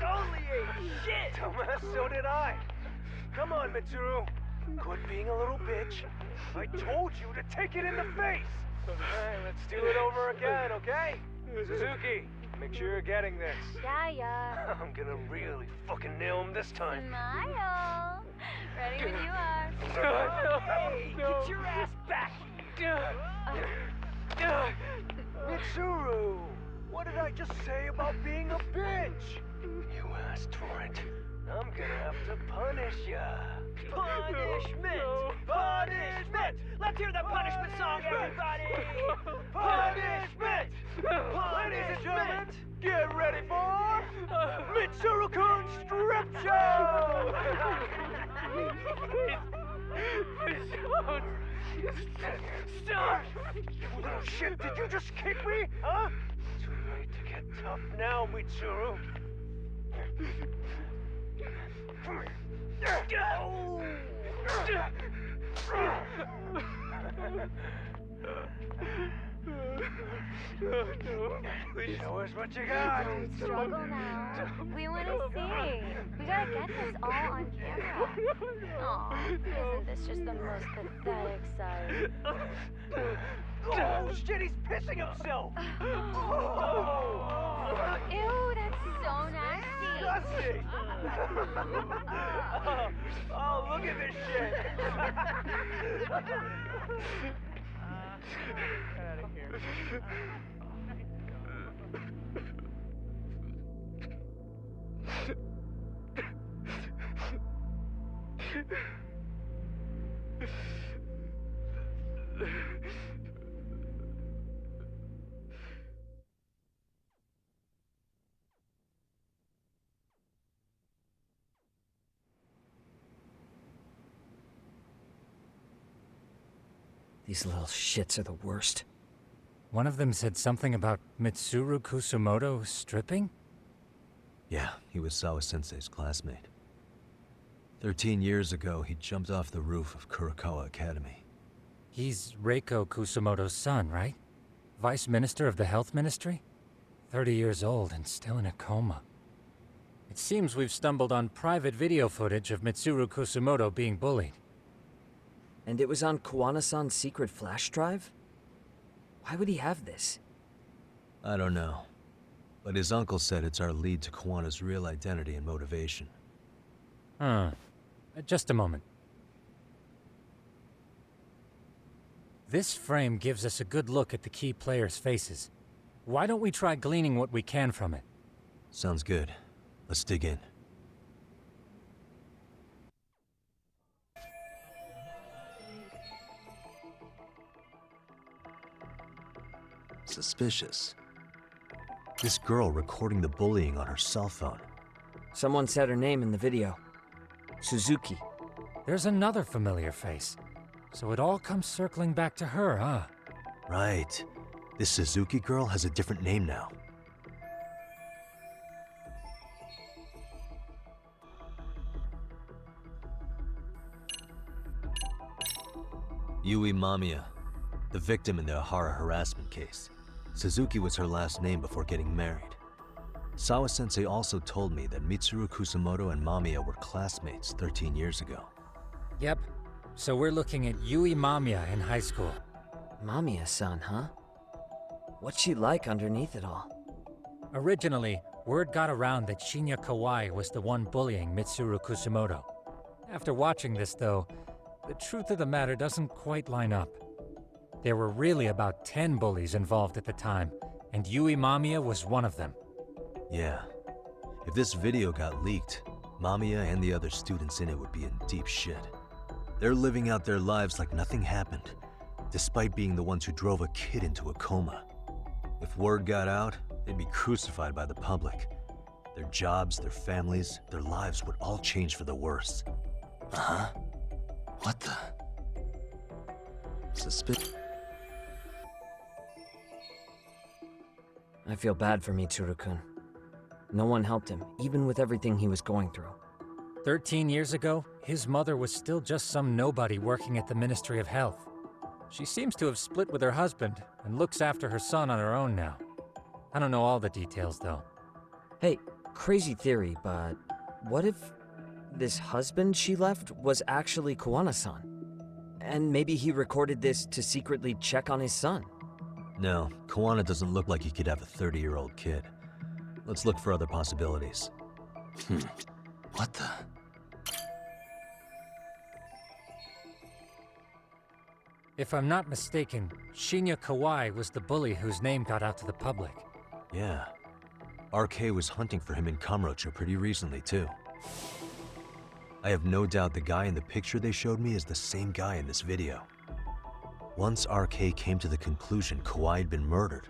Only ate shit! Dumbass, so did I. Come on, Mitsuru. Quit being a little bitch. I told you to take it in the face. Alright, let's do it over again, okay? Suzuki, make sure you're getting this. Yeah. I'm gonna really fucking nail him this time. Smile. Ready when you are. Hey, get your ass back here. Mitsuru, what did I just say about being a bitch? You asked for I'm gonna have to punish ya. Punishment! Punishment! Let's hear the punishment song, everybody! Punishment! Ladies and gentlemen, get ready for Mitsuru-kun's Strip Show! Stop! You little shit, did you just kick me? Huh? Too late to get tough now, Mitsuru. Show us what you got. Don't struggle now. We want to see. We gotta get this all on camera. Aw, isn't this just the most pathetic sight? Oh, shit, he's pissing himself! Ew, that's so nasty. Disgusting! Oh, look at this shit! Get out of here. These little shits are the worst. One of them said something about Mitsuru Kusumoto stripping? Yeah, he was Sawa-sensei's classmate. 13 years ago, he jumped off the roof of Kurakawa Academy. He's Reiko Kusumoto's son, right? Vice Minister of the Health Ministry? 30 years old and still in a coma. It seems we've stumbled on private video footage of Mitsuru Kusumoto being bullied. And it was on Kawana-san's secret flash drive? Why would he have this? I don't know. But his uncle said it's our lead to Kawana's real identity and motivation. Huh. Just a moment. This frame gives us a good look at the key players' faces. Why don't we try gleaning what we can from it? Sounds good. Let's dig in. Suspicious. This girl recording the bullying on her cell phone. Someone said her name in the video. Suzuki. There's another familiar face. So it all comes circling back to her, huh? Right. This Suzuki girl has a different name now. Yui Mamiya, the victim in the Ahara harassment case. Suzuki was her last name before getting married. Sawa-sensei also told me that Mitsuru Kusumoto and Mamiya were classmates 13 years ago. Yep. So we're looking at Yui Mamiya in high school. Mamiya-san, huh? What's she like underneath it all? Originally, word got around that Shinya Kawai was the one bullying Mitsuru Kusumoto. After watching this, though, the truth of the matter doesn't quite line up. There were really about 10 bullies involved at the time, and Yui Mamiya was one of them. Yeah. If this video got leaked, Mamiya and the other students in it would be in deep shit. They're living out their lives like nothing happened, despite being the ones who drove a kid into a coma. If word got out, they'd be crucified by the public. Their jobs, their families, their lives would all change for the worse. Uh-huh. What the? Suspicious. I feel bad for Mitsuru-kun. No one helped him, even with everything he was going through. 13 years ago, his mother was still just some nobody working at the Ministry of Health. She seems to have split with her husband and looks after her son on her own now. I don't know all the details, though. Hey, crazy theory, but what if this husband she left was actually Kawana-san? And maybe he recorded this to secretly check on his son? No, Kawana doesn't look like he could have a 30-year-old kid. Let's look for other possibilities. What the? If I'm not mistaken, Shinya Kawai was the bully whose name got out to the public. Yeah. RK was hunting for him in Kamurocho pretty recently, too. I have no doubt the guy in the picture they showed me is the same guy in this video. Once RK came to the conclusion Kawhi had been murdered,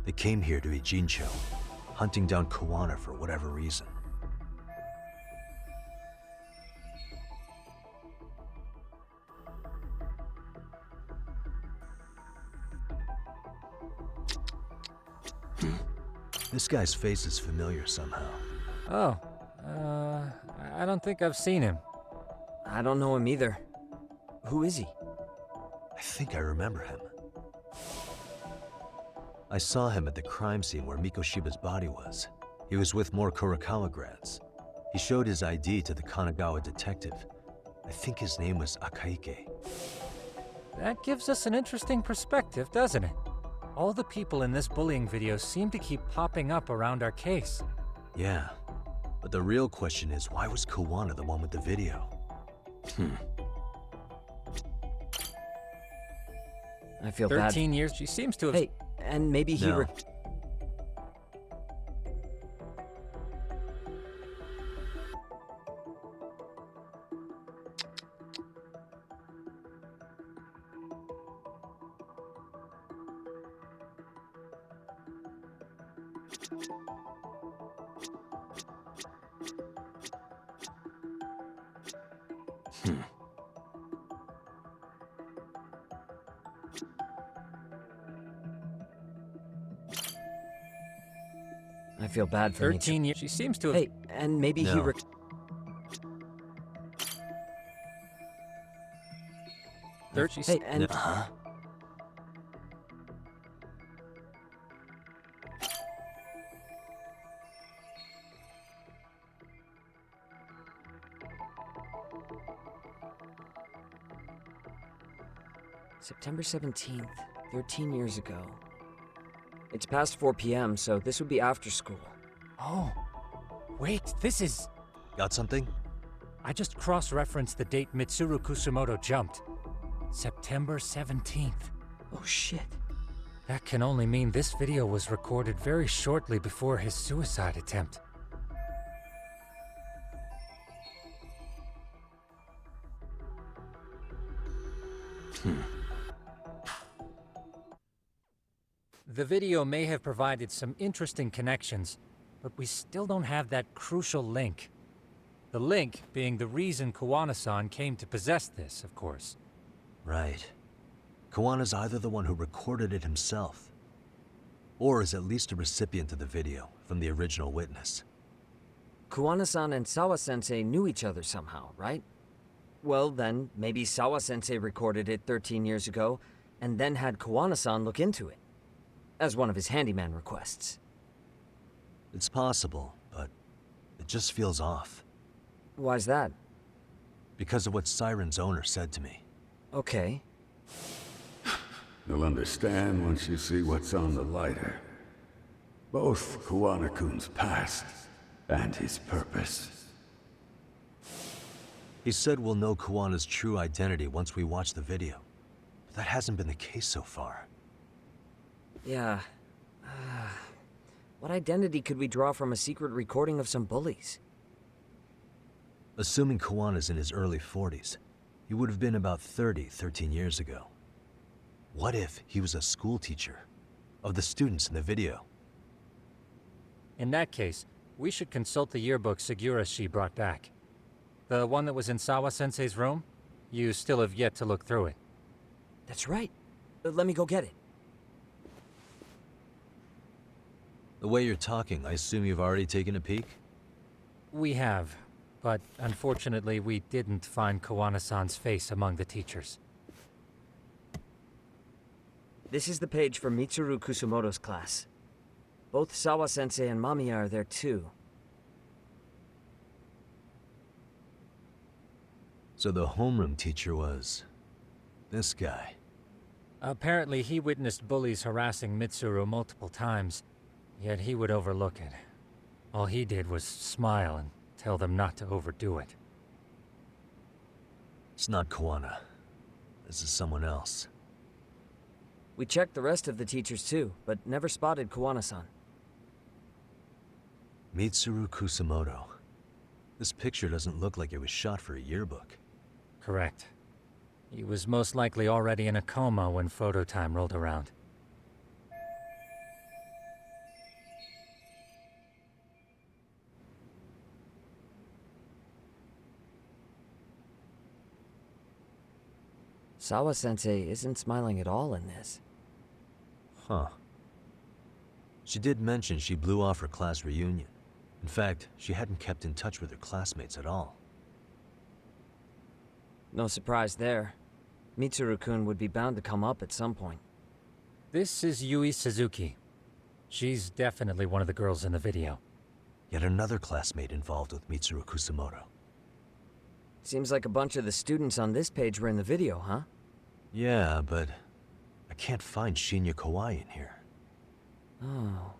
they came here to Ijincho, hunting down Kawana for whatever reason. This guy's face is familiar somehow. Oh, I don't think I've seen him. I don't know him either. Who is he? I think I remember him. I saw him at the crime scene where Mikoshiba's body was. He was with more Kurakawa grads. He showed his ID to the Kanagawa detective. I think his name was Akaike. That gives us an interesting perspective, doesn't it? All the people in this bullying video seem to keep popping up around our case. Yeah, but the real question is, why was Kawana the one with the video? I feel 13 bad. years, she seems to have... Hey, and maybe he... No. I feel bad for 13 years, she seems to have... Hey, and maybe he... No. Hey, and... Huh? September 17th, 13 years ago. It's past 4 p.m., so this would be after school. Oh, wait, this is... Got something? I just cross-referenced the date Mitsuru Kusumoto jumped. September 17th. Oh shit. That can only mean this video was recorded very shortly before his suicide attempt. The video may have provided some interesting connections, but we still don't have that crucial link. The link being the reason Kawana-san came to possess this, of course. Right. Kawana's either the one who recorded it himself, or is at least a recipient of the video from the original witness. Kawana-san and Sawa-sensei knew each other somehow, right? Well, then, maybe Sawa-sensei recorded it 13 years ago, and then had Kawana-san look into it, as one of his handyman requests. It's possible, but it just feels off. Why's that? Because of what Siren's owner said to me. Okay. You'll understand once you see what's on the lighter. Both Kawana-kun's past and his purpose. He said we'll know Kawana's true identity once we watch the video. But that hasn't been the case so far. Yeah. What identity could we draw from a secret recording of some bullies? Assuming Kawana's in his early 40s, he would have been about 30 13 years ago. What if he was a school teacher of the students in the video? In that case, we should consult the yearbook Segura-shi brought back. The one that was in Sawa-sensei's room? You still have yet to look through it. That's right. Let me go get it. The way you're talking, I assume you've already taken a peek? We have, but unfortunately we didn't find Kawana-san's face among the teachers. This is the page for Mitsuru Kusumoto's class. Both Sawa-sensei and Mamiya are there too. So the homeroom teacher was... this guy. Apparently he witnessed bullies harassing Mitsuru multiple times, yet he would overlook it. All he did was smile and tell them not to overdo it. It's not Kawana. This is someone else. We checked the rest of the teachers too, but never spotted Kawana-san. Mitsuru Kusumoto. This picture doesn't look like it was shot for a yearbook. Correct. He was most likely already in a coma when photo time rolled around. Sawa-sensei isn't smiling at all in this. Huh. She did mention she blew off her class reunion. In fact, she hadn't kept in touch with her classmates at all. No surprise there. Mitsuru-kun would be bound to come up at some point. This is Yui Suzuki. She's definitely one of the girls in the video. Yet another classmate involved with Mitsuru Kusamoto. Seems like a bunch of the students on this page were in the video, huh? Yeah, but I can't find Shinya Kawai in here. Oh.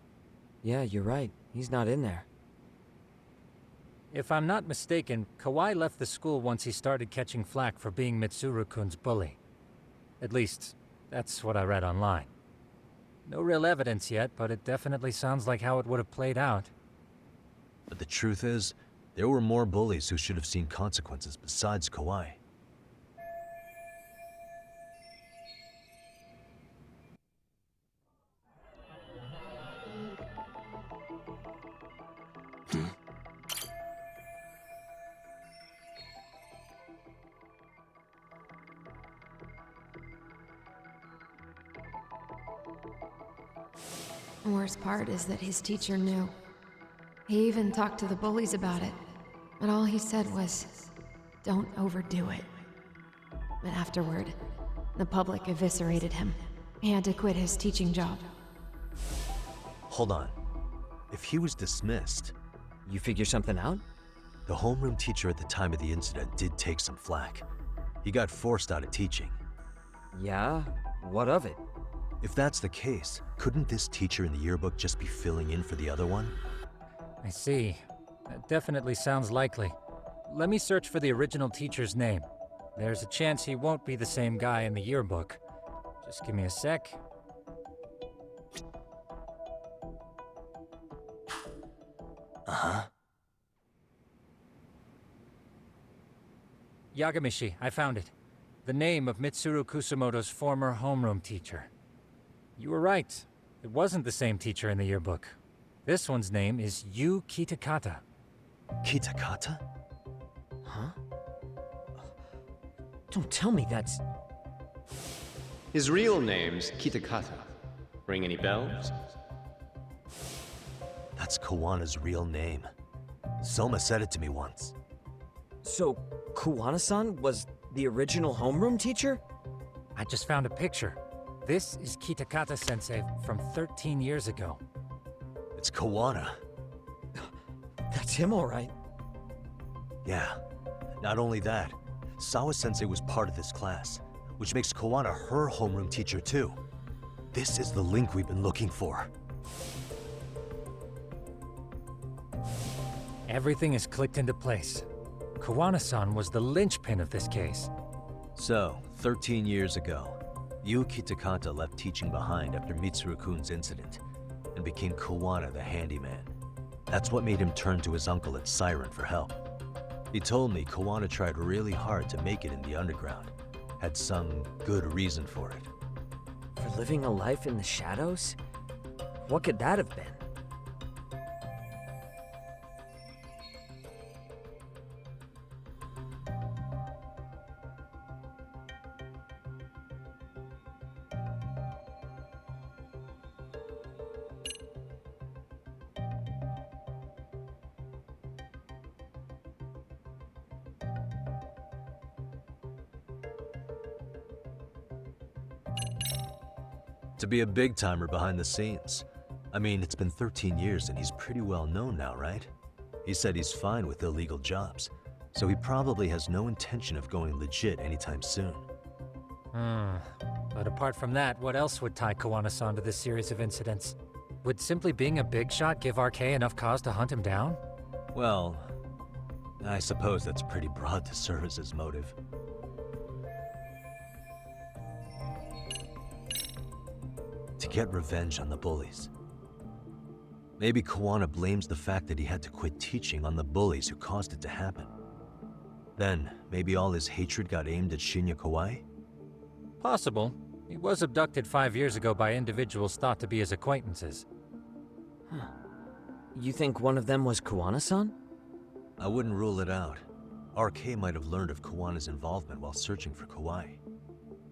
Yeah, you're right. He's not in there. If I'm not mistaken, Kawai left the school once he started catching flack for being Mitsuru-kun's bully. At least, that's what I read online. No real evidence yet, but it definitely sounds like how it would have played out. But the truth is, there were more bullies who should have seen consequences besides Kawai. Worst part is that his teacher knew. He even talked to the bullies about it, but all he said was, "Don't overdo it." But afterward, the public eviscerated him. He had to quit his teaching job. Hold on. If he was dismissed... You figure something out? The homeroom teacher at the time of the incident did take some flack. He got forced out of teaching. Yeah? What of it? If that's the case, couldn't this teacher in the yearbook just be filling in for the other one? I see. That definitely sounds likely. Let me search for the original teacher's name. There's a chance he won't be the same guy in the yearbook. Just give me a sec. Uh-huh. Yagamishi, I found it. The name of Mitsuru Kusamoto's former homeroom teacher. You were right. It wasn't the same teacher in the yearbook. This one's name is Yu Kitakata. Kitakata? Huh? Don't tell me that's... His real name's Kitakata. Ring any bells? That's Kawana's real name. Soma said it to me once. So, Kuwana-san was the original homeroom teacher? I just found a picture. This is Kitakata-sensei from 13 years ago. It's Kawana. That's him, all right. Yeah. Not only that, Sawa-sensei was part of this class, which makes Kawana her homeroom teacher too. This is the link we've been looking for. Everything is clicked into place. Kawana-san was the linchpin of this case. So, 13 years ago, Yu Kitakata left teaching behind after Mitsuru-kun's incident, and became Kawana the handyman. That's what made him turn to his uncle at Siren for help. He told me Kawana tried really hard to make it in the underground, had some good reason for it. For living a life in the shadows? What could that have been? To be a big-timer behind the scenes. I mean, it's been 13 years and he's pretty well known now, right? He said he's fine with illegal jobs, so he probably has no intention of going legit anytime soon. But apart from that, what else would tie Kawana-san to this series of incidents? Would simply being a big shot give RK enough cause to hunt him down? Well, I suppose that's pretty broad to serve as his motive. To get revenge on the bullies. Maybe Kawana blames the fact that he had to quit teaching on the bullies who caused it to happen. Then, maybe all his hatred got aimed at Shinya Kawai? Possible. He was abducted 5 years ago by individuals thought to be his acquaintances. Huh. You think one of them was Kawana-san? I wouldn't rule it out. RK might have learned of Kawana's involvement while searching for Kawai.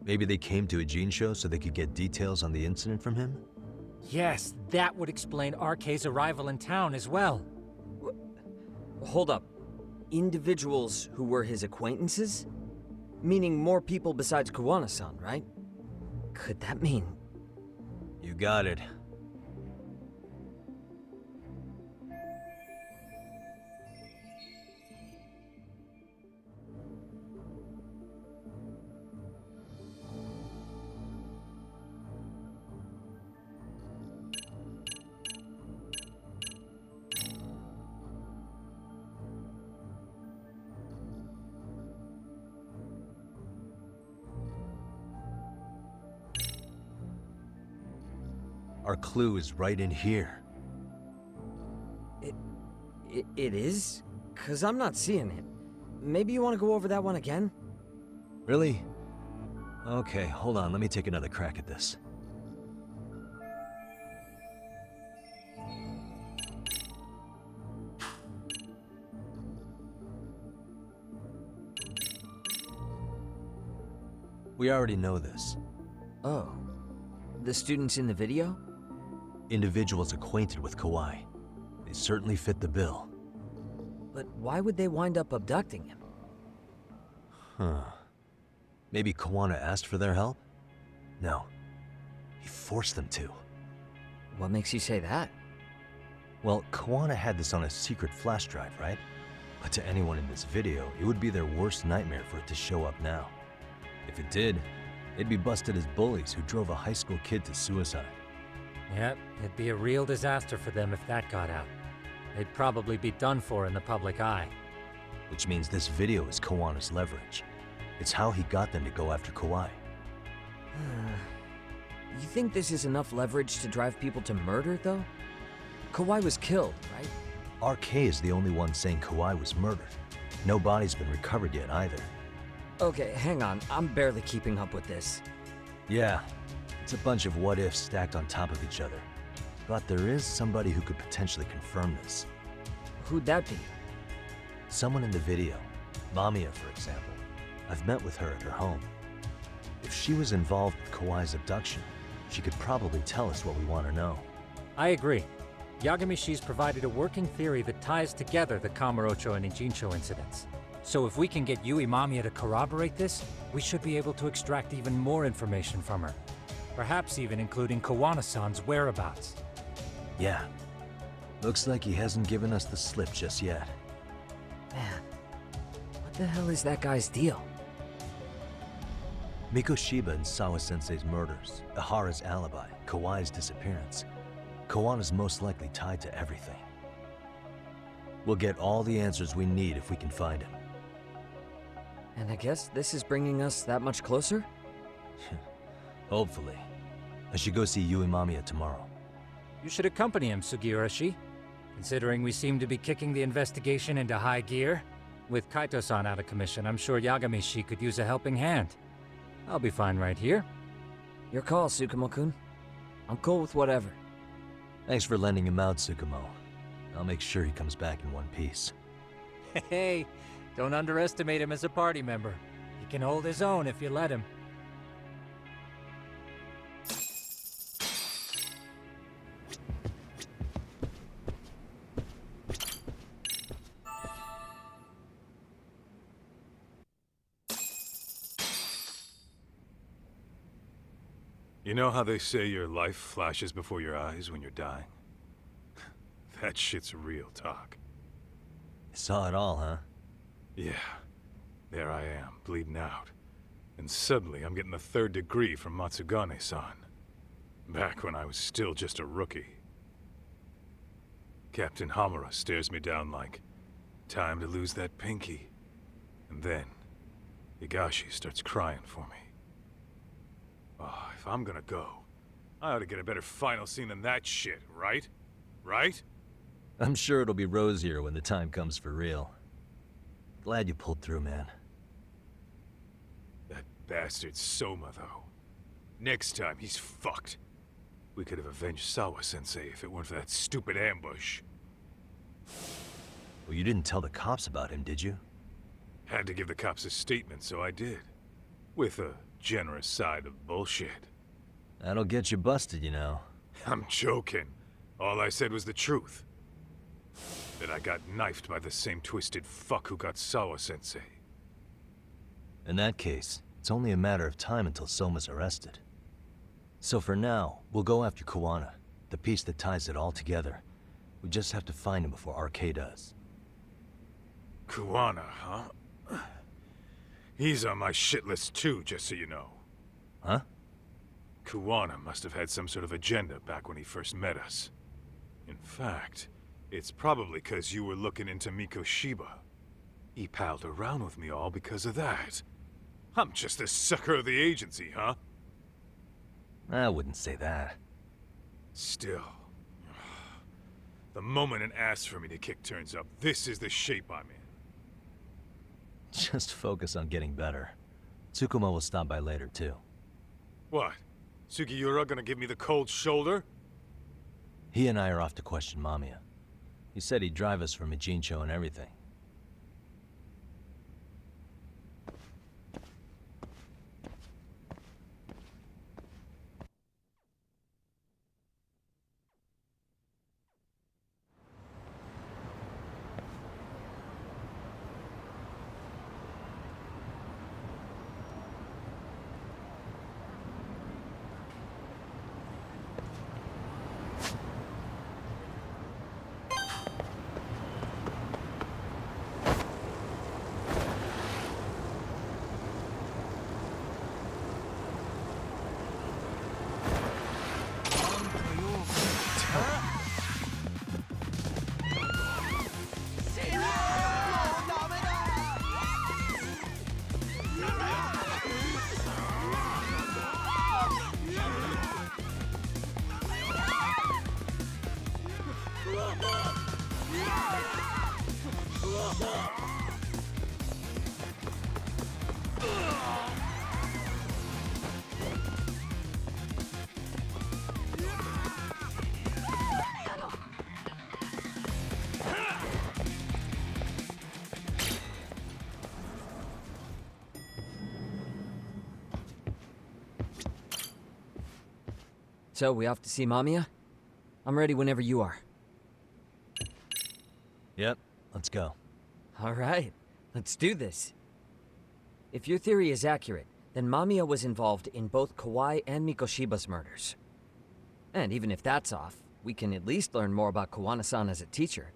Maybe they came to Ijincho so they could get details on the incident from him? Yes, that would explain RK's arrival in town as well. Hold up. Individuals who were his acquaintances? Meaning more people besides Kawana-san, right? Could that mean... You got it. Our clue is right in here. It is? 'Cause I'm not seeing it. Maybe you want to go over that one again? Really? Okay, hold on, let me take another crack at this. We already know this. Oh. The students in the video? Individuals acquainted with Kawai. They certainly fit the bill. But why would they wind up abducting him? Huh. Maybe Kawana asked for their help? No. He forced them to. What makes you say that? Well, Kawana had this on a secret flash drive, right? But to anyone in this video, it would be their worst nightmare for it to show up now. If it did, they'd be busted as bullies who drove a high school kid to suicide. Yep, it'd be a real disaster for them if that got out. They'd probably be done for in the public eye. Which means this video is Kawana's leverage. It's how he got them to go after Kawai. You think this is enough leverage to drive people to murder, though? Kawai was killed, right? RK is the only one saying Kawai was murdered. No body's been recovered yet either. Okay, hang on. I'm barely keeping up with this. Yeah, it's a bunch of what-ifs stacked on top of each other. But there is somebody who could potentially confirm this. Who'd that be? Someone in the video. Mamiya, for example. I've met with her at her home. If she was involved with Kawai's abduction, she could probably tell us what we want to know. I agree. Yagamishi's provided a working theory that ties together the Kamurocho and Ijincho incidents. So if we can get Yui Mamiya to corroborate this, we should be able to extract even more information from her. Perhaps even including Kawana-san's whereabouts. Yeah. Looks like he hasn't given us the slip just yet. Man, what the hell is that guy's deal? Mikoshiba and Sawa-sensei's murders, Ihara's alibi, Kawai's disappearance. Kawana's most likely tied to everything. We'll get all the answers we need if we can find him. And I guess this is bringing us that much closer? Hopefully. I should go see Yui Mamiya tomorrow. You should accompany him, Sugiurashi. Considering we seem to be kicking the investigation into high gear, with Kaito-san out of commission, I'm sure Yagamishi could use a helping hand. I'll be fine right here. Your call, Tsukumo-kun. I'm cool with whatever. Thanks for lending him out, Tsukumo. I'll make sure he comes back in one piece. Hey, don't underestimate him as a party member. He can hold his own if you let him. You know how they say your life flashes before your eyes when you're dying? That shit's real talk. You saw it all, huh? Yeah. There I am, bleeding out. And suddenly I'm getting the 3rd degree from Matsugane-san. Back when I was still just a rookie. Captain Hamura stares me down like, time to lose that pinky. And then, Higashi starts crying for me. Oh, if I'm gonna go, I ought to get a better final scene than that shit, right? right? I'm sure it'll be rosier when the time comes for real. Glad you pulled through, man. That bastard Soma, though. Next time, he's fucked. We could have avenged Sawa-sensei if it weren't for that stupid ambush. Well, you didn't tell the cops about him, did you? Had to give the cops a statement, so I did. With a generous side of bullshit. That'll get you busted, you know. I'm joking. All I said was the truth. That I got knifed by the same twisted fuck who got Sawa-sensei. In that case, it's only a matter of time until Soma's arrested. So for now, we'll go after Kuwana, the piece that ties it all together. We just have to find him before RK does. Kuwana, huh? He's on my shit list too, just so you know. Huh? Kuwana must have had some sort of agenda back when he first met us. In fact, it's probably because you were looking into Mikoshiba. He palled around with me all because of that. I'm just a sucker of the agency, huh? I wouldn't say that. Still. The moment an ass for me to kick turns up, this is the shape I'm in. Just focus on getting better. Tsukuma will stop by later, too. What? Sugiura gonna give me the cold shoulder? He and I are off to question Mamiya. He said he'd drive us from Ijincho and everything. So, we off to see Mamiya? I'm ready whenever you are. Yep, let's go. Alright, let's do this. If your theory is accurate, then Mamiya was involved in both Kawai and Mikoshiba's murders. And even if that's off, we can at least learn more about Kuwana-san as a teacher.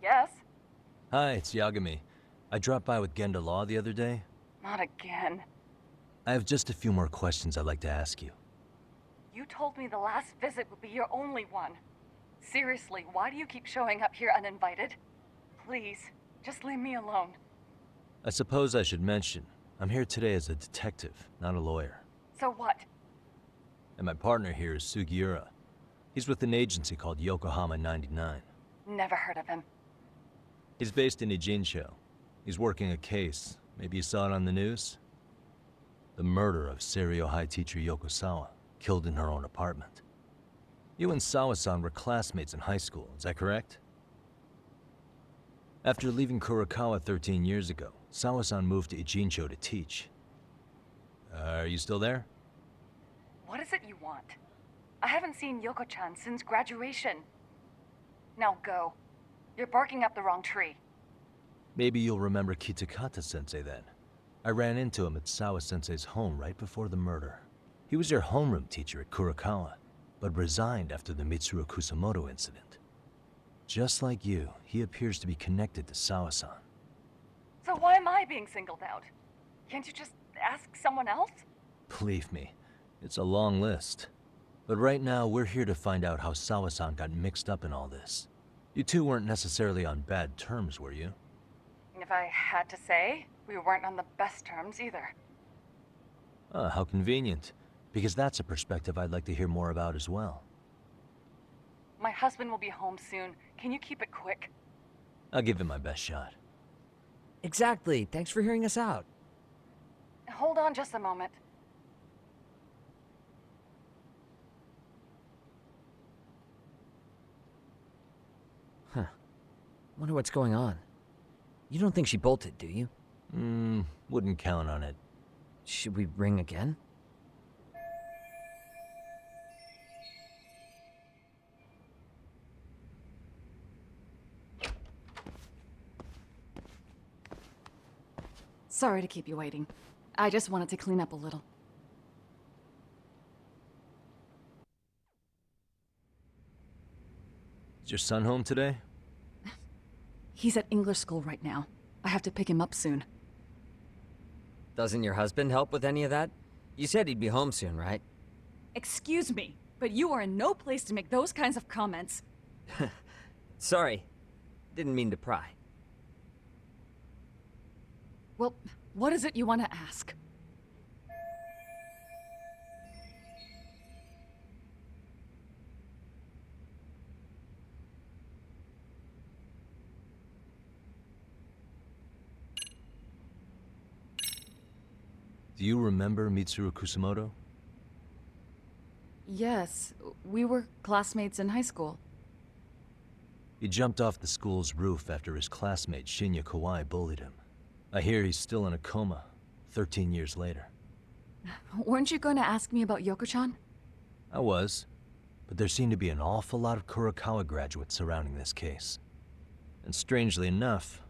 Yes? Hi, it's Yagami. I dropped by with Genda Law the other day. Not again. I have just a few more questions I'd like to ask you. You told me the last visit would be your only one. Seriously, why do you keep showing up here uninvited? Please, just leave me alone. I suppose I should mention, I'm here today as a detective, not a lawyer. So what? And my partner here is Sugiura. He's with an agency called Yokohama 99. Never heard of him. He's based in Ijincho. He's working a case. Maybe you saw it on the news? The murder of Seiryo High teacher Yokosawa, killed in her own apartment. You and Sawa-san were classmates in high school, is that correct? After leaving Kurokawa 13 years ago, Sawa-san moved to Ijincho to teach. Are you still there? What is it you want? I haven't seen Yoko-chan since graduation. Now go. You're barking up the wrong tree. Maybe you'll remember Kitakata-sensei then. I ran into him at Sawa-sensei's home right before the murder. He was your homeroom teacher at Kurokawa, but resigned after the Mitsuru Kusamoto incident. Just like you, he appears to be connected to Sawa-san. So why am I being singled out? Can't you just ask someone else? Believe me, it's a long list. But right now, we're here to find out how Sawa-san got mixed up in all this. You two weren't necessarily on bad terms, were you? If I had to say, we weren't on the best terms either. Ah, how convenient. Because that's a perspective I'd like to hear more about as well. My husband will be home soon. Can you keep it quick? I'll give it my best shot. Exactly. Thanks for hearing us out. Hold on just a moment. Huh. Wonder what's going on. You don't think she bolted, do you? Wouldn't count on it. Should we ring again? Sorry to keep you waiting. I just wanted to clean up a little. Is your son home today? He's at English school right now. I have to pick him up soon. Doesn't your husband help with any of that? You said he'd be home soon, right? Excuse me, but you are in no place to make those kinds of comments. Sorry. Didn't mean to pry. Well, what is it you want to ask? Do you remember Mitsuru Kusamoto? Yes, we were classmates in high school. He jumped off the school's roof after his classmate Shinya Kawai bullied him. I hear he's still in a coma, 13 years later. Weren't you going to ask me about Yoko-chan? I was, but there seemed to be an awful lot of Kurokawa graduates surrounding this case. And strangely enough,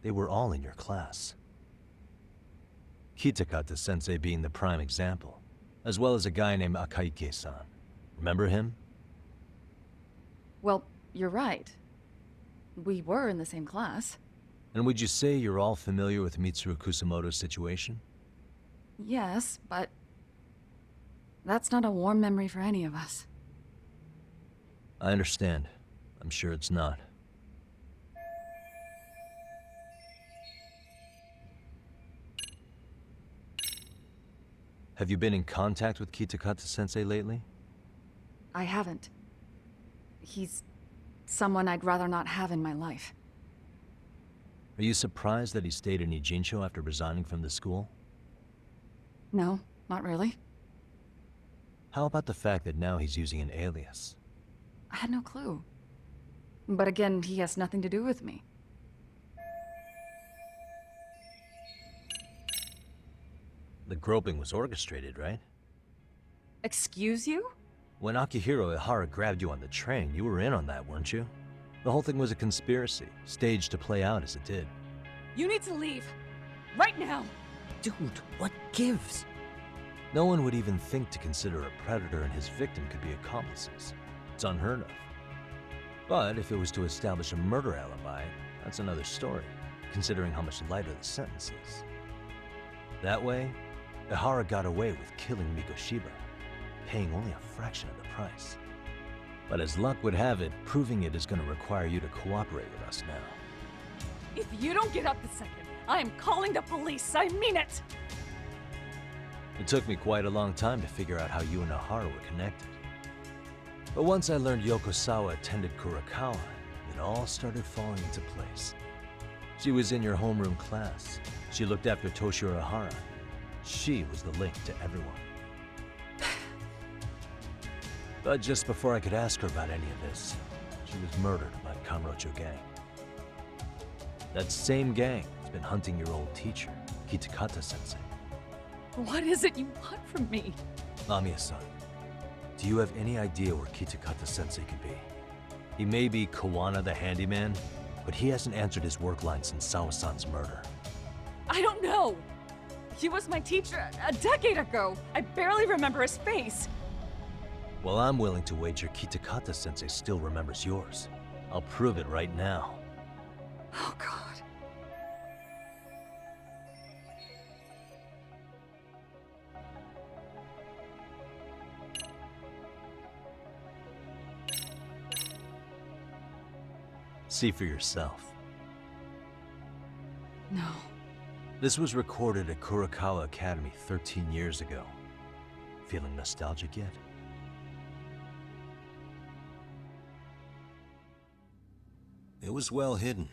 they were all in your class. Kitakata-sensei being the prime example, as well as a guy named Akaike-san. Remember him? Well, you're right. We were in the same class. And would you say you're all familiar with Mitsuru Kusamoto's situation? Yes, but that's not a warm memory for any of us. I understand. I'm sure it's not. Have you been in contact with Kitakata-sensei lately? I haven't. He's someone I'd rather not have in my life. Are you surprised that he stayed in Ijincho after resigning from the school? No, not really. How about the fact that now he's using an alias? I had no clue. But again, he has nothing to do with me. The groping was orchestrated, right? Excuse you? When Akihiro Ihara grabbed you on the train, you were in on that, weren't you? The whole thing was a conspiracy, staged to play out as it did. You need to leave. Right now! Dude, what gives? No one would even think to consider a predator and his victim could be accomplices. It's unheard of. But if it was to establish a murder alibi, that's another story, considering how much lighter the sentence is. That way, Ihara got away with killing Mikoshiba, paying only a fraction of the price. But as luck would have it, proving it is going to require you to cooperate with us now. If you don't get up this second, I am calling the police. I mean it! It took me quite a long time to figure out how you and Ihara were connected. But once I learned Yokosawa attended Kurokawa, it all started falling into place. She was in your homeroom class. She looked after Toshiro Ihara. She was the link to everyone. But just before I could ask her about any of this, she was murdered by the Kamurocho gang. That same gang has been hunting your old teacher, Kitakata-sensei. What is it you want from me? Lamia-san, do you have any idea where Kitakata-sensei could be? He may be Kawana the handyman, but he hasn't answered his work line since Sawa-san's murder. I don't know! He was my teacher a decade ago. I barely remember his face. Well, I'm willing to wager Kitakata-sensei still remembers yours. I'll prove it right now. Oh, God. See for yourself. No. This was recorded at Kurakawa Academy 13 years ago. Feeling nostalgic yet? It was well hidden.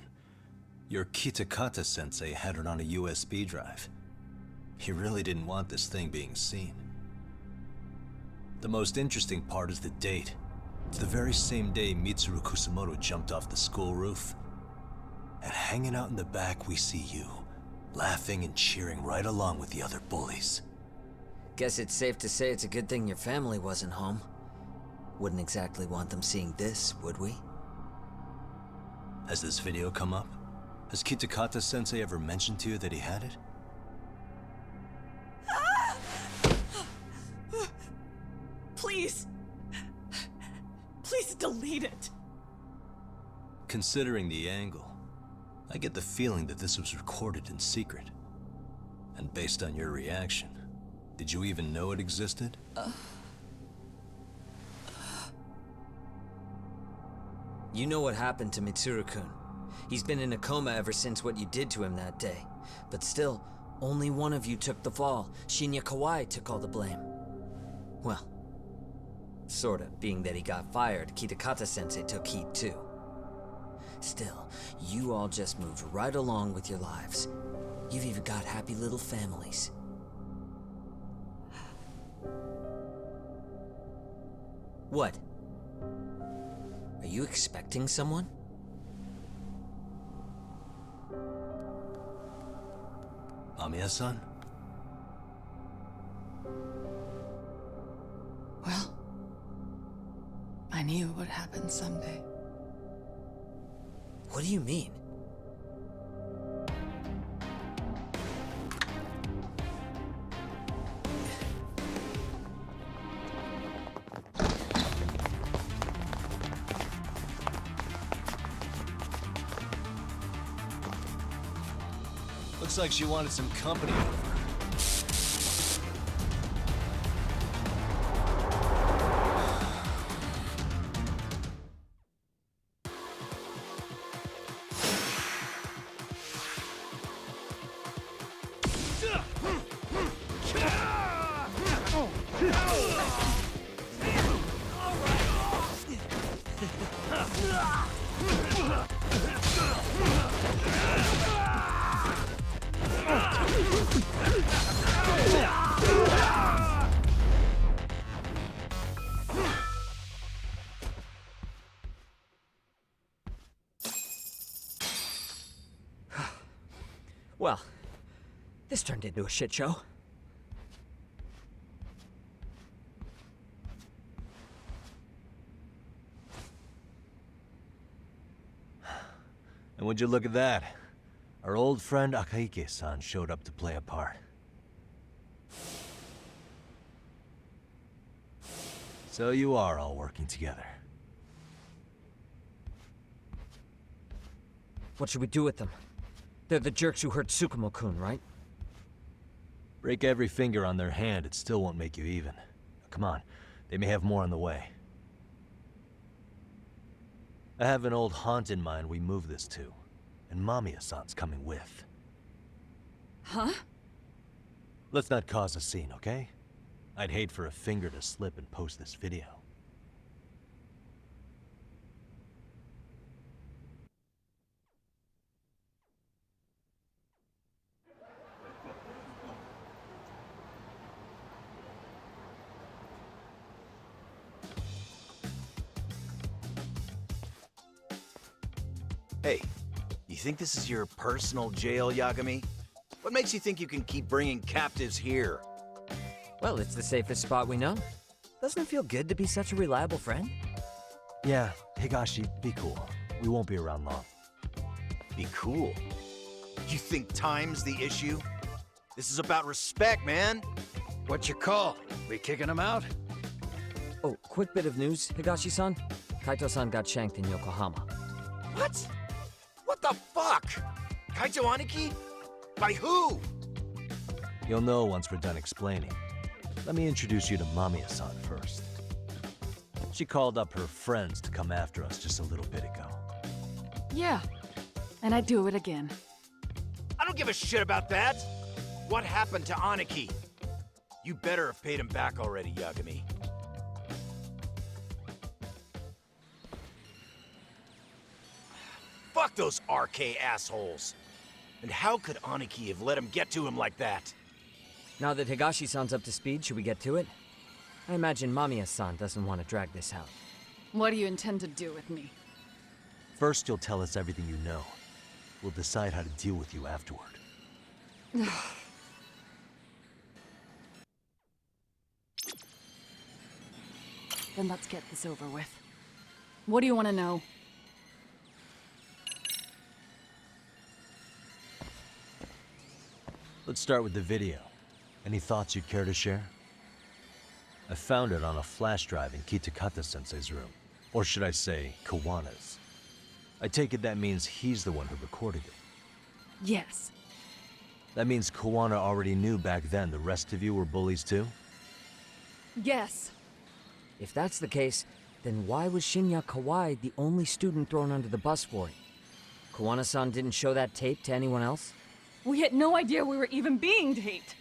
Your Kitakata-sensei had it on a USB drive. He really didn't want this thing being seen. The most interesting part is the date. It's the very same day Mitsuru Kusamoto jumped off the school roof. And hanging out in the back, we see you, laughing and cheering right along with the other bullies. Guess it's safe to say it's a good thing your family wasn't home. Wouldn't exactly want them seeing this, would we? Has this video come up? Has Kitakata-sensei ever mentioned to you that he had it? Please. Please delete it. Considering the angle, I get the feeling that this was recorded in secret. And based on your reaction, did you even know it existed? You know what happened to Mitsuru-kun. He's been in a coma ever since what you did to him that day. But still, only one of you took the fall. Shinya Kawai took all the blame. Well, sorta, being that he got fired, Kitakata-sensei took heat too. Still, you all just moved right along with your lives. You've even got happy little families. What? Are you expecting someone? Mamiya-san? Well, I knew it would happen someday. What do you mean? Looks like she wanted some company over. Well, this turned into a shit show. And would you look at that? Our old friend Akaike-san showed up to play a part. So you are all working together. What should we do with them? They're the jerks who hurt Tsukumo-kun, right? Break every finger on their hand, it still won't make you even. Come on, they may have more on the way. I have an old haunt in mind we move this to, and Mamiya-san's coming with. Huh? Let's not cause a scene, okay? I'd hate for a finger to slip and post this video. Hey, you think this is your personal jail, Yagami? What makes you think you can keep bringing captives here? Well, it's the safest spot we know. Doesn't it feel good to be such a reliable friend? Yeah, Higashi, be cool. We won't be around long. Be cool? You think time's the issue? This is about respect, man. What's your call? We kicking him out? Oh, quick bit of news, Higashi-san. Kaito-san got shanked in Yokohama. What? What the fuck? Kaito Aniki? By who? You'll know once we're done explaining. Let me introduce you to Mamiya-san first. She called up her friends to come after us just a little bit ago. Yeah, and I'd do it again. I don't give a shit about that! What happened to Aniki? You better have paid him back already, Yagami. Fuck those RK assholes! And how could Aniki have let him get to him like that? Now that Higashi-san's up to speed, should we get to it? I imagine Mamiya-san doesn't want to drag this out. What do you intend to do with me? First, you'll tell us everything you know. We'll decide how to deal with you afterward. Then let's get this over with. What do you want to know? Let's start with the video. Any thoughts you'd care to share? I found it on a flash drive in Kitakata-sensei's room. Or should I say, Kawana's. I take it that means he's the one who recorded it. Yes. That means Kawana already knew back then the rest of you were bullies too? Yes. If that's the case, then why was Shinya Kawai the only student thrown under the bus for it? Kawana-san didn't show that tape to anyone else? We had no idea we were even being taped.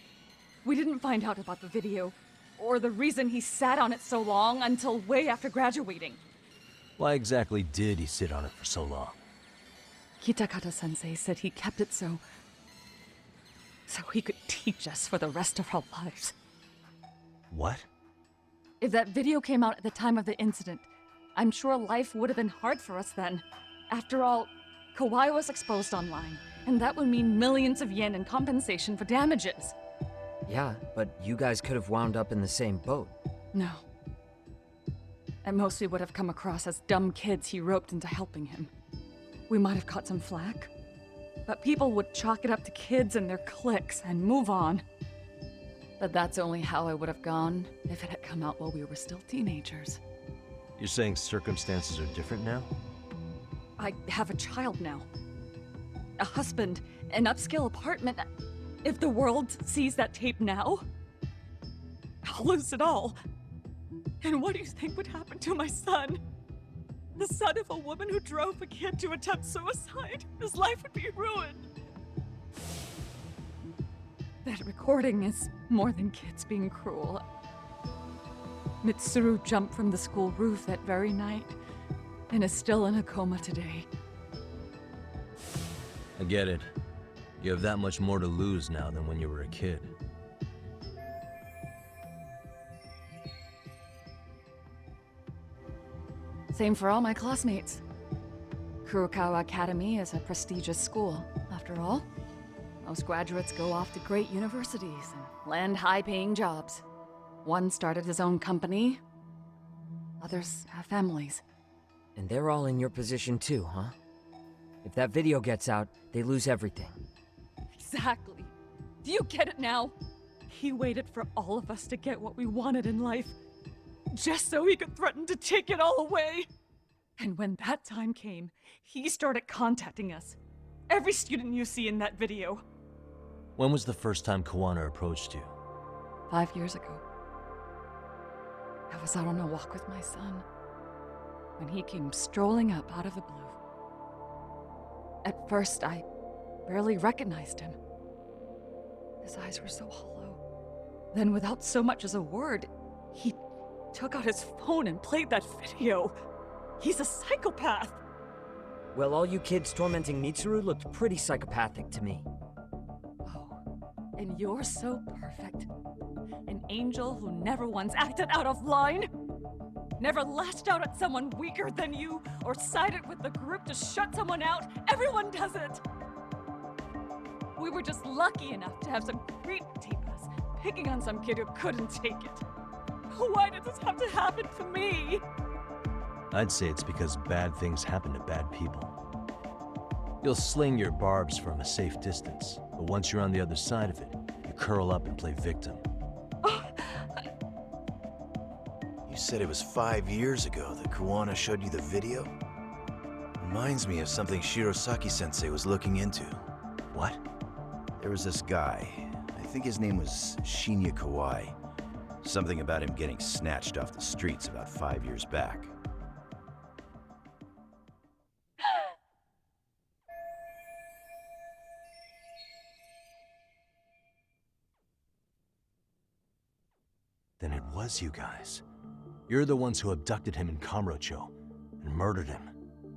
We didn't find out about the video, or the reason he sat on it so long until way after graduating. Why exactly did he sit on it for so long? Kitakata-sensei said he kept it so he could teach us for the rest of our lives. What? If that video came out at the time of the incident, I'm sure life would have been hard for us then. After all, Kawai was exposed online, and that would mean millions of yen in compensation for damages. Yeah, but you guys could have wound up in the same boat. No. At most, we would have come across as dumb kids he roped into helping him. We might have caught some flack, but people would chalk it up to kids and their cliques and move on. But that's only how I would have gone if it had come out while we were still teenagers. You're saying circumstances are different now? I have a child now. A husband, an upscale apartment. If the world sees that tape now, I'll lose it all. And what do you think would happen to my son? The son of a woman who drove a kid to attempt suicide. His life would be ruined. That recording is more than kids being cruel. Mitsuru jumped from the school roof that very night and is still in a coma today. I get it. You have that much more to lose now than when you were a kid. Same for all my classmates. Kurokawa Academy is a prestigious school, after all. Most graduates go off to great universities and land high-paying jobs. One started his own company. Others have families. And they're all in your position too, huh? If that video gets out, they lose everything. Exactly. Do you get it now? He waited for all of us to get what we wanted in life, just so he could threaten to take it all away. And when that time came, he started contacting us. Every student you see in that video. When was the first time Kawana approached you? 5 years ago. I was out on a walk with my son when he came strolling up out of the blue. At first, I barely recognized him. His eyes were so hollow. Then, without so much as a word, he took out his phone and played that video. He's a psychopath. Well, all you kids tormenting Mitsuru looked pretty psychopathic to me. And you're so perfect. An angel who never once acted out of line. Never lashed out at someone weaker than you, or sided with the group to shut someone out. Everyone does it. We were just lucky enough to have some creep tape us, picking on some kid who couldn't take it. Why did this have to happen to me? I'd say it's because bad things happen to bad people. You'll sling your barbs from a safe distance, but once you're on the other side of it, you curl up and play victim. You said it was 5 years ago that Kawana showed you the video? Reminds me of something Shirosaki-sensei was looking into. What? There was this guy. I think his name was Shinya Kawai. Something about him getting snatched off the streets about 5 years back. Then it was you guys. You're the ones who abducted him in Kamurocho and murdered him.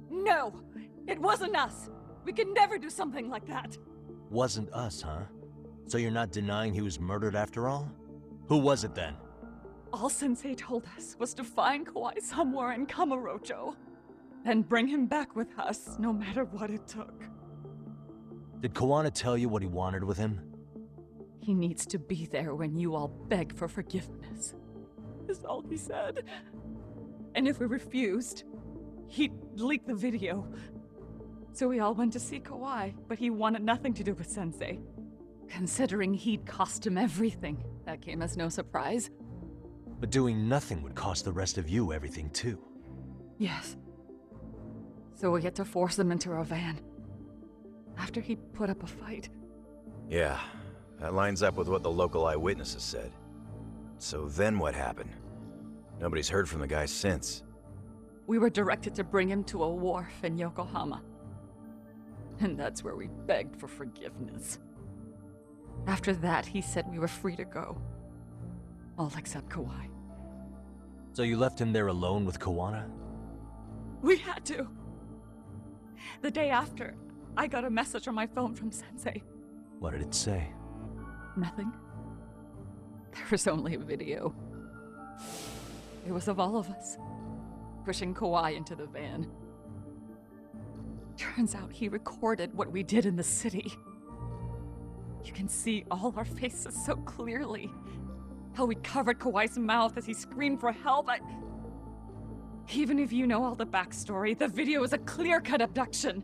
No! It wasn't us! We could never do something like that! Wasn't us, huh? So you're not denying he was murdered after all? Who was it then? All Sensei told us was to find Kawhi somewhere in Kamurocho, and bring him back with us, no matter what it took. Did Kawana tell you what he wanted with him? He needs to be there when you all beg for forgiveness, is all he said. And if we refused, he'd leak the video. So we all went to see Kawhi, but he wanted nothing to do with Sensei. Considering he'd cost him everything, that came as no surprise. But doing nothing would cost the rest of you everything too. Yes. So we had to force him into our van. After he put up a fight. Yeah, that lines up with what the local eyewitnesses said. So then what happened? Nobody's heard from the guy since. We were directed to bring him to a wharf in Yokohama. And that's where we begged for forgiveness. After that, he said we were free to go. All except Kawhi. So you left him there alone with Kawana? We had to. The day after, I got a message on my phone from Sensei. What did it say? Nothing. There was only a video. It was of all of us, pushing Kawhi into the van. Turns out he recorded what we did in the city. You can see all our faces so clearly. How we covered Kawhi's mouth as he screamed for help. Even if you know all the backstory, the video is a clear-cut abduction.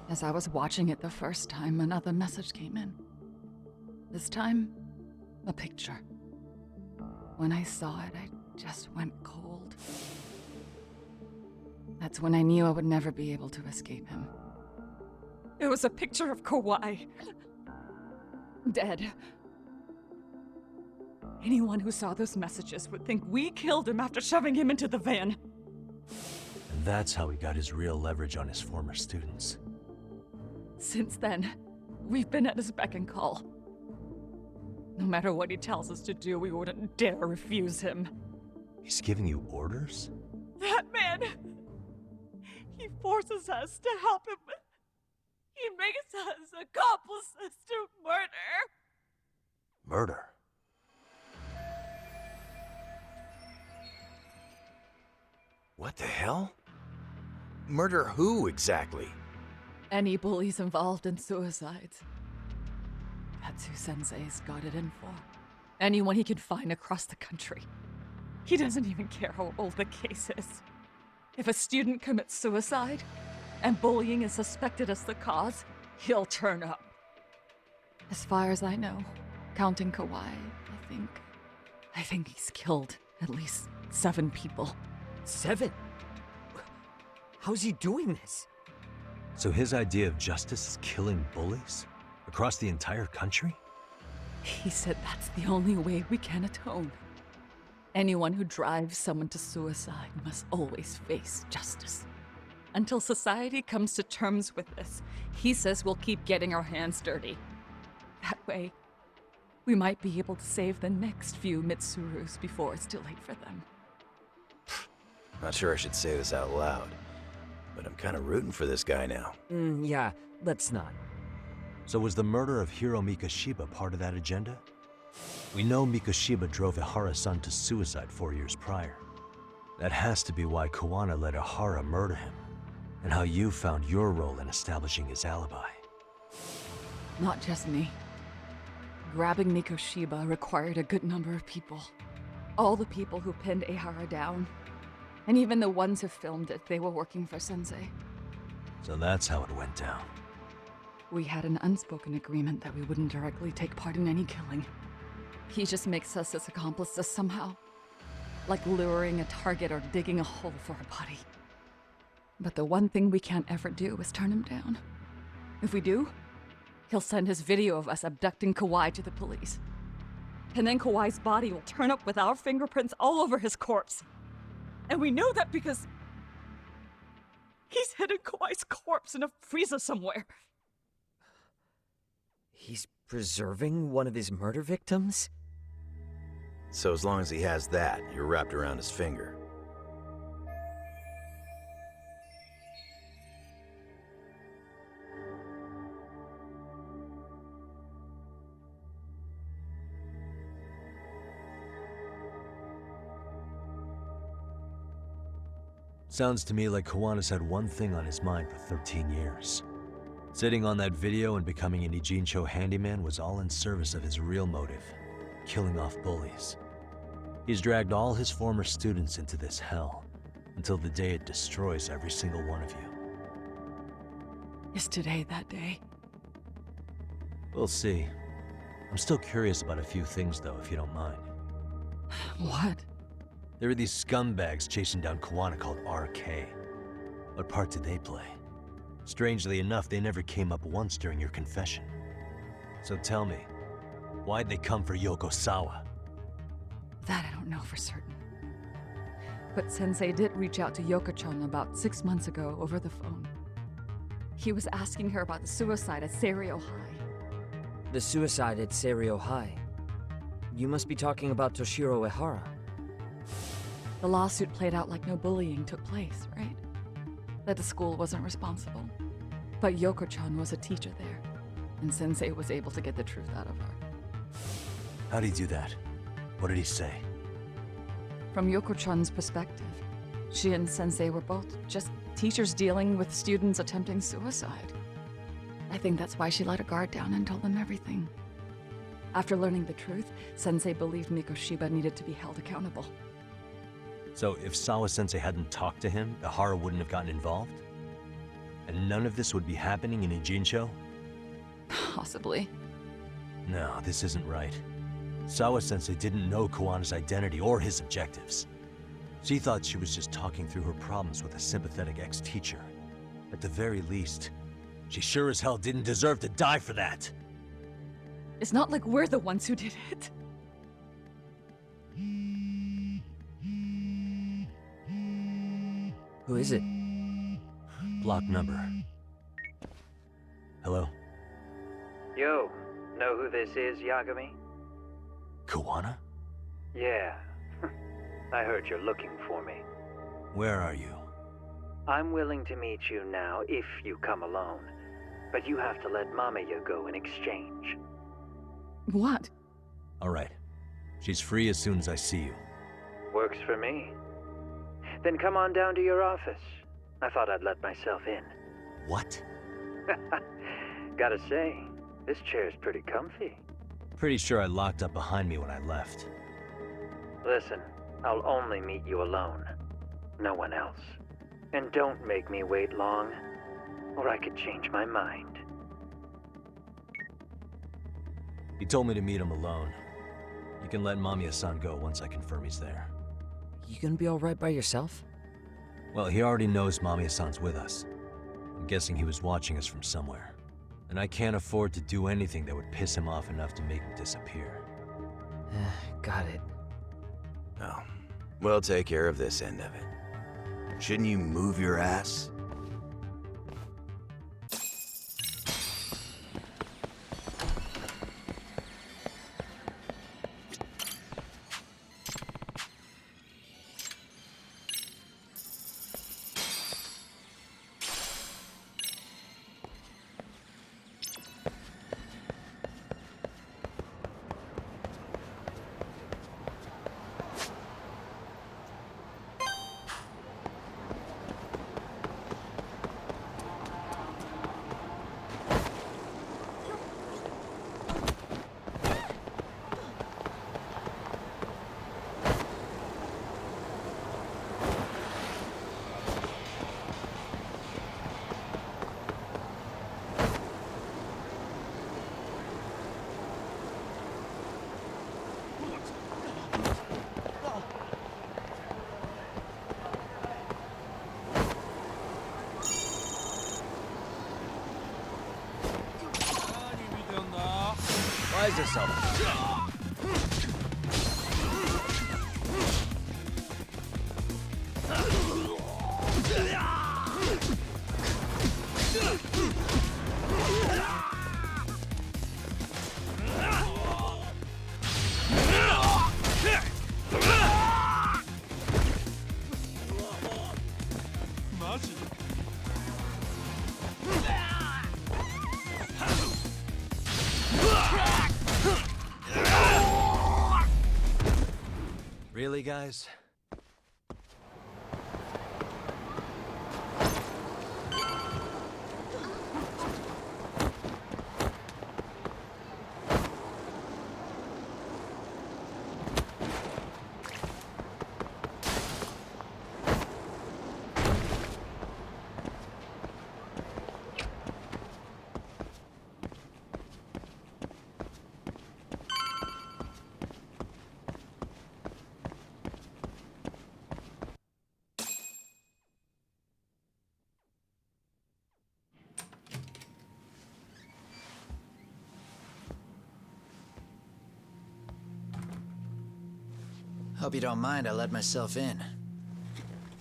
As I was watching it the first time, another message came in. This time, a picture. When I saw it, I just went cold. That's when I knew I would never be able to escape him. It was a picture of Kawhi. Dead. Anyone who saw those messages would think we killed him after shoving him into the van. And that's how he got his real leverage on his former students. Since then, we've been at his beck and call. No matter what he tells us to do, we wouldn't dare refuse him. He's giving you orders? That man! He forces us to help him. He makes us accomplices to murder. Murder? What the hell? Murder who, exactly? Any bullies involved in suicides. That's who Sensei's got it in for. Anyone he can find across the country. He doesn't even care how old the case is. If a student commits suicide, and bullying is suspected as the cause, he'll turn up. As far as I know, counting Kawhi, I think he's killed at least 7 people. 7? How's he doing this? So his idea of justice is killing bullies? Across the entire country? He said that's the only way we can atone. Anyone who drives someone to suicide must always face justice. Until society comes to terms with this, he says we'll keep getting our hands dirty. That way, we might be able to save the next few Mitsurus before it's too late for them. Not sure I should say this out loud, but I'm kind of rooting for this guy now. Yeah, let's not. So was the murder of Hiro Mikoshiba part of that agenda? We know Mikoshiba drove Ihara-san to suicide 4 years prior. That has to be why Kawana let Ihara murder him, and how you found your role in establishing his alibi. Not just me. Grabbing Mikoshiba required a good number of people. All the people who pinned Ihara down, and even the ones who filmed it, they were working for Sensei. So that's how it went down. We had an unspoken agreement that we wouldn't directly take part in any killing. He just makes us his accomplices somehow. Like luring a target or digging a hole for a body. But the one thing we can't ever do is turn him down. If we do, he'll send his video of us abducting Kawhi to the police. And then Kawhi's body will turn up with our fingerprints all over his corpse. And we know that because he's hidden Kawhi's corpse in a freezer somewhere. He's preserving one of his murder victims? So as long as he has that, you're wrapped around his finger. Sounds to me like Kiwanis had one thing on his mind for 13 years. Sitting on that video and becoming an Ijincho handyman was all in service of his real motive, killing off bullies. He's dragged all his former students into this hell, until the day it destroys every single one of you. Is today that day? We'll see. I'm still curious about a few things though, if you don't mind. What? There are these scumbags chasing down Kiwana called RK. What part did they play? Strangely enough, they never came up once during your confession. So tell me, why'd they come for Yokosawa? That I don't know for certain. But Sensei did reach out to Yoko-chan about 6 months ago over the phone. He was asking her about the suicide at Seiryo High. The suicide at Seiryo High? You must be talking about Toshiro Ehara. The lawsuit played out like no bullying took place, right? That the school wasn't responsible. But Yoko-chan was a teacher there, and Sensei was able to get the truth out of her. How'd he do that? What did he say? From Yoko-chan's perspective, she and Sensei were both just teachers dealing with students attempting suicide. I think that's why she let her guard down and told them everything. After learning the truth, Sensei believed Mikoshiba needed to be held accountable. So if Sawa-sensei hadn't talked to him, Ehara wouldn't have gotten involved? And none of this would be happening in Ijincho? Possibly. No, this isn't right. Sawa-sensei didn't know Kiwana's identity or his objectives. She thought she was just talking through her problems with a sympathetic ex-teacher. At the very least, she sure as hell didn't deserve to die for that! It's not like we're the ones who did it. Who is it? Block number. Hello? Yo, know who this is, Yagami? Kiwana? Yeah. I heard you're looking for me. Where are you? I'm willing to meet you now if you come alone. But you have to let Mamiya go in exchange. What? Alright. She's free as soon as I see you. Works for me. Then come on down to your office. I thought I'd let myself in. What? Gotta say, this chair's pretty comfy. Pretty sure I locked up behind me when I left. Listen, I'll only meet you alone. No one else. And don't make me wait long, or I could change my mind. He told me to meet him alone. You can let Mamiya-san go once I confirm he's there. You gonna be alright by yourself? Well, he already knows Mamiya-san's with us. I'm guessing he was watching us from somewhere. And I can't afford to do anything that would piss him off enough to make him disappear. Got it. Oh, we'll take care of this end of it. Shouldn't you move your ass? Rise yourself. Really, guys? Hope you don't mind I let myself in.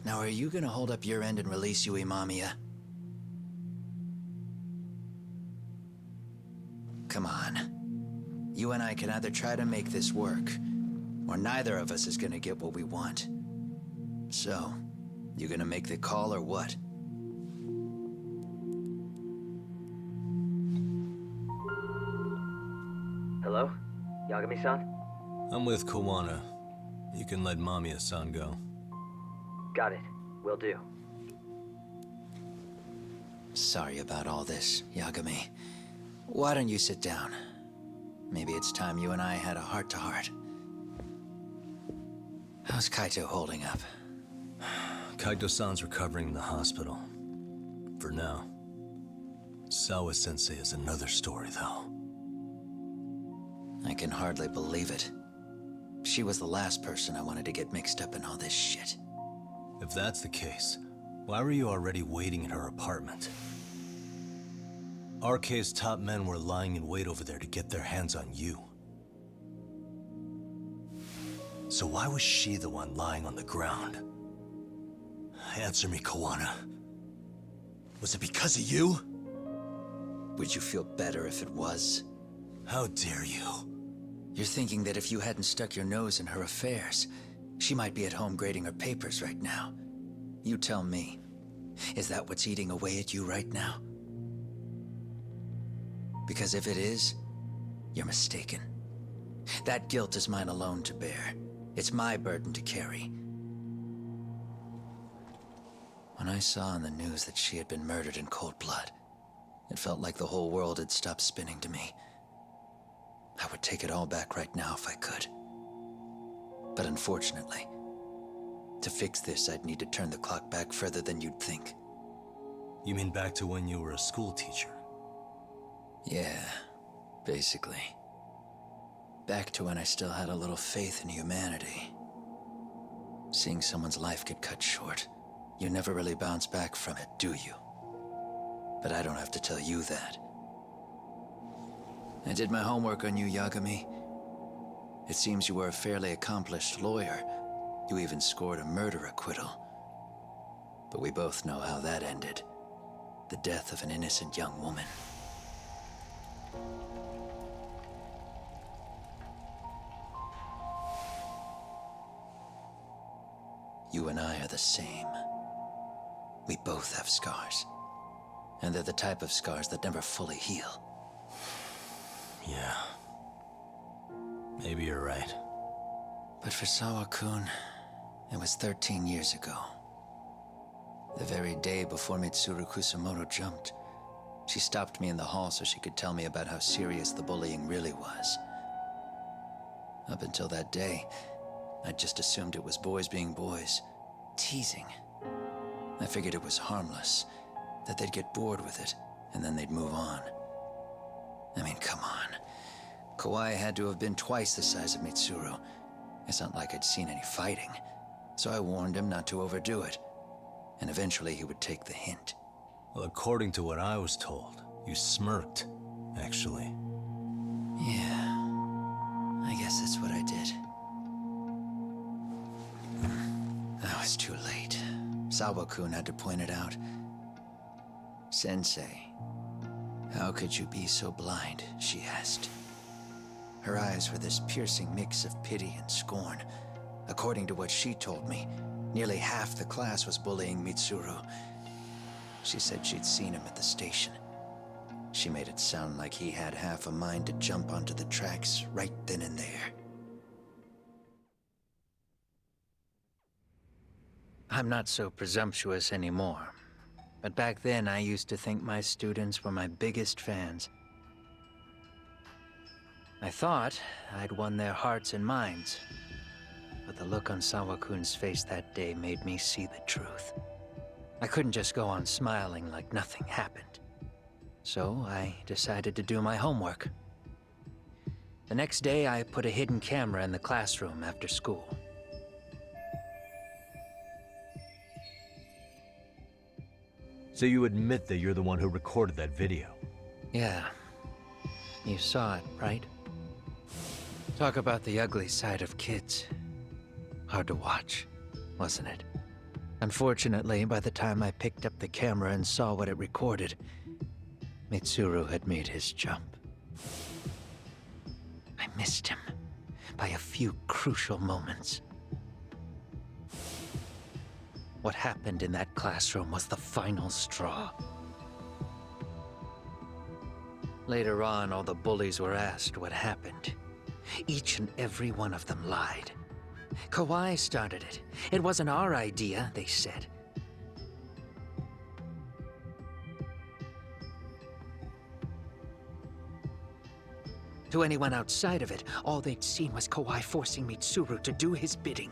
Now, are you gonna hold up your end and release Yui Mamiya? Come on. You and I can either try to make this work, or neither of us is gonna get what we want. So, you gonna make the call or what? Hello? Yagami-san? I'm with Kawana. You can let Mamiya-san go. Got it. Will do. Sorry about all this, Yagami. Why don't you sit down? Maybe it's time you and I had a heart-to-heart. How's Kaito holding up? Kaito-san's recovering in the hospital. For now. Sawa-sensei is another story, though. I can hardly believe it. She was the last person I wanted to get mixed up in all this shit. If that's the case, why were you already waiting in her apartment? RK's top men were lying in wait over there to get their hands on you. So why was she the one lying on the ground? Answer me, Kawana. Was it because of you? Would you feel better if it was? How dare you? You're thinking that if you hadn't stuck your nose in her affairs, she might be at home grading her papers right now. You tell me. Is that what's eating away at you right now? Because if it is, you're mistaken. That guilt is mine alone to bear. It's my burden to carry. When I saw on the news that she had been murdered in cold blood, it felt like the whole world had stopped spinning to me. I would take it all back right now if I could. But unfortunately, to fix this, I'd need to turn the clock back further than you'd think. You mean back to when you were a school teacher? Yeah, basically. Back to when I still had a little faith in humanity. Seeing someone's life get cut short, you never really bounce back from it, do you? But I don't have to tell you that. I did my homework on you, Yagami. It seems you were a fairly accomplished lawyer. You even scored a murder acquittal. But we both know how that ended. The death of an innocent young woman. You and I are the same. We both have scars. And they're the type of scars that never fully heal. Yeah. Maybe you're right. But for Sawa-kun, it was 13 years ago. The very day before Mitsuru Kusamoto jumped, she stopped me in the hall so she could tell me about how serious the bullying really was. Up until that day, I just assumed it was boys being boys, teasing. I figured it was harmless, that they'd get bored with it, and then they'd move on. I mean, come on. Kawai had to have been twice the size of Mitsuru. It's not like I'd seen any fighting, so I warned him not to overdo it, and eventually he would take the hint. Well, according to what I was told, you smirked, actually. Yeah, I guess that's what I did. That was too late. Sawa-kun had to point it out. Sensei, how could you be so blind, she asked. Her eyes were this piercing mix of pity and scorn. According to what she told me, nearly half the class was bullying Mitsuru. She said she'd seen him at the station. She made it sound like he had half a mind to jump onto the tracks right then and there. I'm not so presumptuous anymore. But back then, I used to think my students were my biggest fans. I thought I'd won their hearts and minds. But the look on Sawa-kun's face that day made me see the truth. I couldn't just go on smiling like nothing happened. So I decided to do my homework. The next day, I put a hidden camera in the classroom after school. So you admit that you're the one who recorded that video? Yeah. You saw it, right? Talk about the ugly side of kids. Hard to watch, wasn't it? Unfortunately, by the time I picked up the camera and saw what it recorded, Mitsuru had made his jump. I missed him by a few crucial moments. What happened in that classroom was the final straw. Later on, all the bullies were asked what happened. Each and every one of them lied. Kawhi started it. It wasn't our idea, they said. To anyone outside of it, all they'd seen was Kawhi forcing Mitsuru to do his bidding.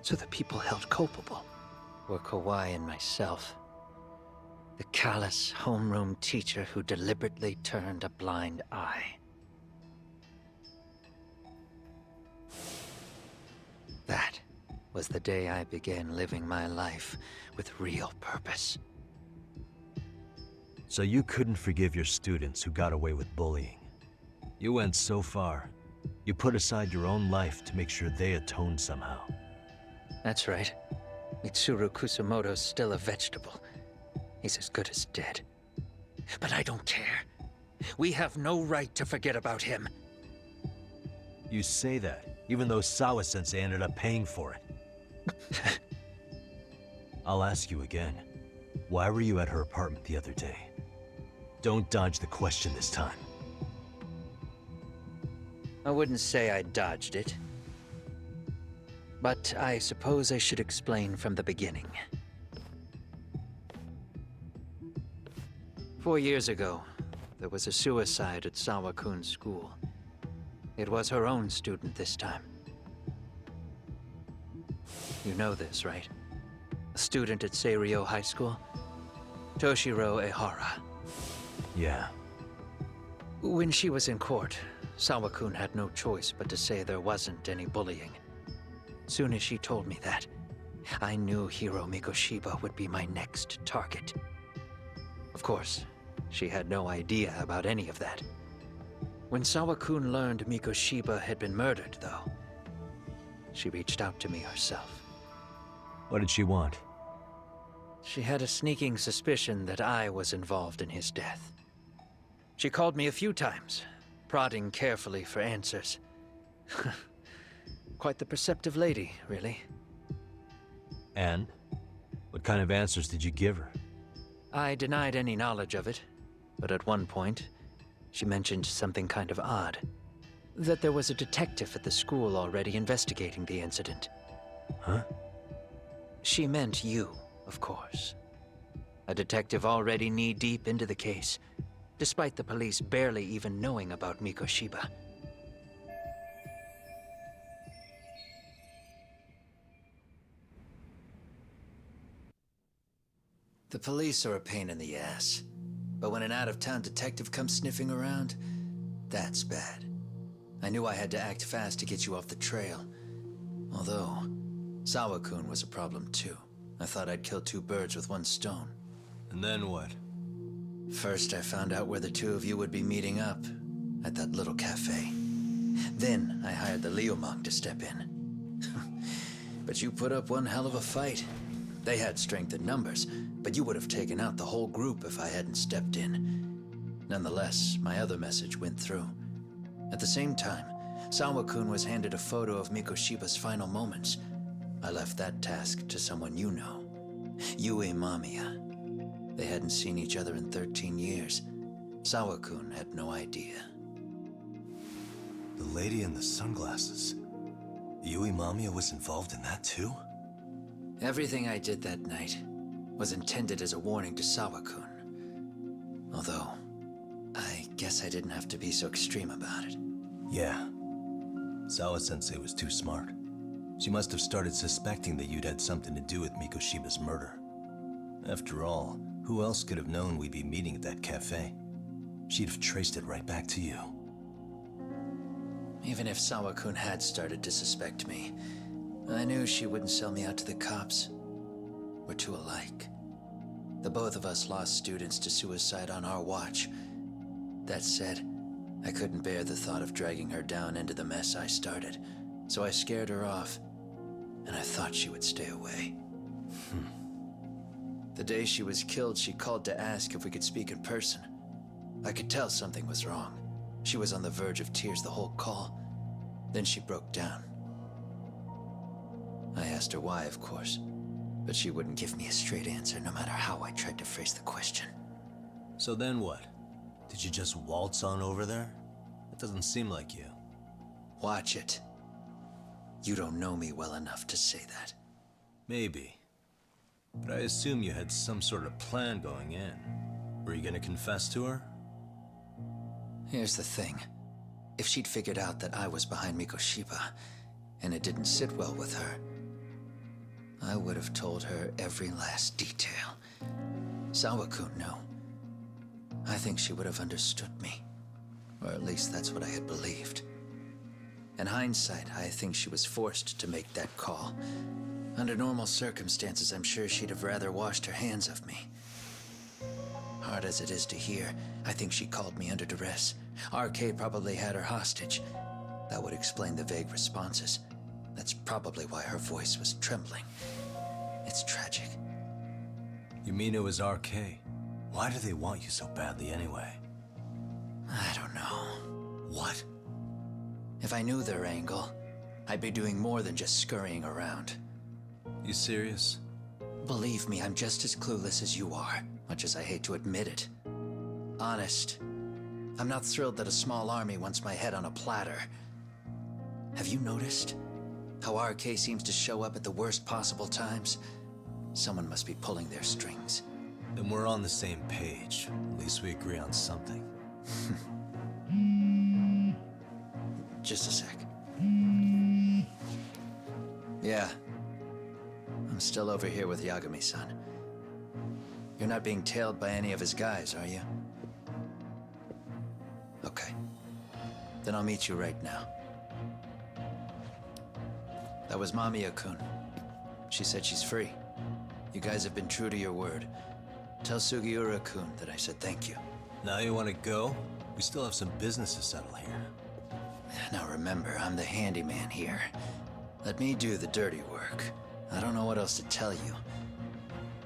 So the people held culpable were Kawhi and myself. The callous homeroom teacher who deliberately turned a blind eye. That was the day I began living my life with real purpose. So you couldn't forgive your students who got away with bullying. You went so far, you put aside your own life to make sure they atoned somehow. That's right. Mitsuru Kusamoto's still a vegetable. He's as good as dead. But I don't care. We have no right to forget about him. You say that, even though Sawa-sensei ended up paying for it. I'll ask you again. Why were you at her apartment the other day? Don't dodge the question this time. I wouldn't say I dodged it. But I suppose I should explain from the beginning. 4 years ago, there was a suicide at Sawa-kun's school. It was her own student this time. You know this, right? A student at Seiryo High School? Toshiro Ehara. Yeah. When she was in court, Sawa-kun had no choice but to say there wasn't any bullying. Soon as she told me that, I knew Hiro Mikoshiba would be my next target. Of course, she had no idea about any of that. When Sawa-kun learned Mikoshiba had been murdered, though, she reached out to me herself. What did she want? She had a sneaking suspicion that I was involved in his death. She called me a few times, prodding carefully for answers. Quite the perceptive lady, really. And? What kind of answers did you give her? I denied any knowledge of it, but at one point, she mentioned something kind of odd. That there was a detective at the school already investigating the incident. Huh? She meant you, of course. A detective already knee-deep into the case, despite the police barely even knowing about Mikoshiba. The police are a pain in the ass. But when an out-of-town detective comes sniffing around, that's bad. I knew I had to act fast to get you off the trail. Although, Sawa-kun was a problem too. I thought I'd kill two birds with one stone. And then what? First, I found out where the two of you would be meeting up, at that little cafe. Then, I hired the Liumang to step in. But you put up one hell of a fight. They had strength in numbers, but you would have taken out the whole group if I hadn't stepped in. Nonetheless, my other message went through. At the same time, Sawa-kun was handed a photo of Mikoshiba's final moments. I left that task to someone you know. Yue Mamiya. They hadn't seen each other in 13 years. Sawa-kun had no idea. The lady in the sunglasses. Yue Mamiya was involved in that too? Everything I did that night was intended as a warning to Sawa-kun. Although, I guess I didn't have to be so extreme about it. Yeah. Sawa-sensei was too smart. She must have started suspecting that you'd had something to do with Mikoshiba's murder. After all, who else could have known we'd be meeting at that cafe? She'd have traced it right back to you. Even if Sawa-kun had started to suspect me, I knew she wouldn't sell me out to the cops. We're too alike. The both of us lost students to suicide on our watch. That said, I couldn't bear the thought of dragging her down into the mess I started, so I scared her off, and I thought she would stay away. The day she was killed, she called to ask if we could speak in person. I could tell something was wrong. She was on the verge of tears the whole call. Then she broke down. I asked her why, of course, but she wouldn't give me a straight answer no matter how I tried to phrase the question. So then what? Did you just waltz on over there? It doesn't seem like you. Watch it. You don't know me well enough to say that. Maybe. But I assume you had some sort of plan going in. Were you gonna confess to her? Here's the thing. If she'd figured out that I was behind Mikoshiba, and it didn't sit well with her, I would have told her every last detail. Sawa-kun, no. I think she would have understood me. Or at least that's what I had believed. In hindsight, I think she was forced to make that call. Under normal circumstances, I'm sure she'd have rather washed her hands of me. Hard as it is to hear, I think she called me under duress. RK probably had her hostage. That would explain the vague responses. That's probably why her voice was trembling. It's tragic. You mean it was RK? Why do they want you so badly anyway? I don't know. What? If I knew their angle, I'd be doing more than just scurrying around. You serious? Believe me, I'm just as clueless as you are, much as I hate to admit it. Honest, I'm not thrilled that a small army wants my head on a platter. Have you noticed how RK seems to show up at the worst possible times? Someone must be pulling their strings. Then we're on the same page. At least we agree on something. Just a sec. Yeah. I'm still over here with Yagami-san. You're not being tailed by any of his guys, are you? Okay. Then I'll meet you right now. That was Mamiya-kun. She said she's free. You guys have been true to your word. Tell Sugiura-kun that I said thank you. Now you want to go? We still have some business to settle here. Now remember, I'm the handyman here. Let me do the dirty work. I don't know what else to tell you,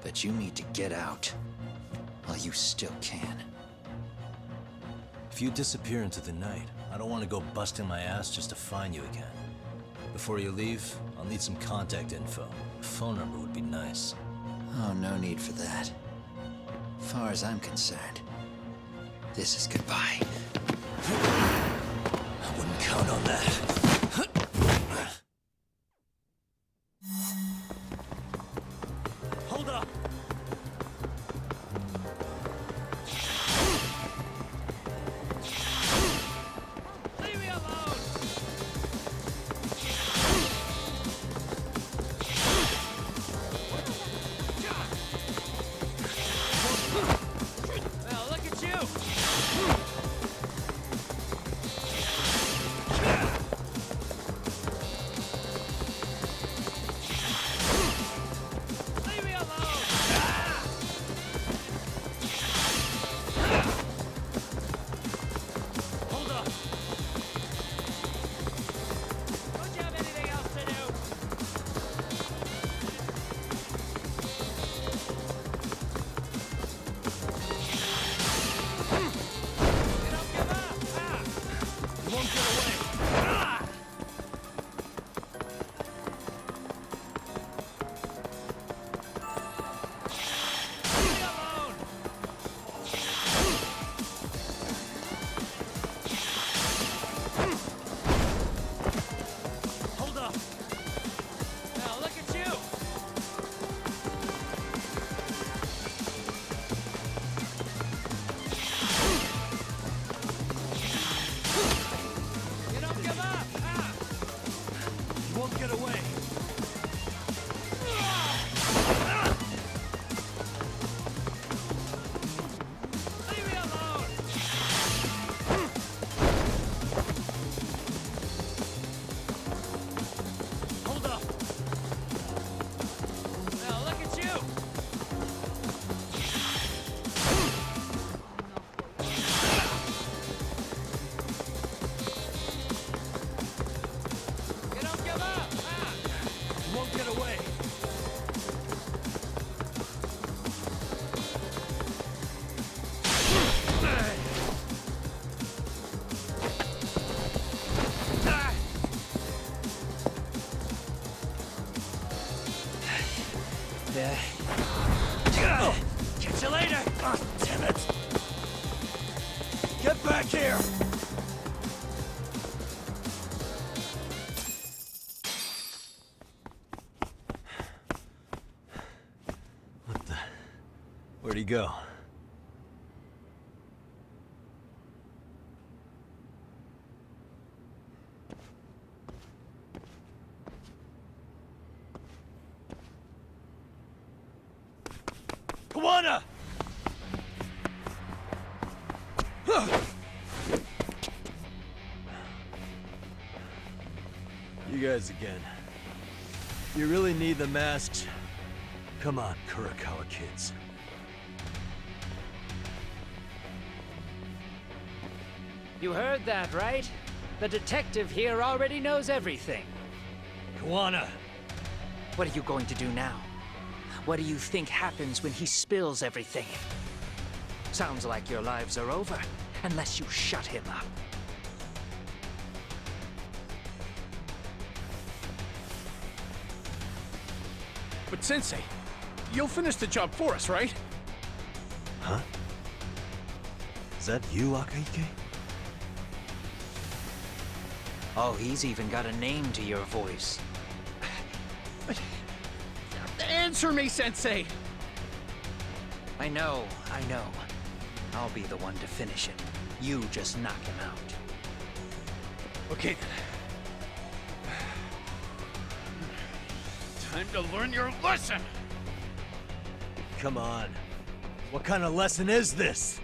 but you need to get out while you still can. If you disappear into the night, I don't want to go busting my ass just to find you again. Before you leave, I'll need some contact info. A phone number would be nice. Oh, no need for that. As far as I'm concerned, this is goodbye. I wouldn't count on that. Hold up! Leave me alone! Well, look at you! yeah? Catch you later! Oh, damn it! Get back here! What the? Where'd he go? Kawana! You guys again. You really need the masks? Come on, Kurakawa kids. You heard that, right? The detective here already knows everything. Kawana! What are you going to do now? What do you think happens when he spills everything? Sounds like your lives are over, unless you shut him up. But Sensei, you'll finish the job for us, right? Huh? Is that you, Akaike? Oh, he's even got a name to your voice. Answer me, Sensei! I know. I'll be the one to finish it. You just knock him out. Okay then. Time to learn your lesson! Come on. What kind of lesson is this?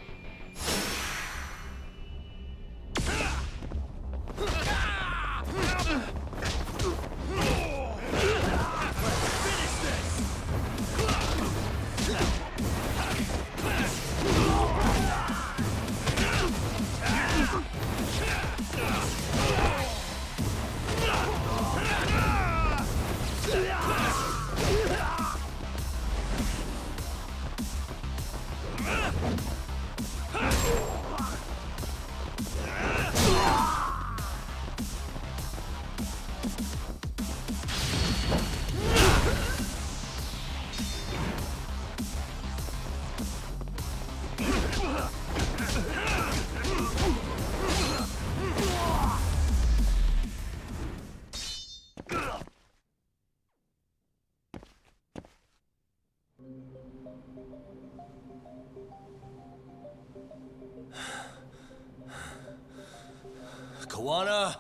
Kawana?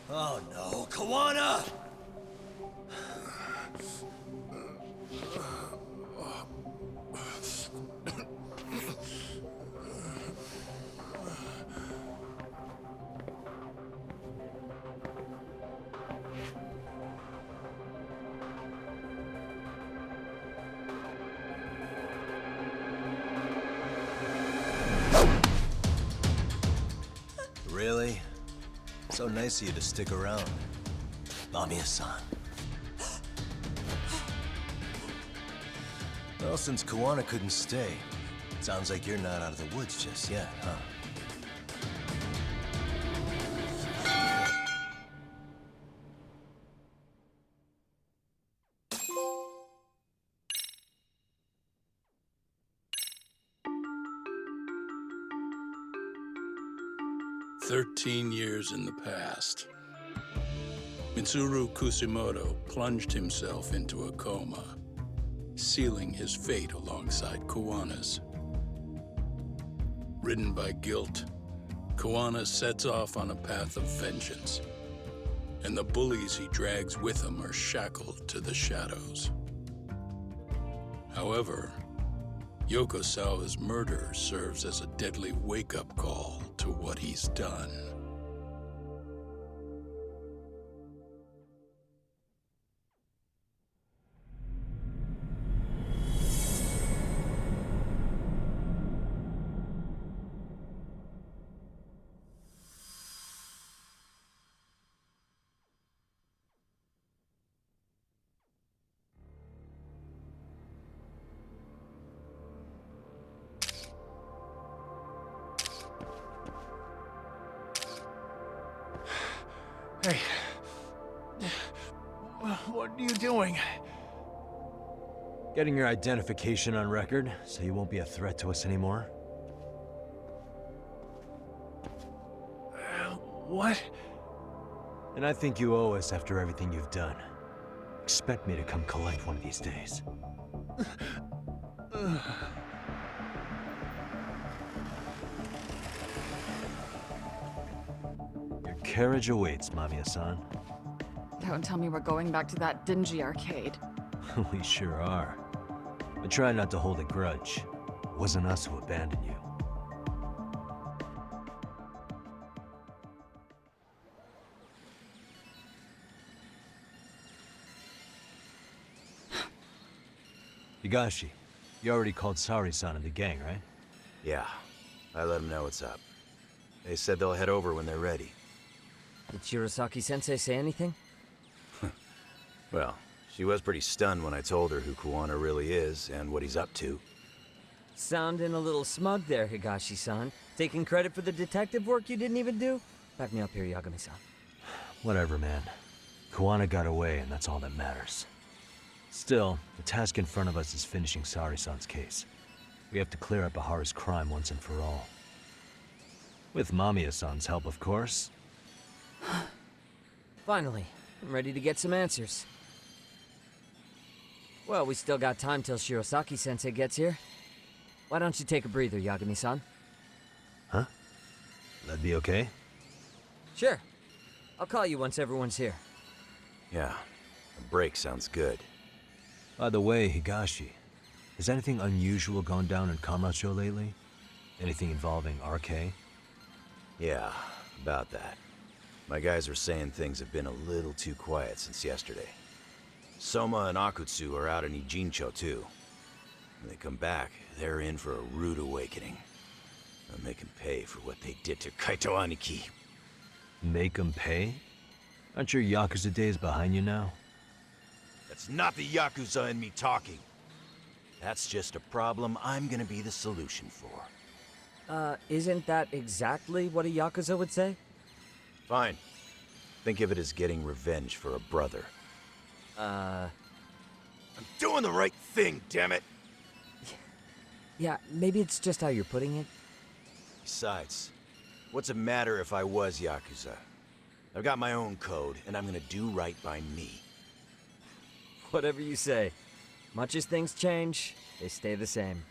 Oh no, Kawana! Really? So nice of you to stick around. Mamiya-san. Well, since Kawana couldn't stay, sounds like you're not out of the woods just yet, huh? Years in the past, Mitsuru Kusimoto plunged himself into a coma, sealing his fate alongside Kawana's. Ridden by guilt, Kawana sets off on a path of vengeance, and the bullies he drags with him are shackled to the shadows. However, Yokosawa's murder serves as a deadly wake-up call to what he's done. Hey. What are you doing? Getting your identification on record, so you won't be a threat to us anymore? What? And I think you owe us after everything you've done. Expect me to come collect one of these days. Your carriage awaits, Mamiya-san. Don't tell me we're going back to that dingy arcade. We sure are. But try not to hold a grudge. It wasn't us who abandoned you. Higashi, you already called Sari-san and the gang, right? Yeah, I let them know what's up. They said they'll head over when they're ready. Did Shirosaki-sensei say anything? Well, she was pretty stunned when I told her who Kuwana really is and what he's up to. Sounding a little smug there, Higashi-san. Taking credit for the detective work you didn't even do? Back me up here, Yagami-san. Whatever, man. Kuwana got away, and that's all that matters. Still, the task in front of us is finishing Sari-san's case. We have to clear up Ahara's crime once and for all. With Mamiya-san's help, of course. Finally, I'm ready to get some answers. Well, we still got time till Shirosaki-sensei gets here. Why don't you take a breather, Yagami-san? Huh? That'd be okay? Sure. I'll call you once everyone's here. Yeah, a break sounds good. By the way, Higashi, has anything unusual gone down in Kamacho lately? Anything involving RK? Yeah, about that. My guys are saying things have been a little too quiet since yesterday. Soma and Akutsu are out in Ijincho too. When they come back, they're in for a rude awakening. I'll make them pay for what they did to Kaito Aniki. Make them pay? Aren't your Yakuza days behind you now? That's not the Yakuza in me talking. That's just a problem I'm gonna be the solution for. Isn't that exactly what a Yakuza would say? Fine. Think of it as getting revenge for a brother. I'm doing the right thing, damn it! Yeah, maybe it's just how you're putting it. Besides, what's it matter if I was Yakuza? I've got my own code, and I'm gonna do right by me. Whatever you say. Much as things change, they stay the same.